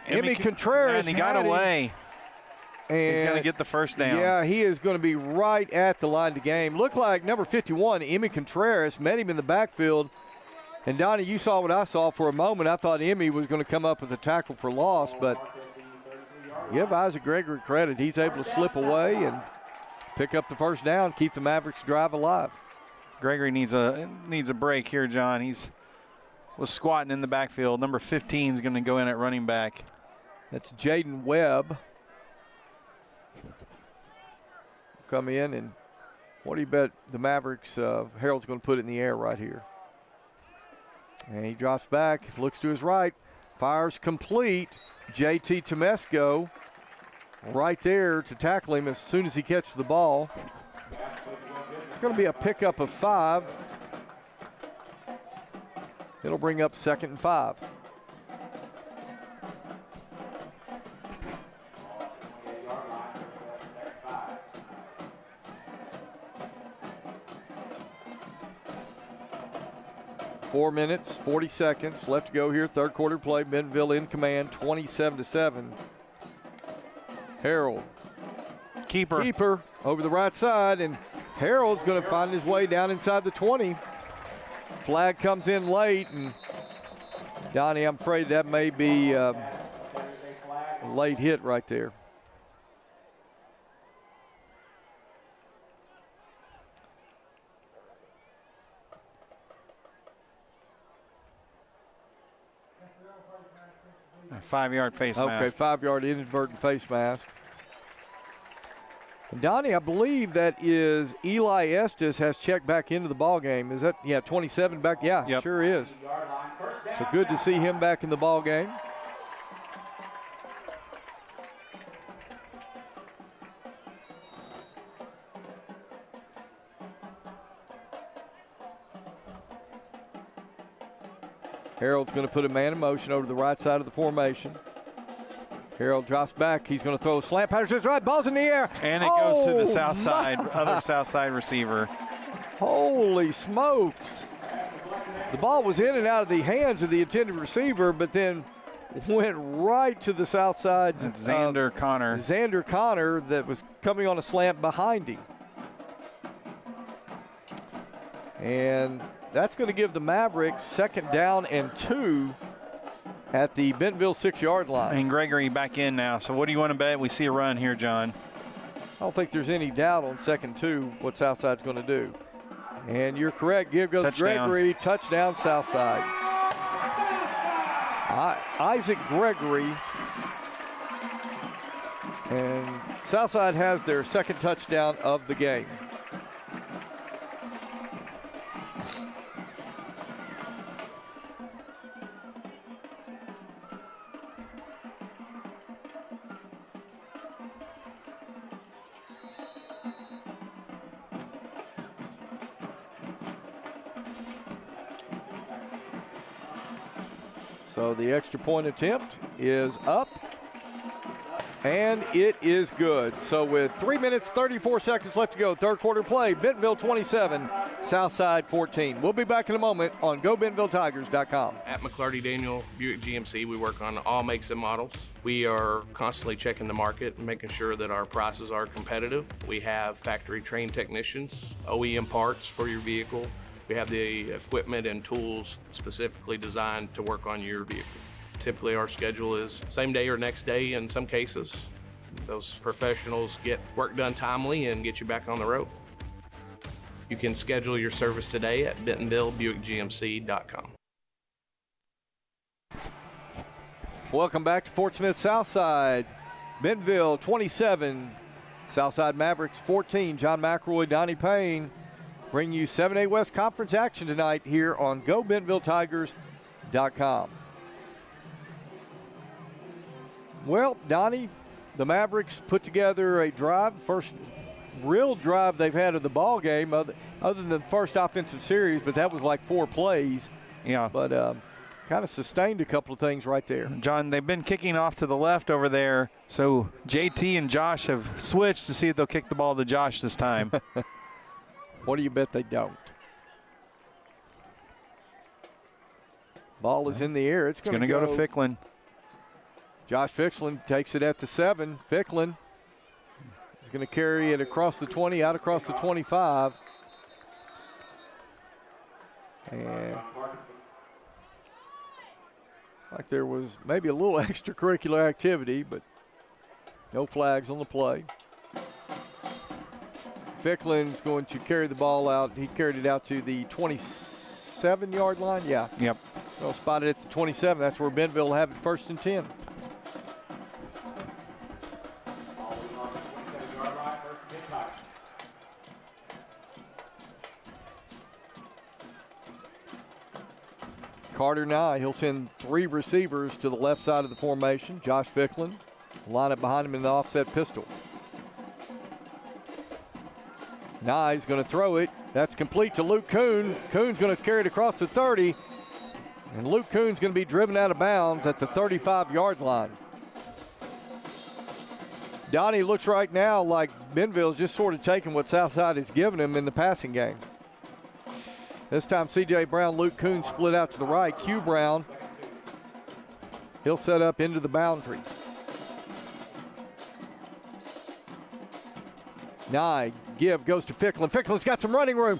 Emmy Contreras, and he got away. And he's going to get the first down. Yeah, he is going to be right at the line to game. Looked like number 51, Emmy Contreras, met him in the backfield, And, Donnie, you saw what I saw for a moment. I thought Emmy was going to come up with a tackle for loss, but give Isaac Gregory credit. He's able to slip away and pick up the first down, keep the Mavericks drive alive. Gregory needs a break here, John. Was squatting in the backfield. Number 15 is going to go in at running back. That's Jaden Webb. Come in, and what do you bet the Mavericks, Harold's going to put it in the air right here. And he drops back, looks to his right, fires complete. JT Temesco right there to tackle him as soon as he catches the ball. It's going to be a pickup of 5. It'll bring up 2nd and 5. Four minutes, 40 seconds left to go here. Third quarter play. Bentonville in command, 27-7. Harold. Keeper over the right side, and Harold's going to find his way down inside the 20. Flag comes in late, and Donnie, I'm afraid that may be a late hit right there. A 5-yard face mask. Okay, 5-yard inadvertent face mask. And Donnie, I believe that is Eli Estes has checked back into the ball game. Is that, 27 back? Yeah, yep. Sure is. So good to see him back in the ball game. Harold's going to put a man in motion over to the right side of the formation. Harold drops back. He's going to throw a slant pattern to his right. Ball's in the air. And it goes to the south side, other south side receiver. Holy smokes. The ball was in and out of the hands of the intended receiver, but then went right to the south side. It's Xander Connor. Xander Connor that was coming on a slant behind him. And that's going to give the Mavericks 2nd down and 2 at the Bentonville 6-yard line. And Gregory back in now. So what do you want to bet? We see a run here, John. I don't think there's any doubt on 2nd 2 what Southside's going to do. And you're correct. Give goes touchdown. Gregory. Touchdown, Southside. Isaac Gregory. And Southside has their 2nd touchdown of the game. So the extra point attempt is up, and it is good. So with 3 minutes, 34 seconds left to go, third quarter play, Bentonville 27, Southside 14. We'll be back in a moment on GoBentonvilleTigers.com. At McClarty Daniel Buick GMC, we work on all makes and models. We are constantly checking the market and making sure that our prices are competitive. We have factory trained technicians, OEM parts for your vehicle. We have the equipment and tools specifically designed to work on your vehicle. Typically our schedule is same day or next day in some cases. Those professionals get work done timely and get you back on the road. You can schedule your service today at BentonvilleBuickGMC.com. Welcome back to Fort Smith Southside. Bentonville 27, Southside Mavericks 14. John McElroy, Donnie Payne bring you 7A West Conference action tonight here on GoBentonvilleTigers.com. Well, Donnie, the Mavericks put together a drive, first real drive they've had of the ball game, other than the first offensive series, but that was like 4 plays. Yeah. But kind of sustained a couple of things right there. John, they've been kicking off to the left over there, so JT and Josh have switched to see if they'll kick the ball to Josh this time. What do you bet they don't? Ball is in the air. It's going to go to Ficklin. Josh Ficklin takes it at the 7. Ficklin is going to carry it across the 20, out across the 25. And Like there was maybe a little extracurricular activity, but no flags on the play. Ficklen's going to carry the ball out. He carried it out to the 27-yard line. Yeah. Yep. Well, spotted at the 27. That's where Bentonville will have it 1st and 10. Carter Nye, he'll send 3 receivers to the left side of the formation. Josh Ficklen will line up behind him in the offset pistol. Nye's going to throw it. That's complete to Luke Kuhn. Kuhn's going to carry it across the 30. And Luke Kuhn's going to be driven out of bounds at the 35-yard line. Donnie looks right now like Bentonville's just sort of taking what Southside has given him in the passing game. This time C.J. Brown, Luke Kuhn split out to the right. Q Brown, he'll set up into the boundary. Nye, goes to Ficklen. Ficklen's got some running room.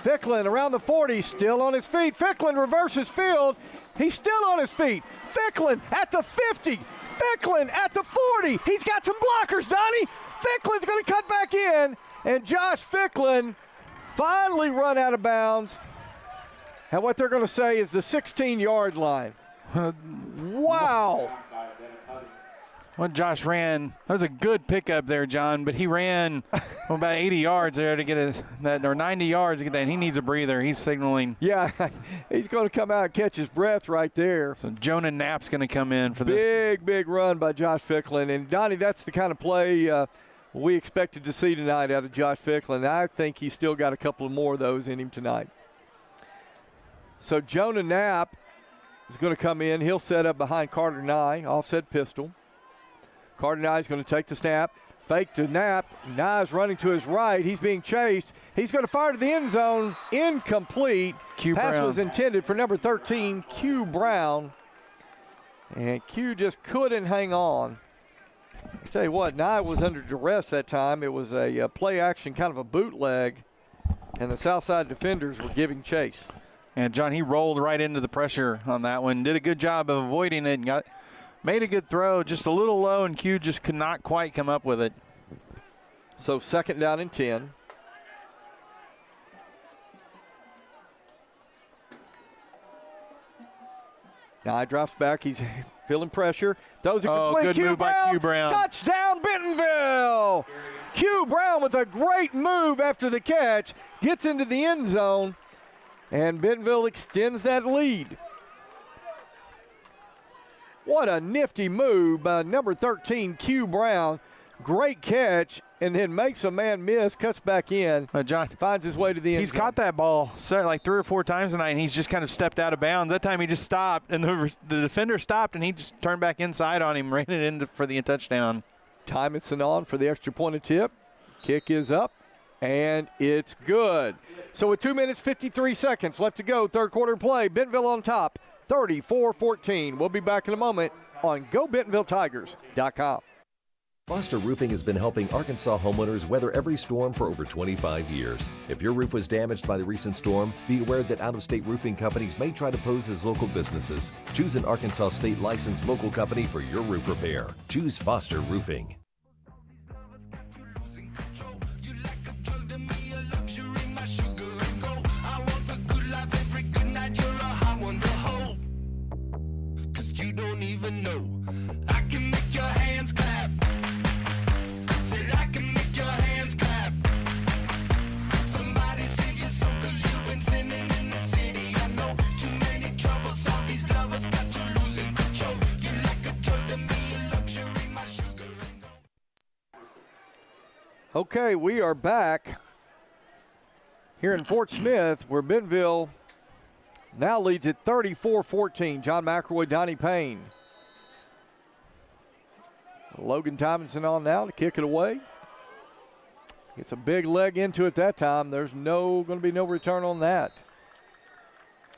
Ficklen around the 40, still on his feet. Ficklen reverses field. He's still on his feet. Ficklen at the 50. Ficklen at the 40. He's got some blockers, Donnie. Ficklen's going to cut back in, and Josh Ficklen finally run out of bounds. And what they're going to say is the 16-yard line. Wow. Well, Josh ran. That was a good pickup there, John, but he ran about 80 yards there to get that, or 90 yards to get that. And he needs a breather. He's signaling. Yeah, he's going to come out and catch his breath right there. So Jonah Knapp's going to come in for this. Big run by Josh Ficklen. And, Donnie, that's the kind of play we expected to see tonight out of Josh Ficklen. I think he's still got a couple more of those in him tonight. So Jonah Knapp is going to come in. He'll set up behind Carter Nye, offset pistol. Carter Nye is going to take the snap. Fake to Knapp. Nye's running to his right. He's being chased. He's going to fire to the end zone. Incomplete. Pass was intended for number 13, Q Brown. And Q just couldn't hang on. I'll tell you what, Nye was under duress that time. It was a play action, kind of a bootleg, and the Southside defenders were giving chase. And, John, he rolled right into the pressure on that one. Did a good job of avoiding it and made a good throw, just a little low, and Q just could not quite come up with it. So 2nd down and 10. Nye drops back. He's feeling pressure. Throws it complete. Good move by Q Brown. Touchdown, Bentonville. Q Brown with a great move after the catch. Gets into the end zone, and Bentonville extends that lead. What a nifty move by number 13, Q Brown. Great catch, and then makes a man miss, cuts back in. John finds his way to the end He's zone. caught that ball like 3 or 4 times tonight, and he's just kind of stepped out of bounds. That time he just stopped, and the defender stopped, and he just turned back inside on him, ran it in for the touchdown. Tymonson on for the extra point tip. Kick is up, and it's good. So with 2 minutes, 53 seconds left to go, third quarter play, Bentonville on top, 34-14. We'll be back in a moment on GoBentonvilleTigers.com. Foster Roofing has been helping Arkansas homeowners weather every storm for over 25 years. If your roof was damaged by the recent storm, be aware that out-of-state roofing companies may try to pose as local businesses. Choose an Arkansas state licensed local company for your roof repair. Choose Foster Roofing. You don't even know. I can make your hands clap. Said I can make your hands clap. Somebody save your soul, 'cause you've been sinning in the city. I know too many troubles. All these lovers got you losing control. You like a drug to me, a luxury, my sugar and gold. Okay, we are back here in Fort Smith, where Bentonville now leads at 34-14. John McElroy, Donnie Payne. Logan Tymonson on now to kick it away. Gets a big leg into it that time. There's going to be no return on that.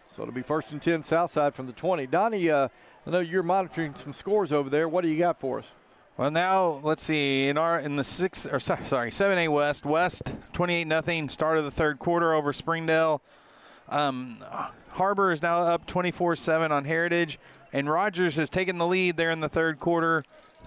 So it'll be 1st and 10 Southside from the 20. Donnie, I know you're monitoring some scores over there. What do you got for us? Well, now let's see. In the 7A West 28-0 start of the third quarter over Springdale. Harbor is now up 24-7 on Heritage. And Rogers has taken the lead there in the third quarter,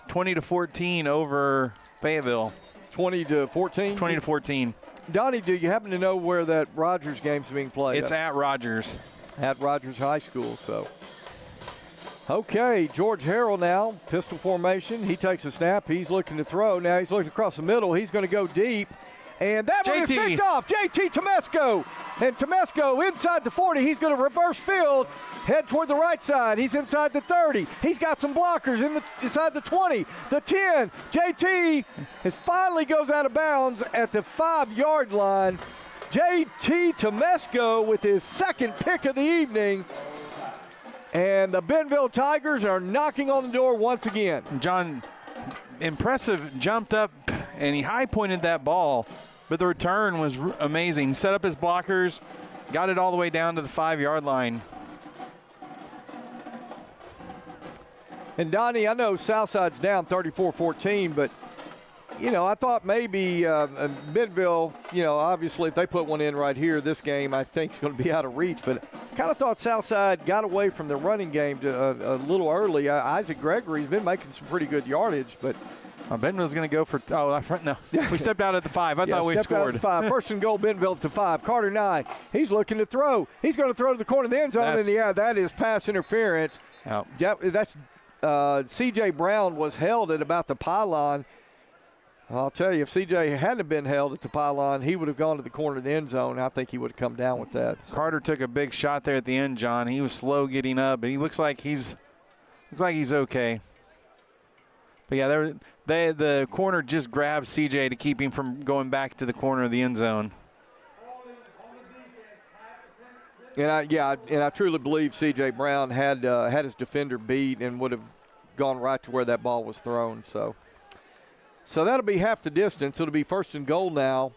20-14 over Fayetteville. 20-14? 20-14. Donnie, do you happen to know where that Rogers game's being played? It's at Rogers. At Rogers High School, so. Okay, George Harrell now, pistol formation. He takes a snap. He's looking to throw. Now he's looking across the middle. He's going to go deep. And that one is picked off. JT Tomesco. And Tomesco inside the 40. He's going to reverse field, head toward the right side. He's inside the 30. He's got some blockers inside the 20, the 10. JT finally goes out of bounds at the 5-yard line. JT Tomesco with his second pick of the evening. And the Bentonville Tigers are knocking on the door once again. John, impressive, jumped up, and he high-pointed that ball, but the return was amazing. Set up his blockers, got it all the way down to the 5-yard line. And, Donnie, I know Southside's down 34-14, but, you know, I thought maybe Bentonville, you know, obviously if they put one in right here, this game I think is going to be out of reach. But kind of thought Southside got away from the running game a little early. Isaac Gregory's been making some pretty good yardage, but Bentonville's going to go for no. We stepped out at the 5. I thought we stepped scored. Out at the 5. First and goal, Bentonville to 5. Carter Nye, he's looking to throw. He's going to throw to the corner of the end zone, and that is pass interference. Oh. That's C.J. Brown was held at about the pylon. I'll tell you, if C.J. hadn't been held at the pylon, he would have gone to the corner of the end zone. I think he would have come down with that. So. Carter took a big shot there at the end, John. He was slow getting up, but he looks like he's okay. But yeah, the corner just grabbed C.J. to keep him from going back to the corner of the end zone. And I truly believe C.J. Brown had his defender beat and would have gone right to where that ball was thrown. So that'll be half the distance. It'll be first and goal now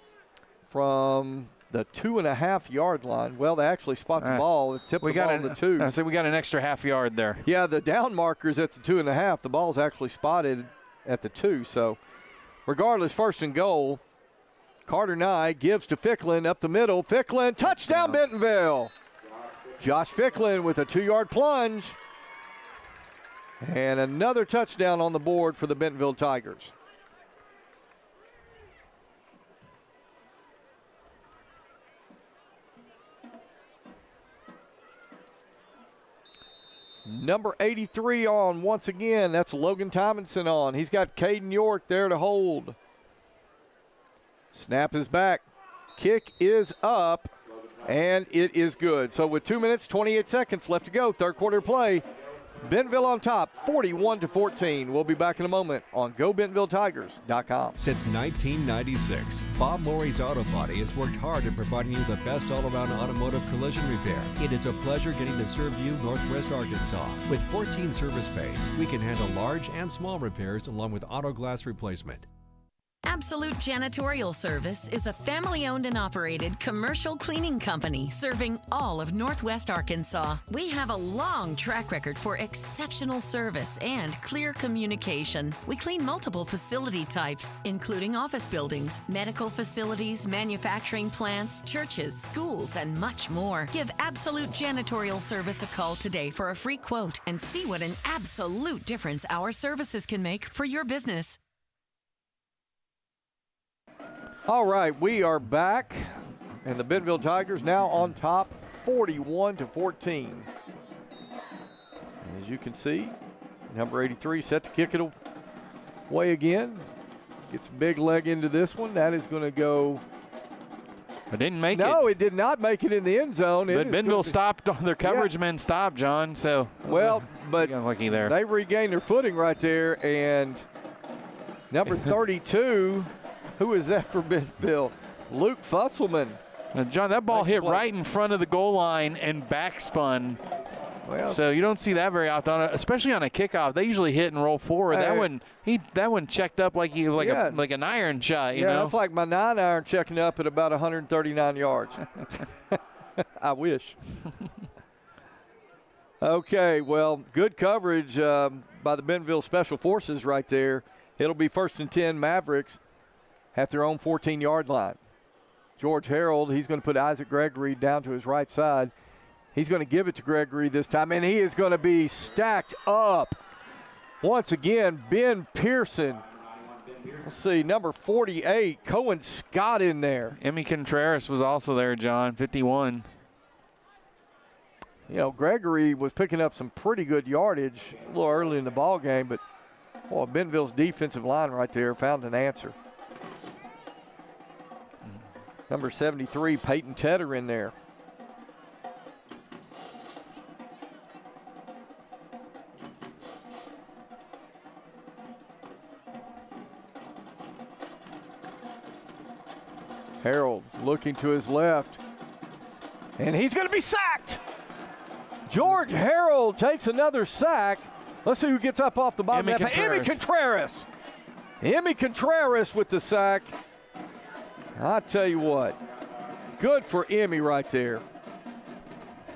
from the 2.5-yard line. Well, they actually spot the ball. They tip the ball on the 2. So we got an extra half yard there. Yeah, the down marker's at the 2.5. The ball's actually spotted at the 2. So regardless, first and goal. Carter Nye gives to Ficklin up the middle. Ficklin, touchdown Bentonville. Josh Ficklin with a 2-yard plunge. And another touchdown on the board for the Bentonville Tigers. Number 83 on once again. That's Logan Tomlinson on. He's got Caden York there to hold. Snap is back. Kick is up, and it is good. So with 2 minutes, 28 seconds left to go, third quarter play, Bentonville on top, 41-14. We'll be back in a moment on GoBentonvilleTigers.com. Since 1996, Bob Morey's Auto Body has worked hard at providing you the best all-around automotive collision repair. It is a pleasure getting to serve you Northwest Arkansas. With 14 service bays, we can handle large and small repairs along with auto glass replacement. Absolute Janitorial Service is a family-owned and operated commercial cleaning company serving all of Northwest Arkansas. We have a long track record for exceptional service and clear communication. We clean multiple facility types, including office buildings, medical facilities, manufacturing plants, churches, schools, and much more. Give Absolute Janitorial Service a call today for a free quote and see what an absolute difference our services can make for your business. All right, we are back, and the Bentonville Tigers now on top, 41-14. As you can see, number 83 set to kick it away again. Gets a big leg into this one. That is going to go. It didn't make it. No, it did not make it in the end zone. But Bentonville stopped. Their coverage men stopped, John. So but lucky there. They regained their footing right there, and number 32. Who is that for Bentonville? Luke Fusselman. Now, John, that ball hit right in front of the goal line and backspun. Well, so you don't see that very often, especially on a kickoff. They usually hit and roll forward. That one checked up like an iron shot. You know, it's like my 9-iron checking up at about 139 yards. I wish. Okay, well, good coverage by the Bentonville Special Forces right there. It'll be first and 10 Mavericks at their own 14-yard line. George Harold, he's going to put Isaac Gregory down to his right side. He's going to give it to Gregory this time, and he is going to be stacked up. Once again, Ben Pearson. Let's see, number 48, Cohen Scott in there. Emmy Contreras was also there, John, 51. You know, Gregory was picking up some pretty good yardage a little early in the ball game, but boy, Bentonville's defensive line right there found an answer. Number 73, Peyton Tedder in there. Harold looking to his left, and he's going to be sacked. George Harold takes another sack. Let's see who gets up off the bottom. Emmy Contreras. Emmy Contreras with the sack. I tell you what, good for Emmy right there.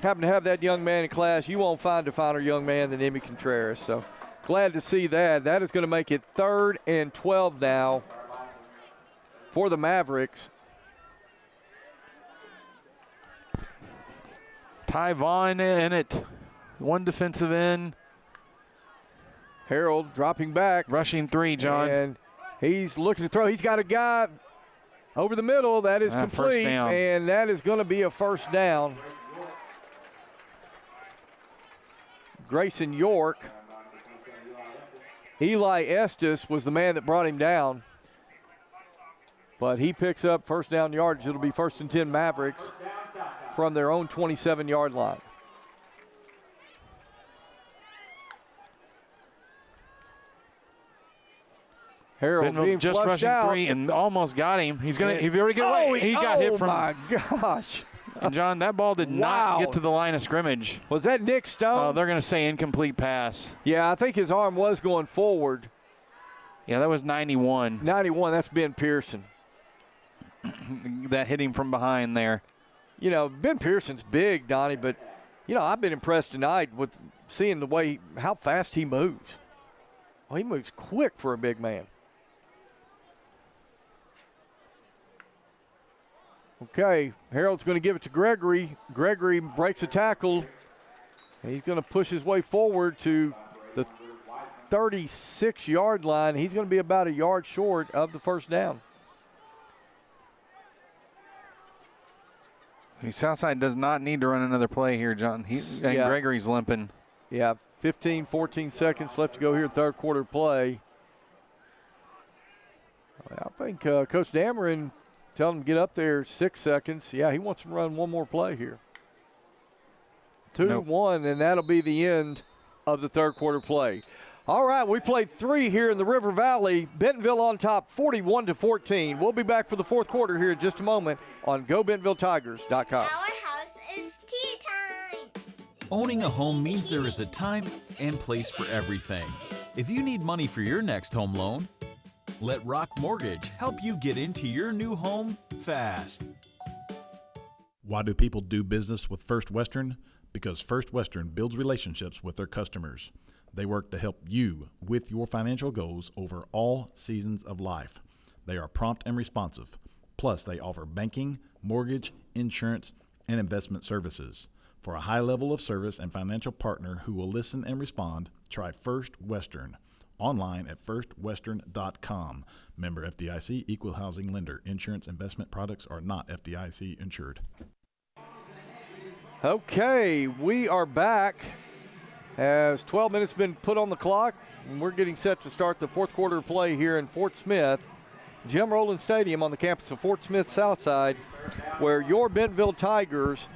Happen to have that young man in class. You won't find a finer young man than Emmy Contreras. So glad to see that. That is going to make it 3rd and 12 now for the Mavericks. Ty Vaughn in it. One defensive end. Harold dropping back. Rushing 3, John. And he's looking to throw. He's got a guy over the middle. That is complete. And that is going to be a first down. Grayson York. Eli Estes was the man that brought him down. But he picks up first down yardage. It'll be 1st and 10 Mavericks from their own 27-yard line. Harold being just rushing out. 3 and almost got him. He's gonna. He already got away. He got hit from. Oh my gosh! And John, that ball did not get to the line of scrimmage. Was that Nick Stone? They're gonna say incomplete pass. Yeah, I think his arm was going forward. Yeah, that was 91. 91. That's Ben Pearson. That hit him from behind there. You know, Ben Pearson's big, Donnie, but you know I've been impressed tonight with seeing the way how fast he moves. Well, he moves quick for a big man. Okay, Harold's going to give it to Gregory. Gregory breaks a tackle. He's going to push his way forward to the 36-yard line. He's going to be about a yard short of the first down. Southside does not need to run another play here, John. Gregory's limping. Yeah, 15, 14 seconds left to go here, third quarter play. I think Coach Dameron tell him to get up there 6 seconds. Yeah, he wants to run one more play here. 2-1, and that'll be the end of the third quarter play. All right, we played 3 here in the River Valley. Bentonville on top, 41-14. We'll be back for the fourth quarter here in just a moment on GoBentonvilleTigers.com. Our house is tea time. Owning a home means there is a time and place for everything. If you need money for your next home loan, let Rock Mortgage help you get into your new home fast. Why do people do business with First Western? Because First Western builds relationships with their customers. They work to help you with your financial goals over all seasons of life. They are prompt and responsive. Plus, they offer banking, mortgage, insurance, and investment services. For a high level of service and financial partner who will listen and respond, try First Western. Online at firstwestern.com. Member FDIC, equal housing lender. Insurance investment products are not FDIC insured. Okay, we are back as 12 minutes been put on the clock, and we're getting set to start the fourth quarter play here in Fort Smith, Jim Rowland Stadium on the campus of Fort Smith Southside, where your Bentonville Tigers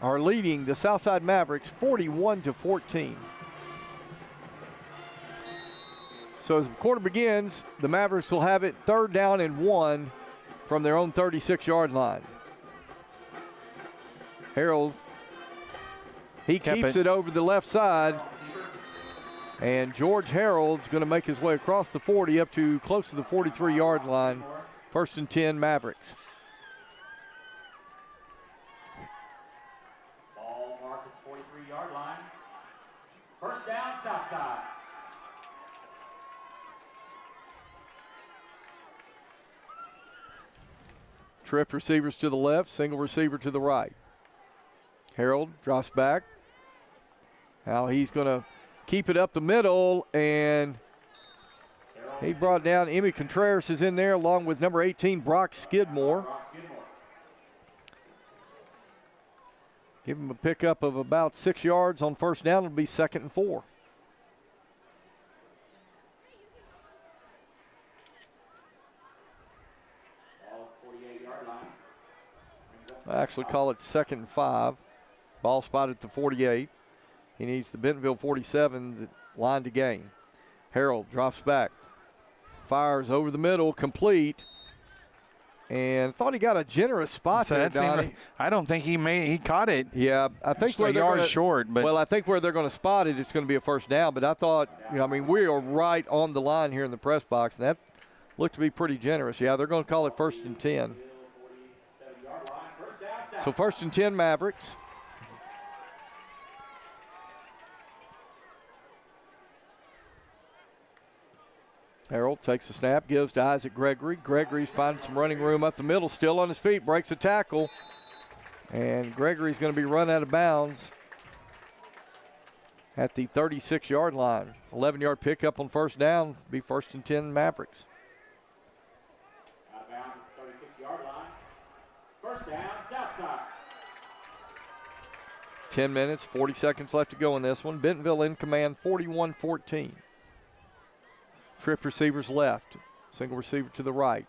are leading the Southside Mavericks 41-14. So as the quarter begins, the Mavericks will have it 3rd down and 1 from their own 36-yard line. Harold, he keeps it over the left side, and George Harold's going to make his way across the 40 up to close to the 43-yard line. 1st and 10 Mavericks. Ball marked at the 43-yard line. First down, Southside. Trip receivers to the left, single receiver to the right. Harold drops back. Now he's going to keep it up the middle, and he brought down Emmy Contreras is in there along with number 18, Brock Skidmore. Give him a pickup of about 6 yards on first down. It'll be 2nd and 4. I actually call it 2nd and 5. Ball spotted at the 48. He needs the Bentonville 47 line to gain. Harold drops back. Fires over the middle, complete. And thought he got a generous spot there, Donnie. I don't think he caught it. Yeah, I think where they're yards short. But well, I think where they're going to spot it, it's going to be a first down. But I thought, we are right on the line here in the press box, and that looked to be pretty generous. Yeah, they're going to call it 1st and 10. So 1st and 10 Mavericks. Harold takes the snap, gives to Isaac Gregory. Gregory's finding some running room up the middle, still on his feet, breaks a tackle. And Gregory's going to be run out of bounds at the 36-yard line. 11-yard pickup on first down, be 1st and 10 Mavericks. Out of bounds at the 36-yard line. First down, Southside. 10 minutes, 40 seconds left to go in this one. Bentonville in command, 41-14. Trip receivers left, single receiver to the right.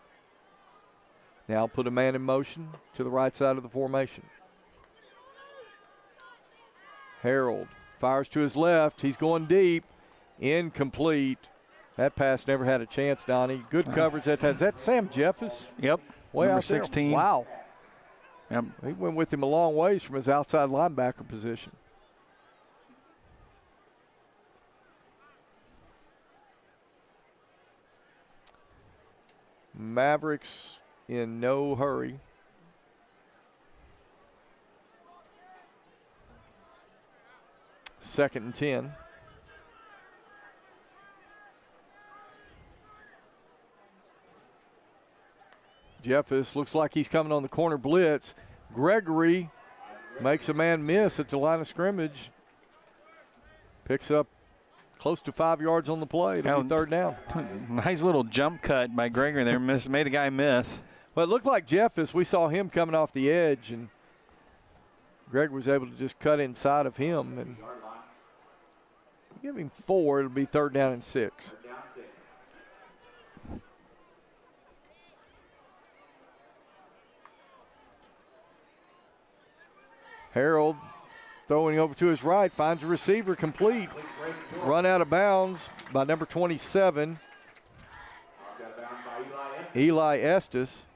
Now put a man in motion to the right side of the formation. Harold fires to his left. He's going deep. Incomplete. That pass never had a chance, Donnie. Good coverage that time. Is that Sam Jeffers? Yep. Way number out there. 16. Wow. Yep. He went with him a long ways from his outside linebacker position. Mavericks in no hurry. Second and 10. Jeffers looks like he's coming on the corner blitz. Gregory makes a man miss at the line of scrimmage. Picks up close to 5 yards on the play. It'll be third down. Nice little jump cut by Gregory there. Made a guy miss. Well, it looked like Jeffers. We saw him coming off the edge, and Greg was able to just cut inside of him. And give him 4. It'll be 3rd down and 6. Harold throwing over to his right, finds a receiver complete. Run out of bounds by number 27, Eli Estes.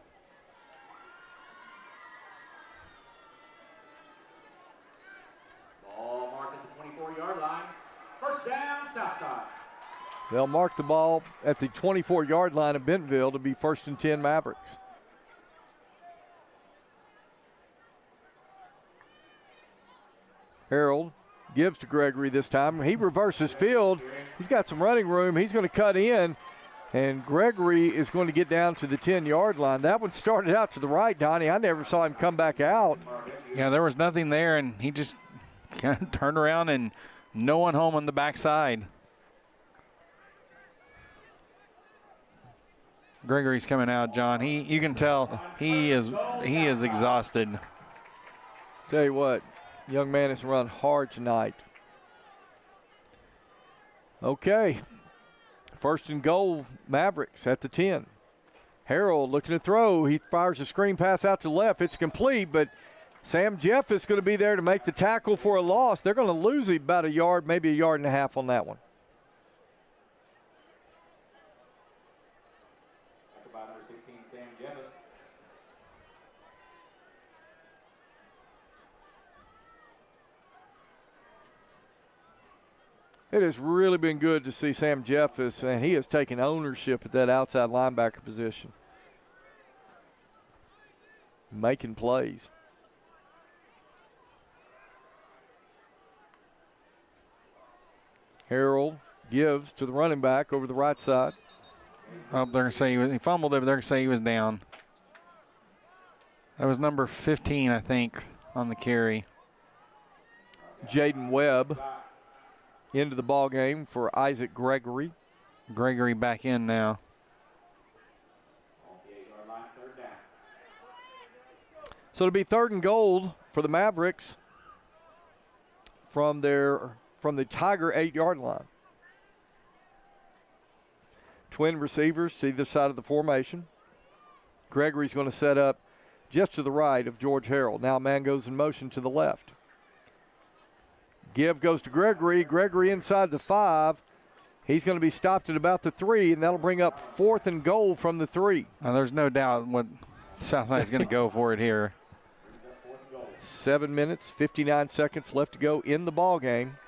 Ball marked at the 24-yard line. First down, Southside. They'll mark the ball at the 24-yard line of Bentonville to be 1st and 10 Mavericks. Harold gives to Gregory this time. He reverses field. He's got some running room. He's going to cut in, and Gregory is going to get down to the 10-yard line. That one started out to the right, Donnie. I never saw him come back out. Yeah, there was nothing there, and he just kind of turned around and no one home on the backside. Gregory's coming out, John. You can tell he is exhausted. Tell you what. Young man has run hard tonight. Okay. 1st and goal, Mavericks at the 10. Harold looking to throw. He fires a screen pass out to the left. It's complete, but Sam Jeff is going to be there to make the tackle for a loss. They're going to lose about a yard, maybe a yard and a half on that one. By number 16, Sam Jeffers. It has really been good to see Sam Jeffers, and he has taken ownership at that outside linebacker position. Making plays. Harold gives to the running back over the right side. Oh, they're going to say he fumbled it, but they're going to say he was down. That was number 15, I think, on the carry. Jaden Webb into the ball game for Isaac Gregory. Gregory back in now. So it'll be 3rd and goal for the Mavericks from the Tiger 8-yard line. Twin receivers to either side of the formation. Gregory's going to set up just to the right of George Harrell. Now man goes in motion to the left. Give goes to Gregory. Gregory inside the 5. He's going to be stopped at about the 3, and that'll bring up 4th and goal from the 3. Now, there's no doubt what Southside's going to go for it here. 7 minutes, 59 seconds left to go in the ball game.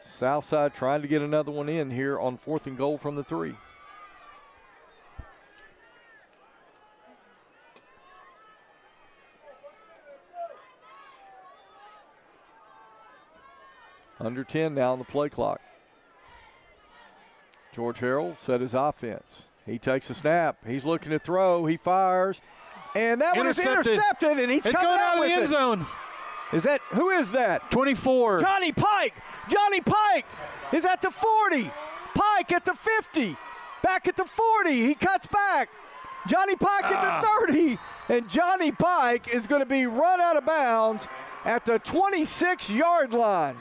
Southside trying to get another one in here on 4th and goal from the 3. Under 10 now on the play clock. George Harrell set his offense. He takes a snap. He's looking to throw. He fires. And that one is intercepted, and he's coming out of the end zone. Who is that? 24. Johnny Pike. Johnny Pike is at the 40. Pike at the 50. Back at the 40. He cuts back. Johnny Pike at the 30. And Johnny Pike is going to be run out of bounds at the 26-yard line.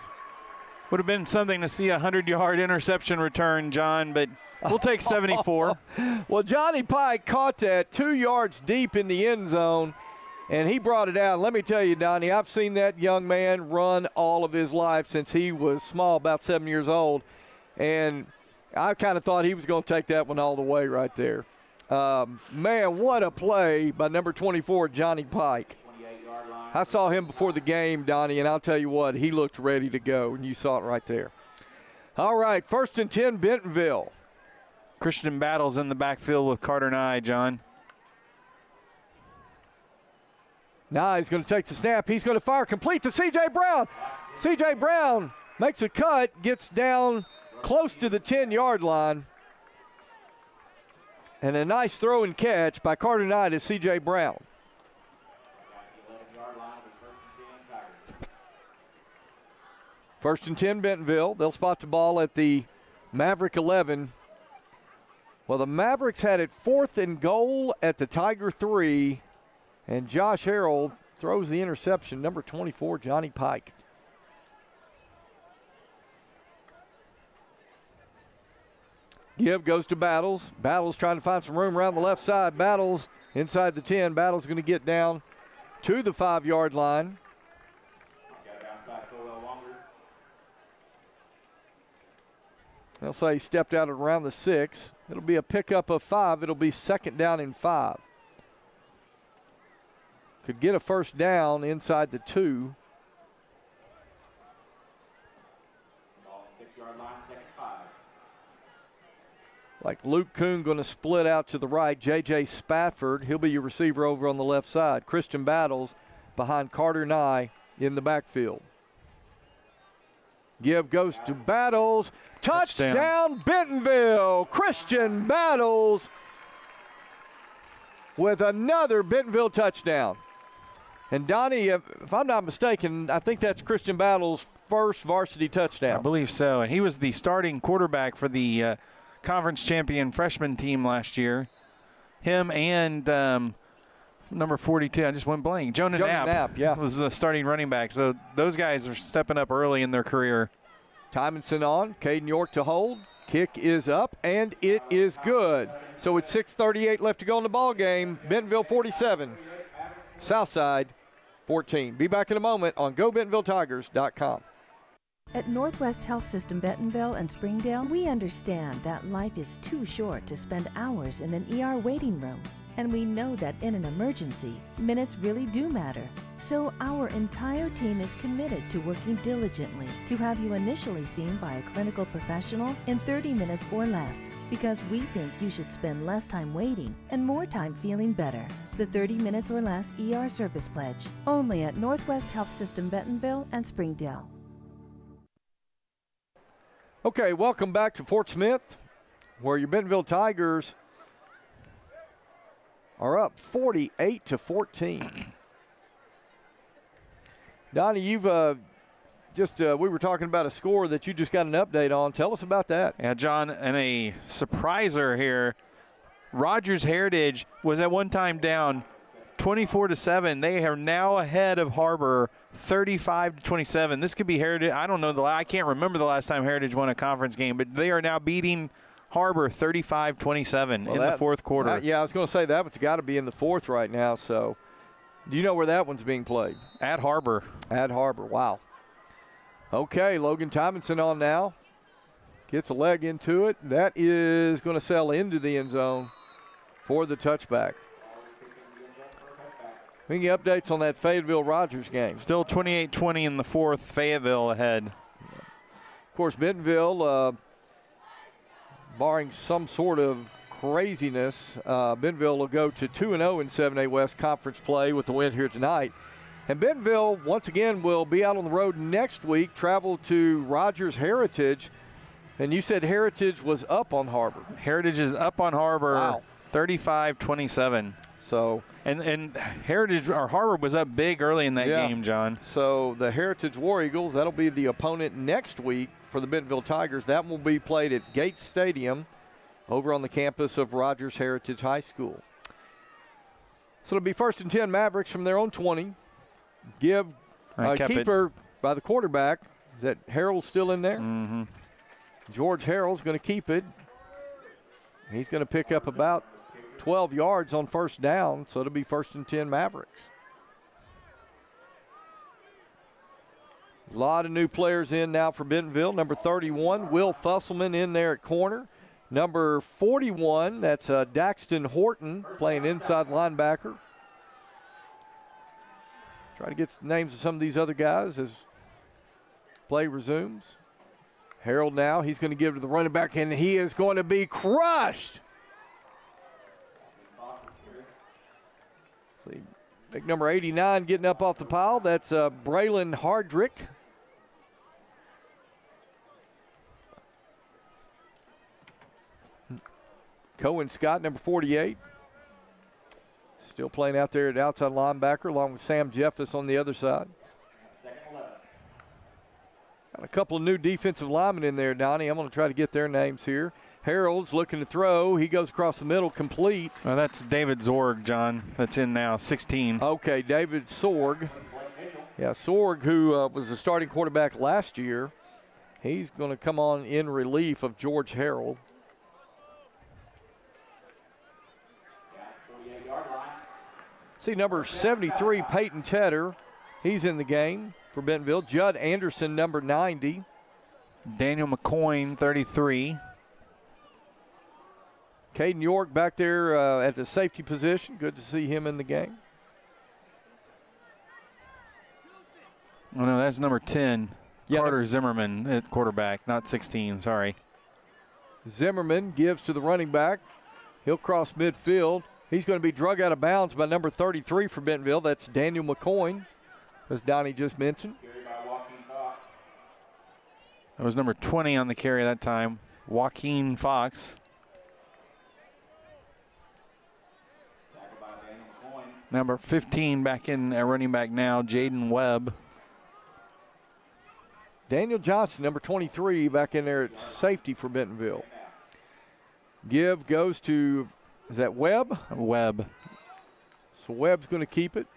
Would have been something to see a 100-yard interception return, John, but we'll take 74. Well, Johnny Pike caught that 2 yards deep in the end zone, and he brought it out. Let me tell you, Donnie, I've seen that young man run all of his life since he was small, about 7 years old, and I kind of thought he was going to take that one all the way right there. Man, what a play by number 24, Johnny Pike. I saw him before the game, Donnie, and I'll tell you what, he looked ready to go, and you saw it right there. All right, 1st and 10, Bentonville. Christian Battles in the backfield with Carter Nye, John. Now he's going to take the snap. He's going to fire complete to C.J. Brown. C.J. Brown makes a cut, gets down close to the 10-yard line. And a nice throw and catch by Carter Nye to C.J. Brown. First and 10, Bentonville. They'll spot the ball at the Maverick 11. Well, the Mavericks had it 4th and goal at the Tiger 3. And Josh Harrell throws the interception, number 24, Johnny Pike. Give goes to Battles. Battles trying to find some room around the left side. Battles inside the 10. Battles going to get down to the 5-yard line. They'll say he stepped out at around the 6. It'll be a pickup of 5. It'll be 2nd down and 5. Could get a first down inside the 2. Like Luke Kuhn going to split out to the right. J.J. Spafford, he'll be your receiver over on the left side. Christian Battles behind Carter Nye in the backfield. Give goes to Battles. Touchdown Bentonville. Christian Battles with another Bentonville touchdown. And Donnie, if I'm not mistaken, I think that's Christian Battles' first varsity touchdown. I believe so. And he was the starting quarterback for the conference champion freshman team last year. Him and number 42, I just went blank. Jonah Knapp, yeah, was the starting running back. So those guys are stepping up early in their career. Tymonson on, Caden York to hold. Kick is up, and it is good. So it's 6:38 left to go in the ball game. Bentonville 47, Southside 14. Be back in a moment on GoBentonvilleTigers.com. At Northwest Health System Bentonville and Springdale, we understand that life is too short to spend hours in an ER waiting room. And we know that in an emergency, minutes really do matter. So our entire team is committed to working diligently to have you initially seen by a clinical professional in 30 minutes or less, because we think you should spend less time waiting and more time feeling better. The 30 minutes or less ER service pledge, only at Northwest Health System Bentonville and Springdale. Okay, welcome back to Fort Smith, where your Bentonville Tigers are up 48-14. Donnie, you've we were talking about a score that you just got an update on. Tell us about that. Yeah, John, and a surpriser here. Rogers Heritage was at one time down 24-7. They are now ahead of Harbor 35-27. This could be Heritage. I don't know. I can't remember the last time Heritage won a conference game, but they are now beating Harbor 35-27 in the fourth quarter. I was going to say that one's got to be in the fourth right now. So do you know where that one's being played? At Harbor. At Harbor. Wow. Okay, Logan Tomlinson on now. Gets a leg into it. That is going to sail into the end zone for the touchback. We get updates on that Fayetteville-Rogers game. Still 28-20 in the fourth. Fayetteville ahead. Of course, Bentonville, barring some sort of craziness, Bentonville will go to 2-0 in 7A West Conference play with the win here tonight. And Bentonville, once again, will be out on the road next week, travel to Rogers Heritage. And you said Heritage was up on Harbor. Heritage is up on Harbor. Wow. 35-27. So and Heritage or Harbor was up big early in that game, John. So the Heritage War Eagles, that'll be the opponent next week for the Bentonville Tigers. That will be played at Gates Stadium over on the campus of Rogers Heritage High School. So it'll be 1st and 10 Mavericks from their own 20. Keeper by the quarterback. Is that Harrell's still in there? Mm-hmm. George Harrell's going to keep it. He's going to pick up about 12 yards on first down, so it'll be 1st and 10 Mavericks. A lot of new players in now for Bentonville. Number 31, Will Fusselman in there at corner. Number 41, that's Daxton Horton playing inside linebacker. Try to get the names of some of these other guys as play resumes. Harold now, he's going to give it to the running back, and he is going to be crushed. See, big number 89 getting up off the pile. That's Braylon Hardrick. Cohen Scott, number 48. Still playing out there at outside linebacker along with Sam Jeffus on the other side. Got a couple of new defensive linemen in there, Donnie. I'm going to try to get their names here. Harold's looking to throw. He goes across the middle, complete. Well, that's David Zorg, John. That's in now, 16. Okay, David Sorg. Yeah, Sorg, who was the starting quarterback last year. He's going to come on in relief of George Harold. See, number 73, Peyton Tedder. He's in the game for Bentonville. Judd Anderson, number 90. Daniel McCoyne, 33. Caden York back there at the safety position. Good to see him in the game. Oh, no, that's number 10. Yeah, Carter Zimmerman at quarterback, not 16, sorry. Zimmerman gives to the running back. He'll cross midfield. He's going to be drug out of bounds by number 33 for Bentonville. That's Daniel McCoyne, as Donnie just mentioned. That was number 20 on the carry that time, Joaquin Fox. Number 15 back in running back now, Jaden Webb. Daniel Johnson, number 23, back in there at safety for Bentonville. Give goes to, is that Webb? Webb. So Webb's going to keep it.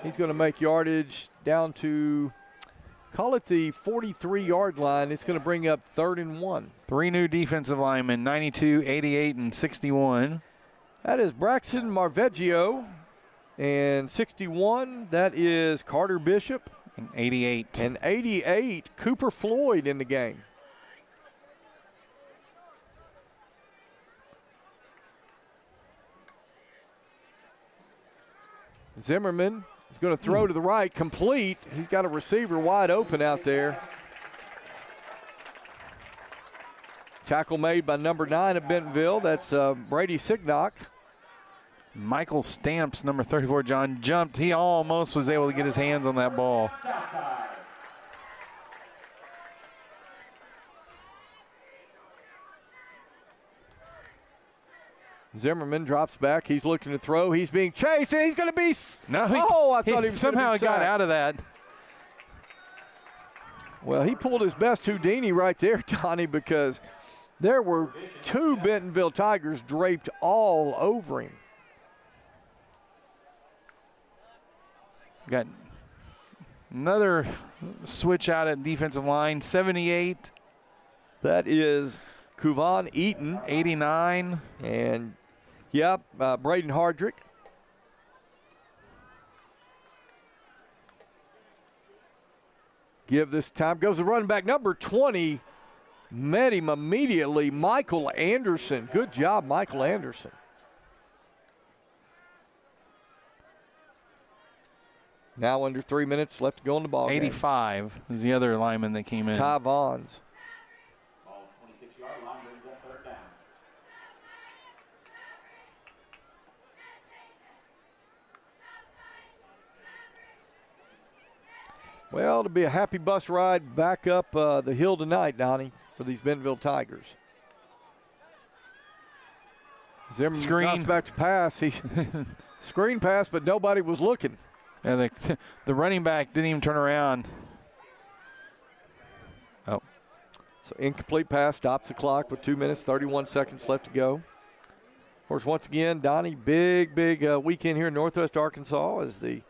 He's going to make yardage down to, call it the 43-yard line. It's going to bring up 3rd and 1. 3 new defensive linemen, 92, 88, and 61. That is Braxton Marveggio. And 61, that is Carter Bishop. And 88. And 88, Cooper Floyd in the game. Zimmerman is going to throw to the right, complete. He's got a receiver wide open out there. Tackle made by number 9 of Bentonville. That's Brady Signock. Michael Stamps, number 34, John, jumped. He almost was able to get his hands on that ball. Zimmerman drops back. He's looking to throw. He's being chased, and he's going to be. No, I thought he was somehow gonna be got sacked. out of that. Well, he pulled his best Houdini right there, Donnie, because there were 2 Bentonville Tigers draped all over him. Got another switch out at defensive line, 78. That is Kuvan Eaton. 89. And, Braden Hardrick. Give this time. Goes the running back, number 20. Met him immediately, Michael Anderson. Good job, Michael Anderson. Now under 3 minutes left to go in the ball 85 game. is the other lineman that came in. Ty Vaughns. Ball 26-yard line brings up third down. Well, it'll be a happy bus ride back up the hill tonight, Donnie, for these Bentonville Tigers. Zimmerman Screen. drops back to pass. He screen pass, but nobody was looking. Yeah, the running back didn't even turn around. Oh. So incomplete pass, stops the clock with 2 minutes, 31 seconds left to go. Of course, once again, Donnie, big weekend here in Northwest Arkansas as the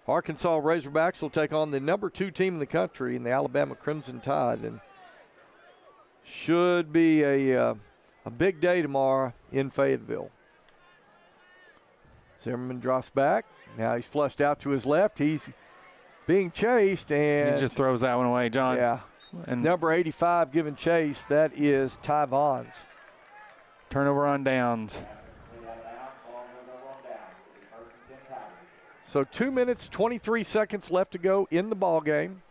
Arkansas Razorbacks will take on the number 2 team in the country in the Alabama Crimson Tide. And should be a big day tomorrow in Fayetteville. Zimmerman drops back. Now he's flushed out to his left. He's being chased, and He just throws that one away, John. Yeah. And number 85 giving chase. That is Ty Vaughns. Turnover on downs. So 2 minutes, 23 seconds left to go in the ball game.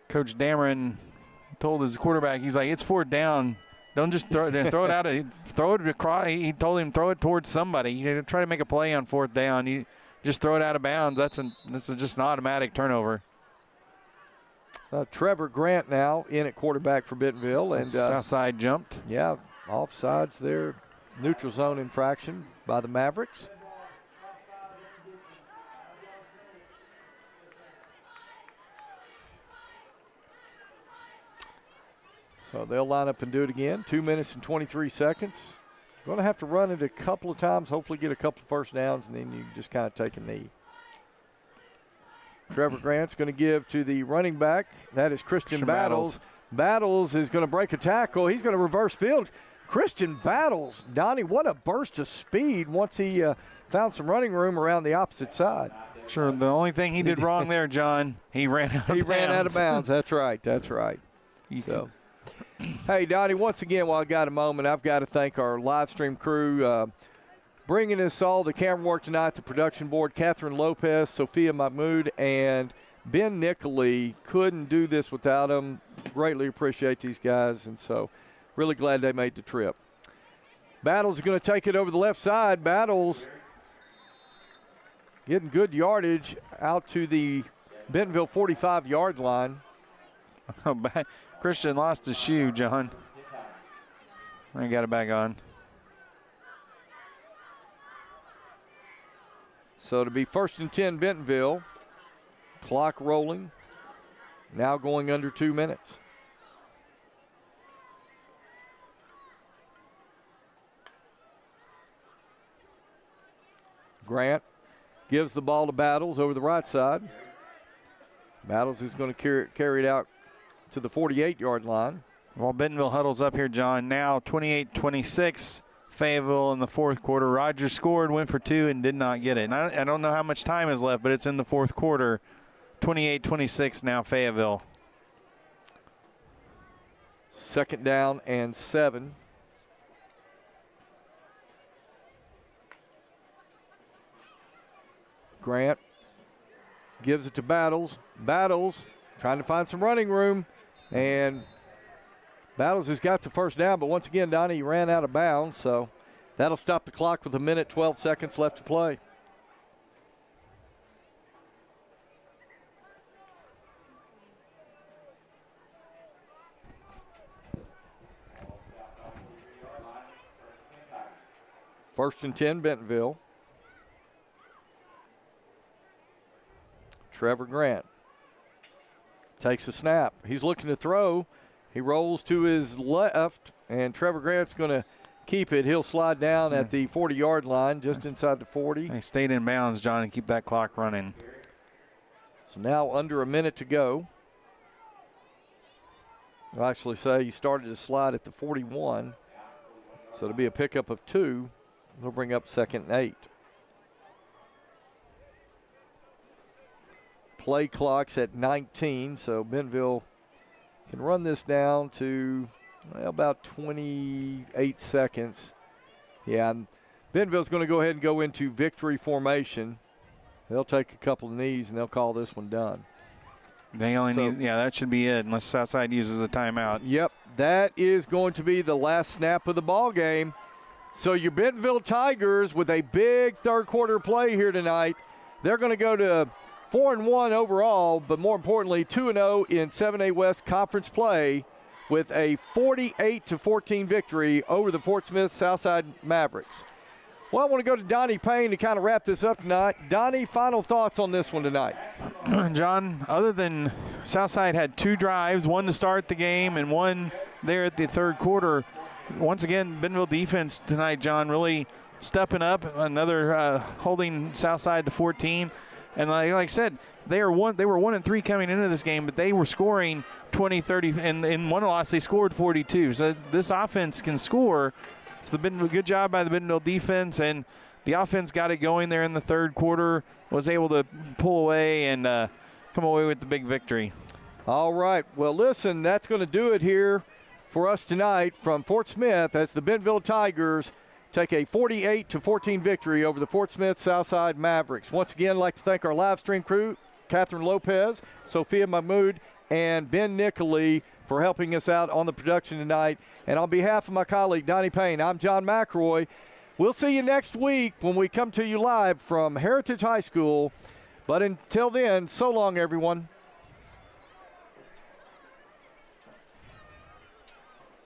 Coach Dameron told his quarterback, he's like, it's 4th down. Don't just throw it out. Throw it across. He told him throw it towards somebody. You try to make a play on 4th down. You just throw it out of bounds. That's just an automatic turnover. Trevor Grant now in at quarterback for Bentonville. And Southside jumped. Yeah, offsides there. Neutral zone infraction by the Mavericks. So they'll line up and do it again. 2 minutes and 23 seconds. Going to have to run it a couple of times, hopefully get a couple of first downs, and then you just kind of take a knee. Trevor Grant's going to give to the running back. That is Christian Battles. Battles is going to break a tackle. He's going to reverse field. Christian Battles, Donnie, what a burst of speed once he found some running room around the opposite side. Sure, the only thing he did wrong there, John, he ran out of bounds. He ran out of bounds. That's right. That's right. So. Hey, Donnie, once again, while I got a moment, I've got to thank our live stream crew bringing us all the camera work tonight, the production board, Catherine Lopez, Sophia Mahmoud, and Ben Nicoli. Couldn't do this without them. Greatly appreciate these guys, and so really glad they made the trip. Battles is going to take it over the left side. Battles getting good yardage out to the Bentonville 45-yard line. Christian lost his shoe, John. I got it back on. So to be 1st and 10 Bentonville. Clock rolling. Now going under 2 minutes. Grant gives the ball to Battles over the right side. Battles is going to carry it out to the 48-yard line. Well, Bentonville huddles up here, John. Now 28-26, Fayetteville in the 4th quarter. Rogers scored, went for 2, and did not get it. And I don't know how much time is left, but it's in the 4th quarter. 28-26 now, Fayetteville. 2nd down and 7. Grant gives it to Battles. Battles trying to find some running room. And Battles has got the first down, but once again, Donnie ran out of bounds, so that'll stop the clock with 1 minute, 12 seconds left to play. 1st and 10, Bentonville. Trevor Grant takes a snap. He's looking to throw. He rolls to his left, and Trevor Grant's going to keep it. He'll slide down at the 40-yard line, just inside the 40. They stayed in bounds, John, and keep that clock running. So now under a minute to go. I'll actually say you started to slide at the 41. So it'll be a pickup of 2. They'll bring up 2nd and 8. Play clock's at 19, so Bentonville can run this down to about 28 seconds. Yeah, Bentonville's going to go ahead and go into victory formation. They'll take a couple of knees, and they'll call this one done. They only need, that should be it, unless Southside uses a timeout. Yep, that is going to be the last snap of the ball game. So your Bentonville Tigers, with a big third-quarter play here tonight, they're going to go to 4-1 overall, but more importantly, 2-0 in 7A West Conference play with a 48-14 victory over the Fort Smith Southside Mavericks. Well, I want to go to Donnie Payne to kind of wrap this up tonight. Donnie, final thoughts on this one tonight? John, other than Southside had 2 drives, one to start the game and one there at the third quarter, once again, Bentonville defense tonight, John, really stepping up, another holding Southside to 14. And like I said, they were 1-3 coming into this game, but they were scoring 20, 30, and in one loss they scored 42. So this offense can score. So good job by the Bentonville defense, and the offense got it going there in the third quarter, was able to pull away and come away with the big victory. All right. Well, listen, that's going to do it here for us tonight from Fort Smith as the Bentonville Tigers take a 48-14 victory over the Fort Smith Southside Mavericks. Once again, I'd like to thank our live stream crew, Catherine Lopez, Sophia Mahmoud, and Ben Nicoli for helping us out on the production tonight. And on behalf of my colleague, Donnie Payne, I'm John McElroy. We'll see you next week when we come to you live from Heritage High School. But until then, so long, everyone.